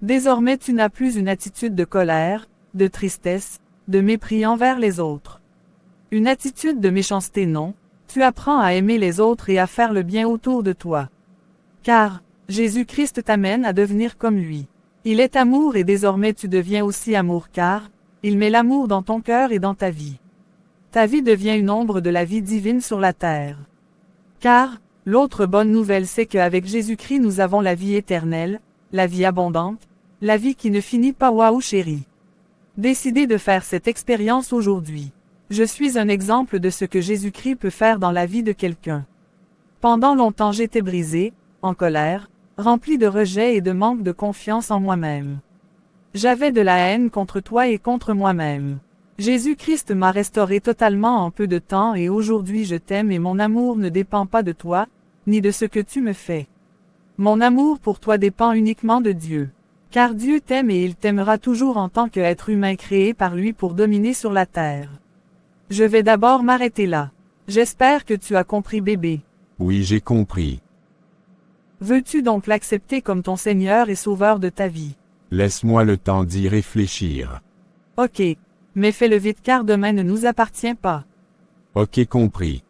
Désormais tu n'as plus une attitude de colère, de tristesse, de mépris envers les autres. Une attitude de méchanceté, non. Tu apprends à aimer les autres et à faire le bien autour de toi. Car, Jésus-Christ t'amène à devenir comme lui. Il est amour et désormais tu deviens aussi amour car, il met l'amour dans ton cœur et dans ta vie. Ta vie devient une ombre de la vie divine sur la terre. Car, l'autre bonne nouvelle c'est qu'avec Jésus-Christ nous avons la vie éternelle, la vie abondante, la vie qui ne finit pas. Waouh chérie. Décidez de faire cette expérience aujourd'hui. Je suis un exemple de ce que Jésus-Christ peut faire dans la vie de quelqu'un. Pendant longtemps j'étais brisé, en colère, rempli de rejet et de manque de confiance en moi-même. J'avais de la haine contre toi et contre moi-même. Jésus-Christ m'a restauré totalement en peu de temps et aujourd'hui je t'aime et mon amour ne dépend pas de toi, ni de ce que tu me fais. Mon amour pour toi dépend uniquement de Dieu. Car Dieu t'aime et il t'aimera toujours en tant qu'être humain créé par lui pour dominer sur la terre. Je vais d'abord m'arrêter là. J'espère que tu as compris bébé. Oui, j'ai compris. Veux-tu donc l'accepter comme ton Seigneur et Sauveur de ta vie? Laisse-moi le temps d'y réfléchir. Ok. Mais fais-le vite car demain ne nous appartient pas. Ok, compris.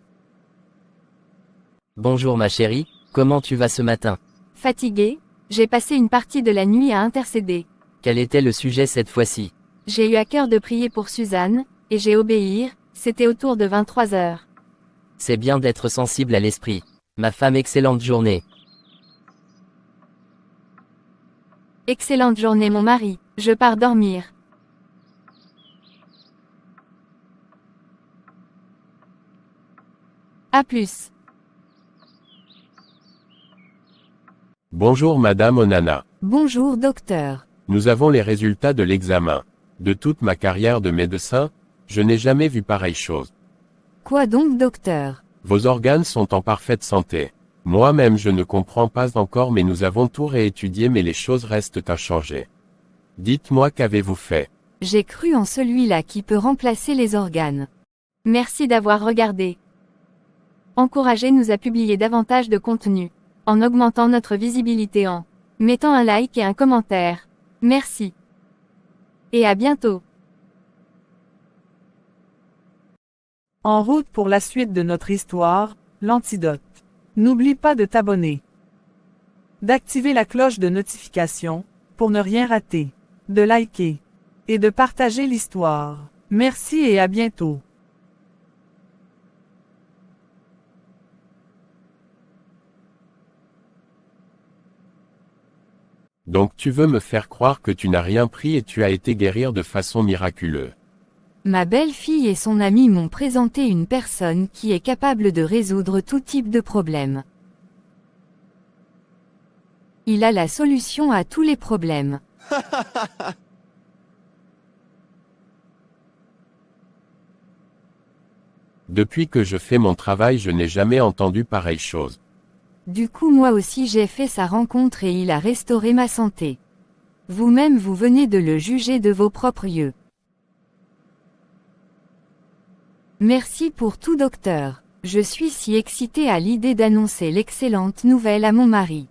Bonjour ma chérie, comment tu vas ce matin? Fatiguée, j'ai passé une partie de la nuit à intercéder. Quel était le sujet cette fois-ci? J'ai eu à cœur de prier pour Suzanne, et j'ai obéi, c'était autour de 23 heures. C'est bien d'être sensible à l'esprit. Ma femme, excellente journée. Excellente journée mon mari, je pars dormir. À plus. Bonjour Madame Onana. Bonjour docteur. Nous avons les résultats de l'examen. De toute ma carrière de médecin, je n'ai jamais vu pareille chose. Quoi donc docteur? Vos organes sont en parfaite santé. Moi-même je ne comprends pas encore mais nous avons tout réétudié mais les choses restent à changer. Dites-moi qu'avez-vous fait? J'ai cru en celui-là qui peut remplacer les organes. Merci d'avoir regardé. Encouragez-nous à publier davantage de contenu, en augmentant notre visibilité en mettant un like et un commentaire. Merci. Et à bientôt. En route pour la suite de notre histoire, l'antidote. N'oublie pas de t'abonner, d'activer la cloche de notification, pour ne rien rater, de liker, et de partager l'histoire. Merci et à bientôt. Donc tu veux me faire croire que tu n'as rien pris et tu as été guérir de façon miraculeuse. Ma belle-fille et son ami m'ont présenté une personne qui est capable de résoudre tout type de problème. Il a la solution à tous les problèmes. Depuis que je fais mon travail, je n'ai jamais entendu pareille chose. Du coup moi aussi j'ai fait sa rencontre et il a restauré ma santé. Vous-même vous venez de le juger de vos propres yeux. Merci pour tout docteur. Je suis si excitée à l'idée d'annoncer l'excellente nouvelle à mon mari.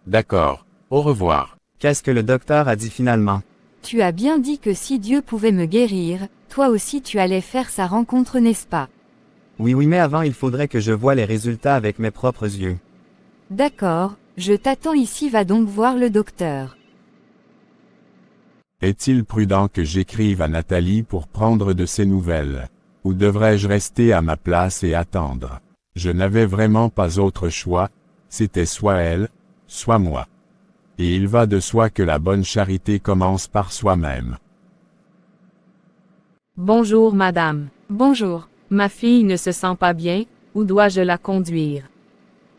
D'accord. Au revoir. Qu'est-ce que le docteur a dit finalement? Tu as bien dit que si Dieu pouvait me guérir, toi aussi tu allais faire sa rencontre, n'est-ce pas? Oui, mais avant il faudrait que je voie les résultats avec mes propres yeux. D'accord, je t'attends ici, va donc voir le docteur. Est-il prudent que j'écrive à Nathalie pour prendre de ses nouvelles? Ou devrais-je rester à ma place et attendre? Je n'avais vraiment pas autre choix, c'était soit elle, soit moi. Et il va de soi que la bonne charité commence par soi-même. Bonjour madame. Bonjour. Ma fille ne se sent pas bien, où dois-je la conduire?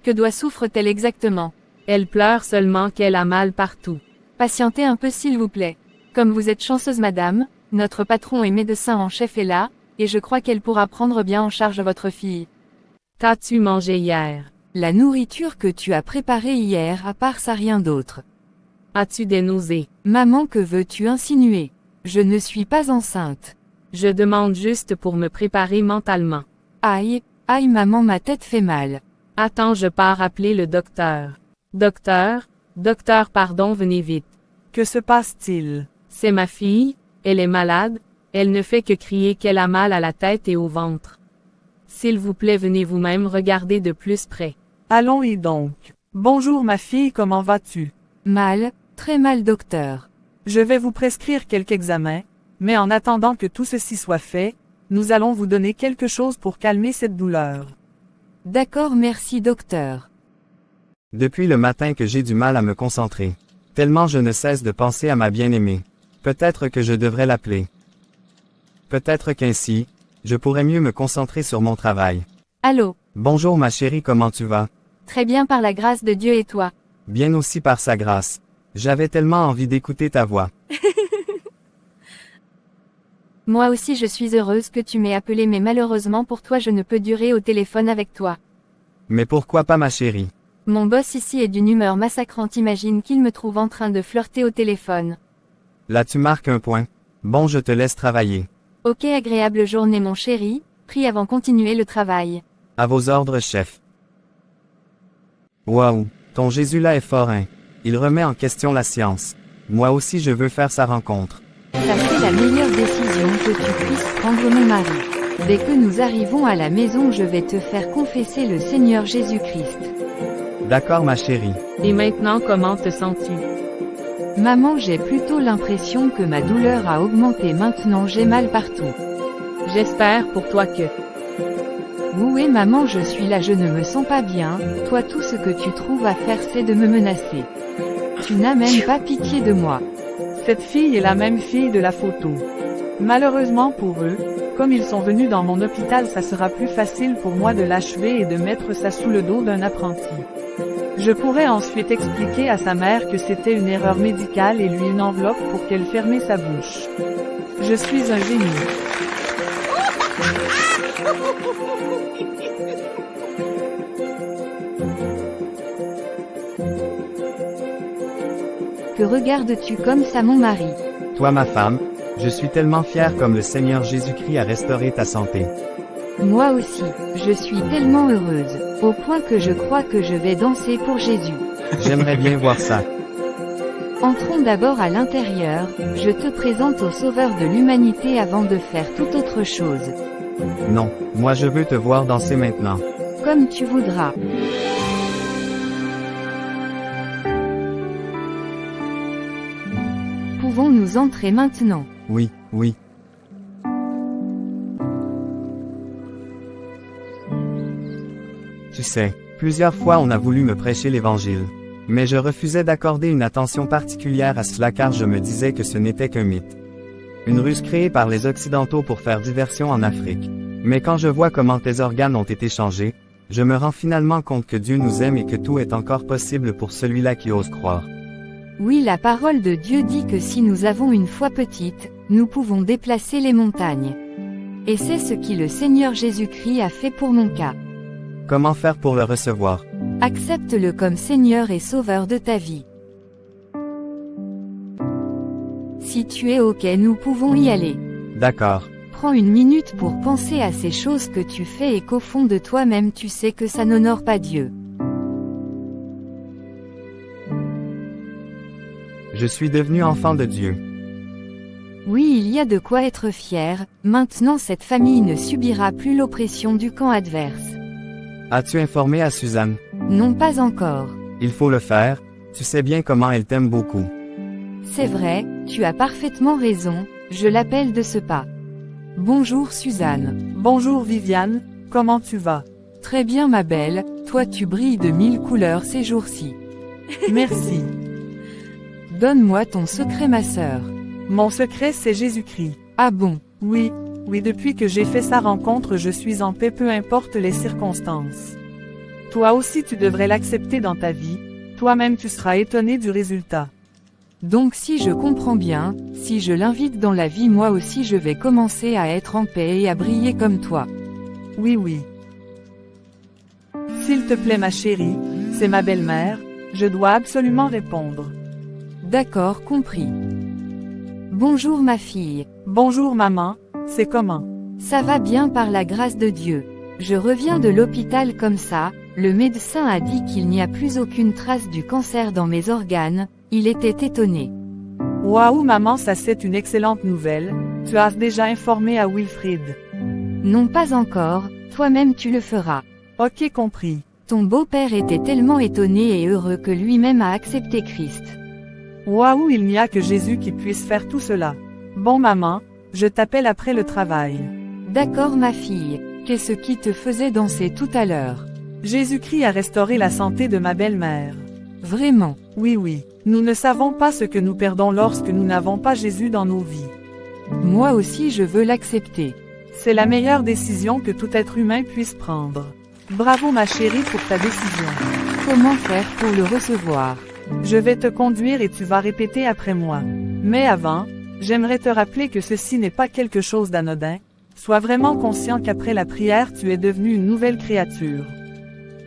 Que souffre-t-elle exactement? Elle pleure seulement qu'elle a mal partout. Patientez un peu s'il vous plaît. Comme vous êtes chanceuse madame, notre patron et médecin en chef est là, et je crois qu'elle pourra prendre bien en charge votre fille. Qu'as-tu mangé hier? La nourriture que tu as préparée hier, à part ça rien d'autre. As-tu des nausées? Maman, que veux-tu insinuer? Je ne suis pas enceinte. Je demande juste pour me préparer mentalement. Aïe, aïe maman, ma tête fait mal. Attends, je pars appeler le docteur. Docteur, pardon, venez vite. Que se passe-t-il? C'est ma fille, elle est malade, elle ne fait que crier qu'elle a mal à la tête et au ventre. S'il vous plaît, venez vous-même regarder de plus près. Allons-y donc. Bonjour ma fille, comment vas-tu? Mal, très mal docteur. Je vais vous prescrire quelques examens, mais en attendant que tout ceci soit fait, nous allons vous donner quelque chose pour calmer cette douleur. D'accord, merci docteur. Depuis le matin que j'ai du mal à me concentrer. Tellement je ne cesse de penser à ma bien-aimée. Peut-être que je devrais l'appeler. Peut-être qu'ainsi, je pourrais mieux me concentrer sur mon travail. Allô? Bonjour ma chérie, comment tu vas? Très bien par la grâce de Dieu, et toi? Bien aussi par sa grâce. J'avais tellement envie d'écouter ta voix. Moi aussi je suis heureuse que tu m'aies appelé, mais malheureusement pour toi je ne peux durer au téléphone avec toi. Mais pourquoi pas ma chérie? Mon boss ici est d'une humeur massacrante, imagine qu'il me trouve en train de flirter au téléphone. Là tu marques un point. Bon, je te laisse travailler. Ok, agréable journée mon chéri, prie avant continuer le travail. À vos ordres, chef. Waouh, ton Jésus là est fort, hein. Il remet en question la science. Moi aussi je veux faire sa rencontre. Ça c'est la meilleure décision que tu puisses prendre mon mari. Dès que nous arrivons à la maison, je vais te faire confesser le Seigneur Jésus-Christ. D'accord ma chérie. Et maintenant, comment te sens-tu? Maman, j'ai plutôt l'impression que ma douleur a augmenté, maintenant j'ai mal partout. J'espère pour toi que... Oui maman, je suis là, je ne me sens pas bien, toi tout ce que tu trouves à faire c'est de me menacer. Tu n'as même pas pitié de moi. Cette fille est la même fille de la photo. Malheureusement pour eux, comme ils sont venus dans mon hôpital, ça sera plus facile pour moi de l'achever et de mettre ça sous le dos d'un apprenti. Je pourrais ensuite expliquer à sa mère que c'était une erreur médicale et lui une enveloppe pour qu'elle fermait sa bouche. Je suis un génie. Que regardes-tu comme ça mon mari? Toi ma femme, je suis tellement fier comme le Seigneur Jésus-Christ a restauré ta santé. Moi aussi, je suis tellement heureuse, au point que je crois que je vais danser pour Jésus. J'aimerais bien voir ça. Entrons d'abord à l'intérieur, je te présente au Sauveur de l'humanité avant de faire toute autre chose. Non, moi je veux te voir danser maintenant. Comme tu voudras. Pouvons-nous entrer maintenant? Oui. Tu sais, plusieurs fois on a voulu me prêcher l'Évangile. Mais je refusais d'accorder une attention particulière à cela car je me disais que ce n'était qu'un mythe. Une ruse créée par les Occidentaux pour faire diversion en Afrique. Mais quand je vois comment tes organes ont été changés, je me rends finalement compte que Dieu nous aime et que tout est encore possible pour celui-là qui ose croire. Oui, la parole de Dieu dit que si nous avons une foi petite, nous pouvons déplacer les montagnes. Et c'est ce qui le Seigneur Jésus-Christ a fait pour mon cas. Comment faire pour le recevoir? Accepte-le comme Seigneur et Sauveur de ta vie. Si tu es OK, nous pouvons y aller. D'accord. Prends une minute pour penser à ces choses que tu fais et qu'au fond de toi-même tu sais que ça n'honore pas Dieu. Je suis devenu enfant de Dieu. Oui, il y a de quoi être fier, maintenant cette famille ne subira plus l'oppression du camp adverse. As-tu informé à Suzanne? Non, pas encore. Il faut le faire, tu sais bien comment elle t'aime beaucoup. C'est vrai, tu as parfaitement raison, je l'appelle de ce pas. Bonjour Suzanne. Bonjour Viviane, comment tu vas? Très bien ma belle, toi tu brilles de 1000 couleurs ces jours-ci. Merci. Donne-moi ton secret ma sœur. Mon secret c'est Jésus-Christ. Ah bon? Oui, depuis que j'ai fait sa rencontre je suis en paix peu importe les circonstances. Toi aussi tu devrais l'accepter dans ta vie, toi-même tu seras étonné du résultat. Donc si je comprends bien, si je l'invite dans la vie moi aussi je vais commencer à être en paix et à briller comme toi. Oui. S'il te plaît ma chérie, c'est ma belle-mère, je dois absolument répondre. D'accord, compris. Bonjour ma fille. Bonjour maman, c'est comment? Ça va bien par la grâce de Dieu. Je reviens de l'hôpital comme ça, le médecin a dit qu'il n'y a plus aucune trace du cancer dans mes organes, il était étonné. Waouh maman, ça c'est une excellente nouvelle, tu as déjà informé à Wilfrid? Non pas encore, toi-même tu le feras. Ok compris. Ton beau-père était tellement étonné et heureux que lui-même a accepté Christ. Waouh, il n'y a que Jésus qui puisse faire tout cela. Bon maman, je t'appelle après le travail. D'accord ma fille, qu'est-ce qui te faisait danser tout à l'heure? Jésus-Christ a restauré la santé de ma belle-mère. Vraiment? Oui, nous ne savons pas ce que nous perdons lorsque nous n'avons pas Jésus dans nos vies. Moi aussi je veux l'accepter. C'est la meilleure décision que tout être humain puisse prendre. Bravo ma chérie pour ta décision. Comment faire pour le recevoir? Je vais te conduire et tu vas répéter après moi. Mais avant, j'aimerais te rappeler que ceci n'est pas quelque chose d'anodin. Sois vraiment conscient qu'après la prière tu es devenu une nouvelle créature.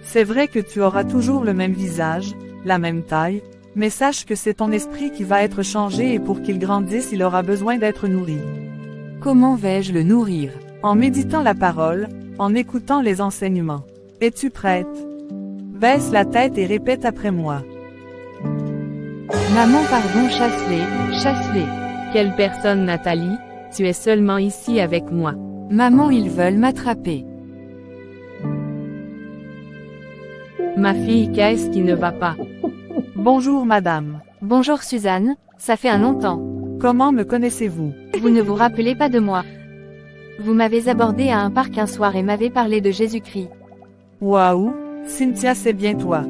C'est vrai que tu auras toujours le même visage, la même taille, mais sache que c'est ton esprit qui va être changé et pour qu'il grandisse il aura besoin d'être nourri. Comment vais-je le nourrir? En méditant la parole, en écoutant les enseignements. Es-tu prête? Baisse la tête et répète après moi. Maman pardon, chasse-les. Quelle personne Nathalie, tu es seulement ici avec moi. Maman ils veulent m'attraper. Ma fille, qu'est-ce qui ne va pas? Bonjour madame. Bonjour Suzanne, ça fait un longtemps. Comment me connaissez-vous? Vous ne vous rappelez pas de moi? Vous m'avez abordé à un parc un soir et m'avez parlé de Jésus-Christ. Waouh, Cynthia c'est bien toi.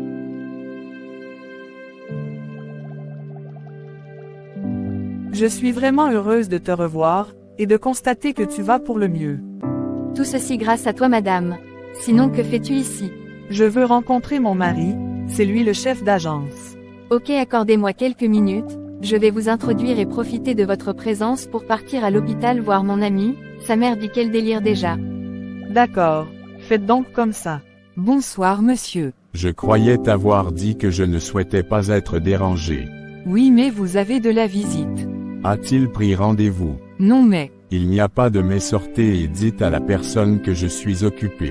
Je suis vraiment heureuse de te revoir, et de constater que tu vas pour le mieux. Tout ceci grâce à toi madame. Sinon que fais-tu ici? Je veux rencontrer mon mari, c'est lui le chef d'agence. Ok, accordez-moi quelques minutes, je vais vous introduire et profiter de votre présence pour partir à l'hôpital voir mon ami, sa mère dit quel délire déjà. D'accord, faites donc comme ça. Bonsoir monsieur. Je croyais t'avoir dit que je ne souhaitais pas être dérangé. Oui mais vous avez de la visite. A-t-il pris rendez-vous? Non mais. Il n'y a pas de mais sortez et dites à la personne que je suis occupé.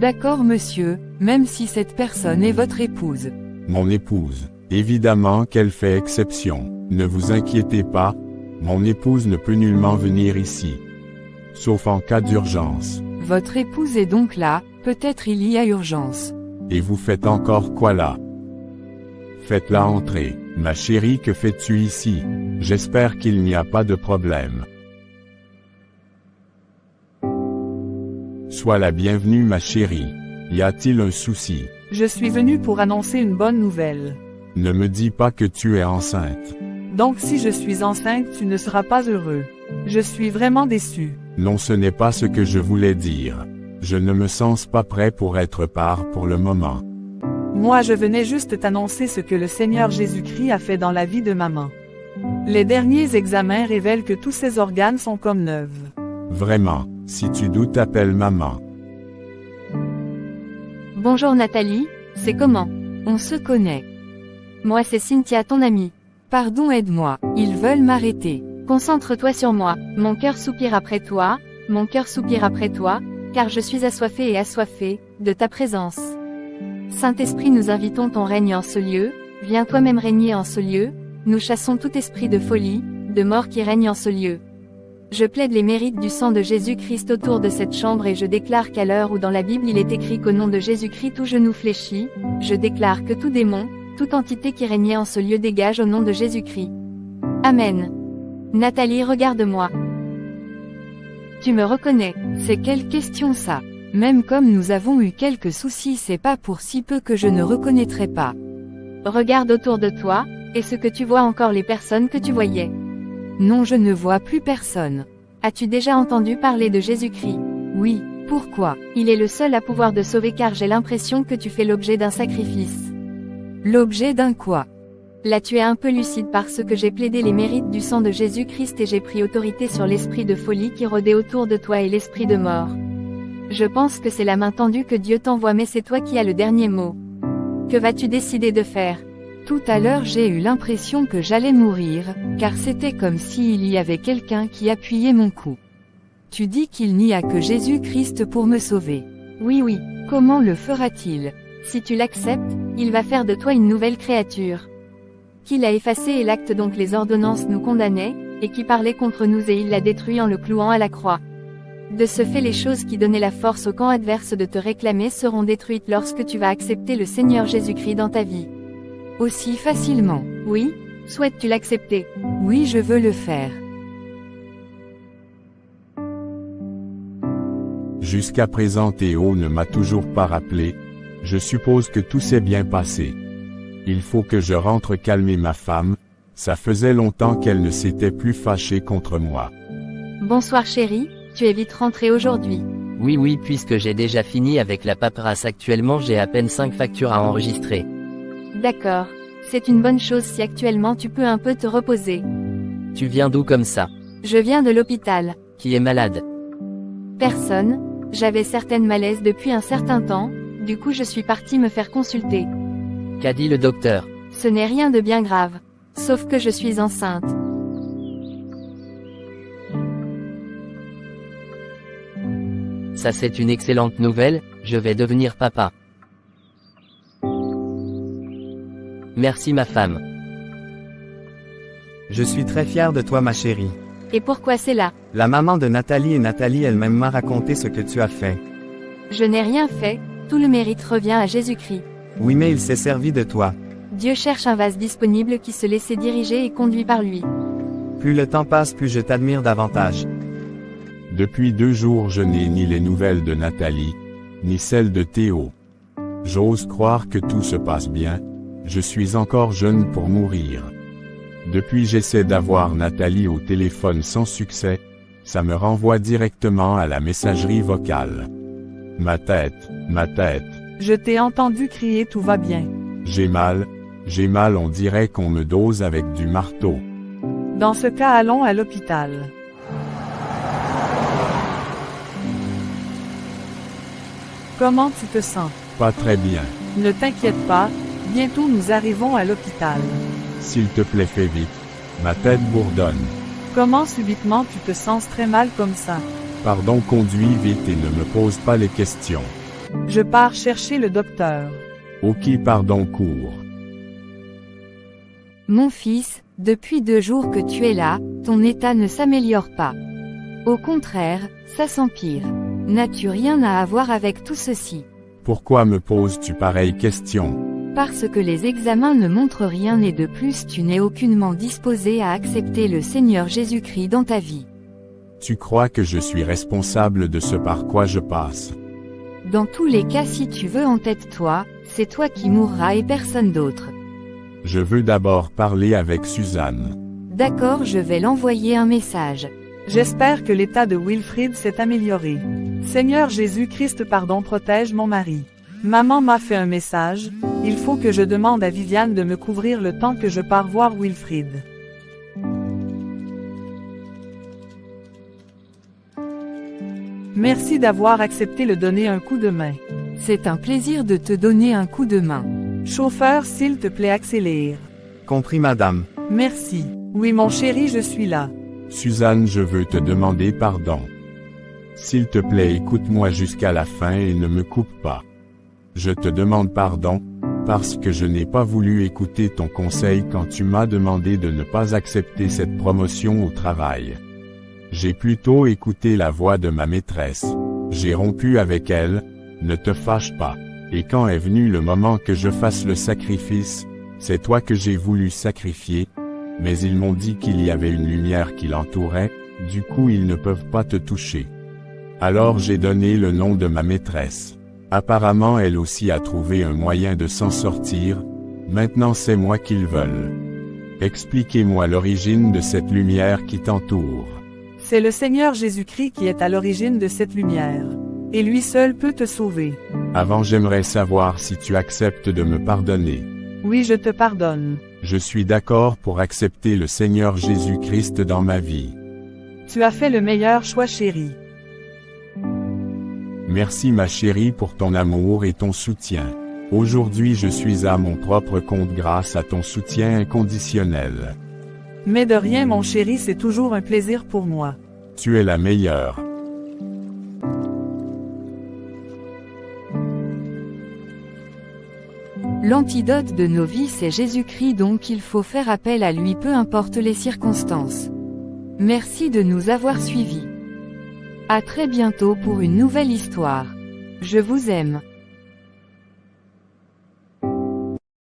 D'accord monsieur, même si cette personne est votre épouse. Mon épouse. Évidemment qu'elle fait exception. Ne vous inquiétez pas, mon épouse ne peut nullement venir ici. Sauf en cas d'urgence. Votre épouse est donc là, peut-être il y a urgence. Et vous faites encore quoi là? Faites-la entrer. Ma chérie, que fais-tu ici? J'espère qu'il n'y a pas de problème. Sois la bienvenue ma chérie. Y a-t-il un souci? Je suis venue pour annoncer une bonne nouvelle. Ne me dis pas que tu es enceinte. Donc si je suis enceinte, tu ne seras pas heureux. Je suis vraiment déçu. Non, ce n'est pas ce que je voulais dire. Je ne me sens pas prêt pour être père pour le moment. Moi, je venais juste t'annoncer ce que le Seigneur Jésus-Christ a fait dans la vie de maman. Les derniers examens révèlent que tous ses organes sont comme neufs. Vraiment, si tu doutes, appelle maman. Bonjour Nathalie, c'est comment? On se connaît. Moi c'est Cynthia, ton amie. Pardon, aide-moi, ils veulent m'arrêter. Concentre-toi sur moi, mon cœur soupire après toi, mon cœur soupire après toi, car je suis assoiffé et assoiffé de ta présence. Saint-Esprit, nous invitons ton règne en ce lieu, viens toi-même régner en ce lieu, nous chassons tout esprit de folie, de mort qui règne en ce lieu. Je plaide les mérites du sang de Jésus-Christ autour de cette chambre et je déclare qu'à l'heure où dans la Bible il est écrit qu'au nom de Jésus-Christ tout genou fléchit, je déclare que tout démon, toute entité qui régnait en ce lieu dégage au nom de Jésus-Christ. Amen. Nathalie, regarde-moi. Tu me reconnais? C'est quelle question ça? Même comme nous avons eu quelques soucis, c'est pas pour si peu que je ne reconnaîtrai pas. Regarde autour de toi, est-ce que tu vois encore les personnes que tu voyais? Non, je ne vois plus personne. As-tu déjà entendu parler de Jésus-Christ? Oui, pourquoi? Il est le seul à pouvoir te sauver car j'ai l'impression que tu fais l'objet d'un sacrifice. L'objet d'un quoi? Là tu es un peu lucide parce que j'ai plaidé les mérites du sang de Jésus-Christ et j'ai pris autorité sur l'esprit de folie qui rôdait autour de toi et l'esprit de mort. Je pense que c'est la main tendue que Dieu t'envoie, mais c'est toi qui as le dernier mot. Que vas-tu décider de faire? Tout à l'heure j'ai eu l'impression que j'allais mourir, car c'était comme s'il y avait quelqu'un qui appuyait mon cou. Tu dis qu'il n'y a que Jésus-Christ pour me sauver. Oui. Comment le fera-t-il? Si tu l'acceptes, il va faire de toi une nouvelle créature. Qu'il a effacé et l'acte donc les ordonnances nous condamnaient, et qui parlait contre nous et il l'a détruit en le clouant à la croix. De ce fait les choses qui donnaient la force au camp adverse de te réclamer seront détruites lorsque tu vas accepter le Seigneur Jésus-Christ dans ta vie. Aussi facilement? Oui, souhaites-tu l'accepter? Oui, je veux le faire. Jusqu'à présent, Théo ne m'a toujours pas rappelé. Je suppose que tout s'est bien passé. Il faut que je rentre calmer ma femme. Ça faisait longtemps qu'elle ne s'était plus fâchée contre moi. Bonsoir chérie, tu es vite rentrée aujourd'hui. Oui, puisque j'ai déjà fini avec la paperasse actuellement, j'ai à peine 5 factures à enregistrer. D'accord. C'est une bonne chose si actuellement tu peux un peu te reposer. Tu viens d'où comme ça? Je viens de l'hôpital. Qui est malade? Personne. J'avais certaines malaises depuis un certain temps, du coup je suis partie me faire consulter. Qu'a dit le docteur? Ce n'est rien de bien grave. Sauf que je suis enceinte. Ça c'est une excellente nouvelle, je vais devenir papa. Merci ma femme. Je suis très fier de toi ma chérie. Et pourquoi c'est là? La maman de Nathalie et Nathalie elle-même m'a raconté ce que tu as fait. Je n'ai rien fait, tout le mérite revient à Jésus-Christ. Oui mais il s'est servi de toi. Dieu cherche un vase disponible qui se laissait diriger et conduit par lui. Plus le temps passe, plus je t'admire davantage. Depuis 2 jours je n'ai ni les nouvelles de Nathalie, ni celles de Théo. J'ose croire que tout se passe bien, je suis encore jeune pour mourir. Depuis j'essaie d'avoir Nathalie au téléphone sans succès, ça me renvoie directement à la messagerie vocale. Ma tête. Je t'ai entendu crier tout va bien. J'ai mal, on dirait qu'on me dose avec du marteau. Dans ce cas allons à l'hôpital. Comment tu te sens? Pas très bien. Ne t'inquiète pas, bientôt nous arrivons à l'hôpital. S'il te plaît fais vite. Ma tête bourdonne. Comment subitement tu te sens très mal comme ça? Pardon, conduis vite et ne me pose pas les questions. Je pars chercher le docteur. Ok, pardon, cours. Mon fils, depuis 2 jours que tu es là, ton état ne s'améliore pas. Au contraire, ça s'empire. N'as-tu rien à avoir avec tout ceci? Pourquoi me poses-tu pareille question? Parce que les examens ne montrent rien et de plus tu n'es aucunement disposé à accepter le Seigneur Jésus-Christ dans ta vie. Tu crois que je suis responsable de ce par quoi je passe? Dans tous les cas, si tu veux, entête-toi, c'est toi qui mourras et personne d'autre. Je veux d'abord parler avec Suzanne. D'accord, je vais l'envoyer un message. J'espère que l'état de Wilfrid s'est amélioré. Seigneur Jésus-Christ, pardon, protège mon mari. Maman m'a fait un message, il faut que je demande à Viviane de me couvrir le temps que je pars voir Wilfrid. Merci d'avoir accepté de donner un coup de main. C'est un plaisir de te donner un coup de main. Chauffeur, s'il te plaît, accélère. Compris, madame. Merci. Oui, mon chéri, je suis là. Suzanne, je veux te demander pardon. S'il te plaît, écoute-moi jusqu'à la fin et ne me coupe pas. Je te demande pardon, parce que je n'ai pas voulu écouter ton conseil quand tu m'as demandé de ne pas accepter cette promotion au travail. J'ai plutôt écouté la voix de ma maîtresse. J'ai rompu avec elle, ne te fâche pas. Et quand est venu le moment que je fasse le sacrifice, c'est toi que j'ai voulu sacrifier, mais ils m'ont dit qu'il y avait une lumière qui l'entourait, du coup ils ne peuvent pas te toucher. Alors j'ai donné le nom de ma maîtresse. Apparemment elle aussi a trouvé un moyen de s'en sortir, maintenant c'est moi qu'ils veulent. Expliquez-moi l'origine de cette lumière qui t'entoure. C'est le Seigneur Jésus-Christ qui est à l'origine de cette lumière. Et lui seul peut te sauver. Avant, j'aimerais savoir si tu acceptes de me pardonner. Oui, je te pardonne. Je suis d'accord pour accepter le Seigneur Jésus-Christ dans ma vie. Tu as fait le meilleur choix, chérie. Merci ma chérie pour ton amour et ton soutien. Aujourd'hui je suis à mon propre compte grâce à ton soutien inconditionnel. Mais de rien mon chéri, c'est toujours un plaisir pour moi. Tu es la meilleure. L'antidote de nos vies c'est Jésus-Christ, donc il faut faire appel à lui peu importe les circonstances. Merci de nous avoir suivis. À très bientôt pour une nouvelle histoire. Je vous aime.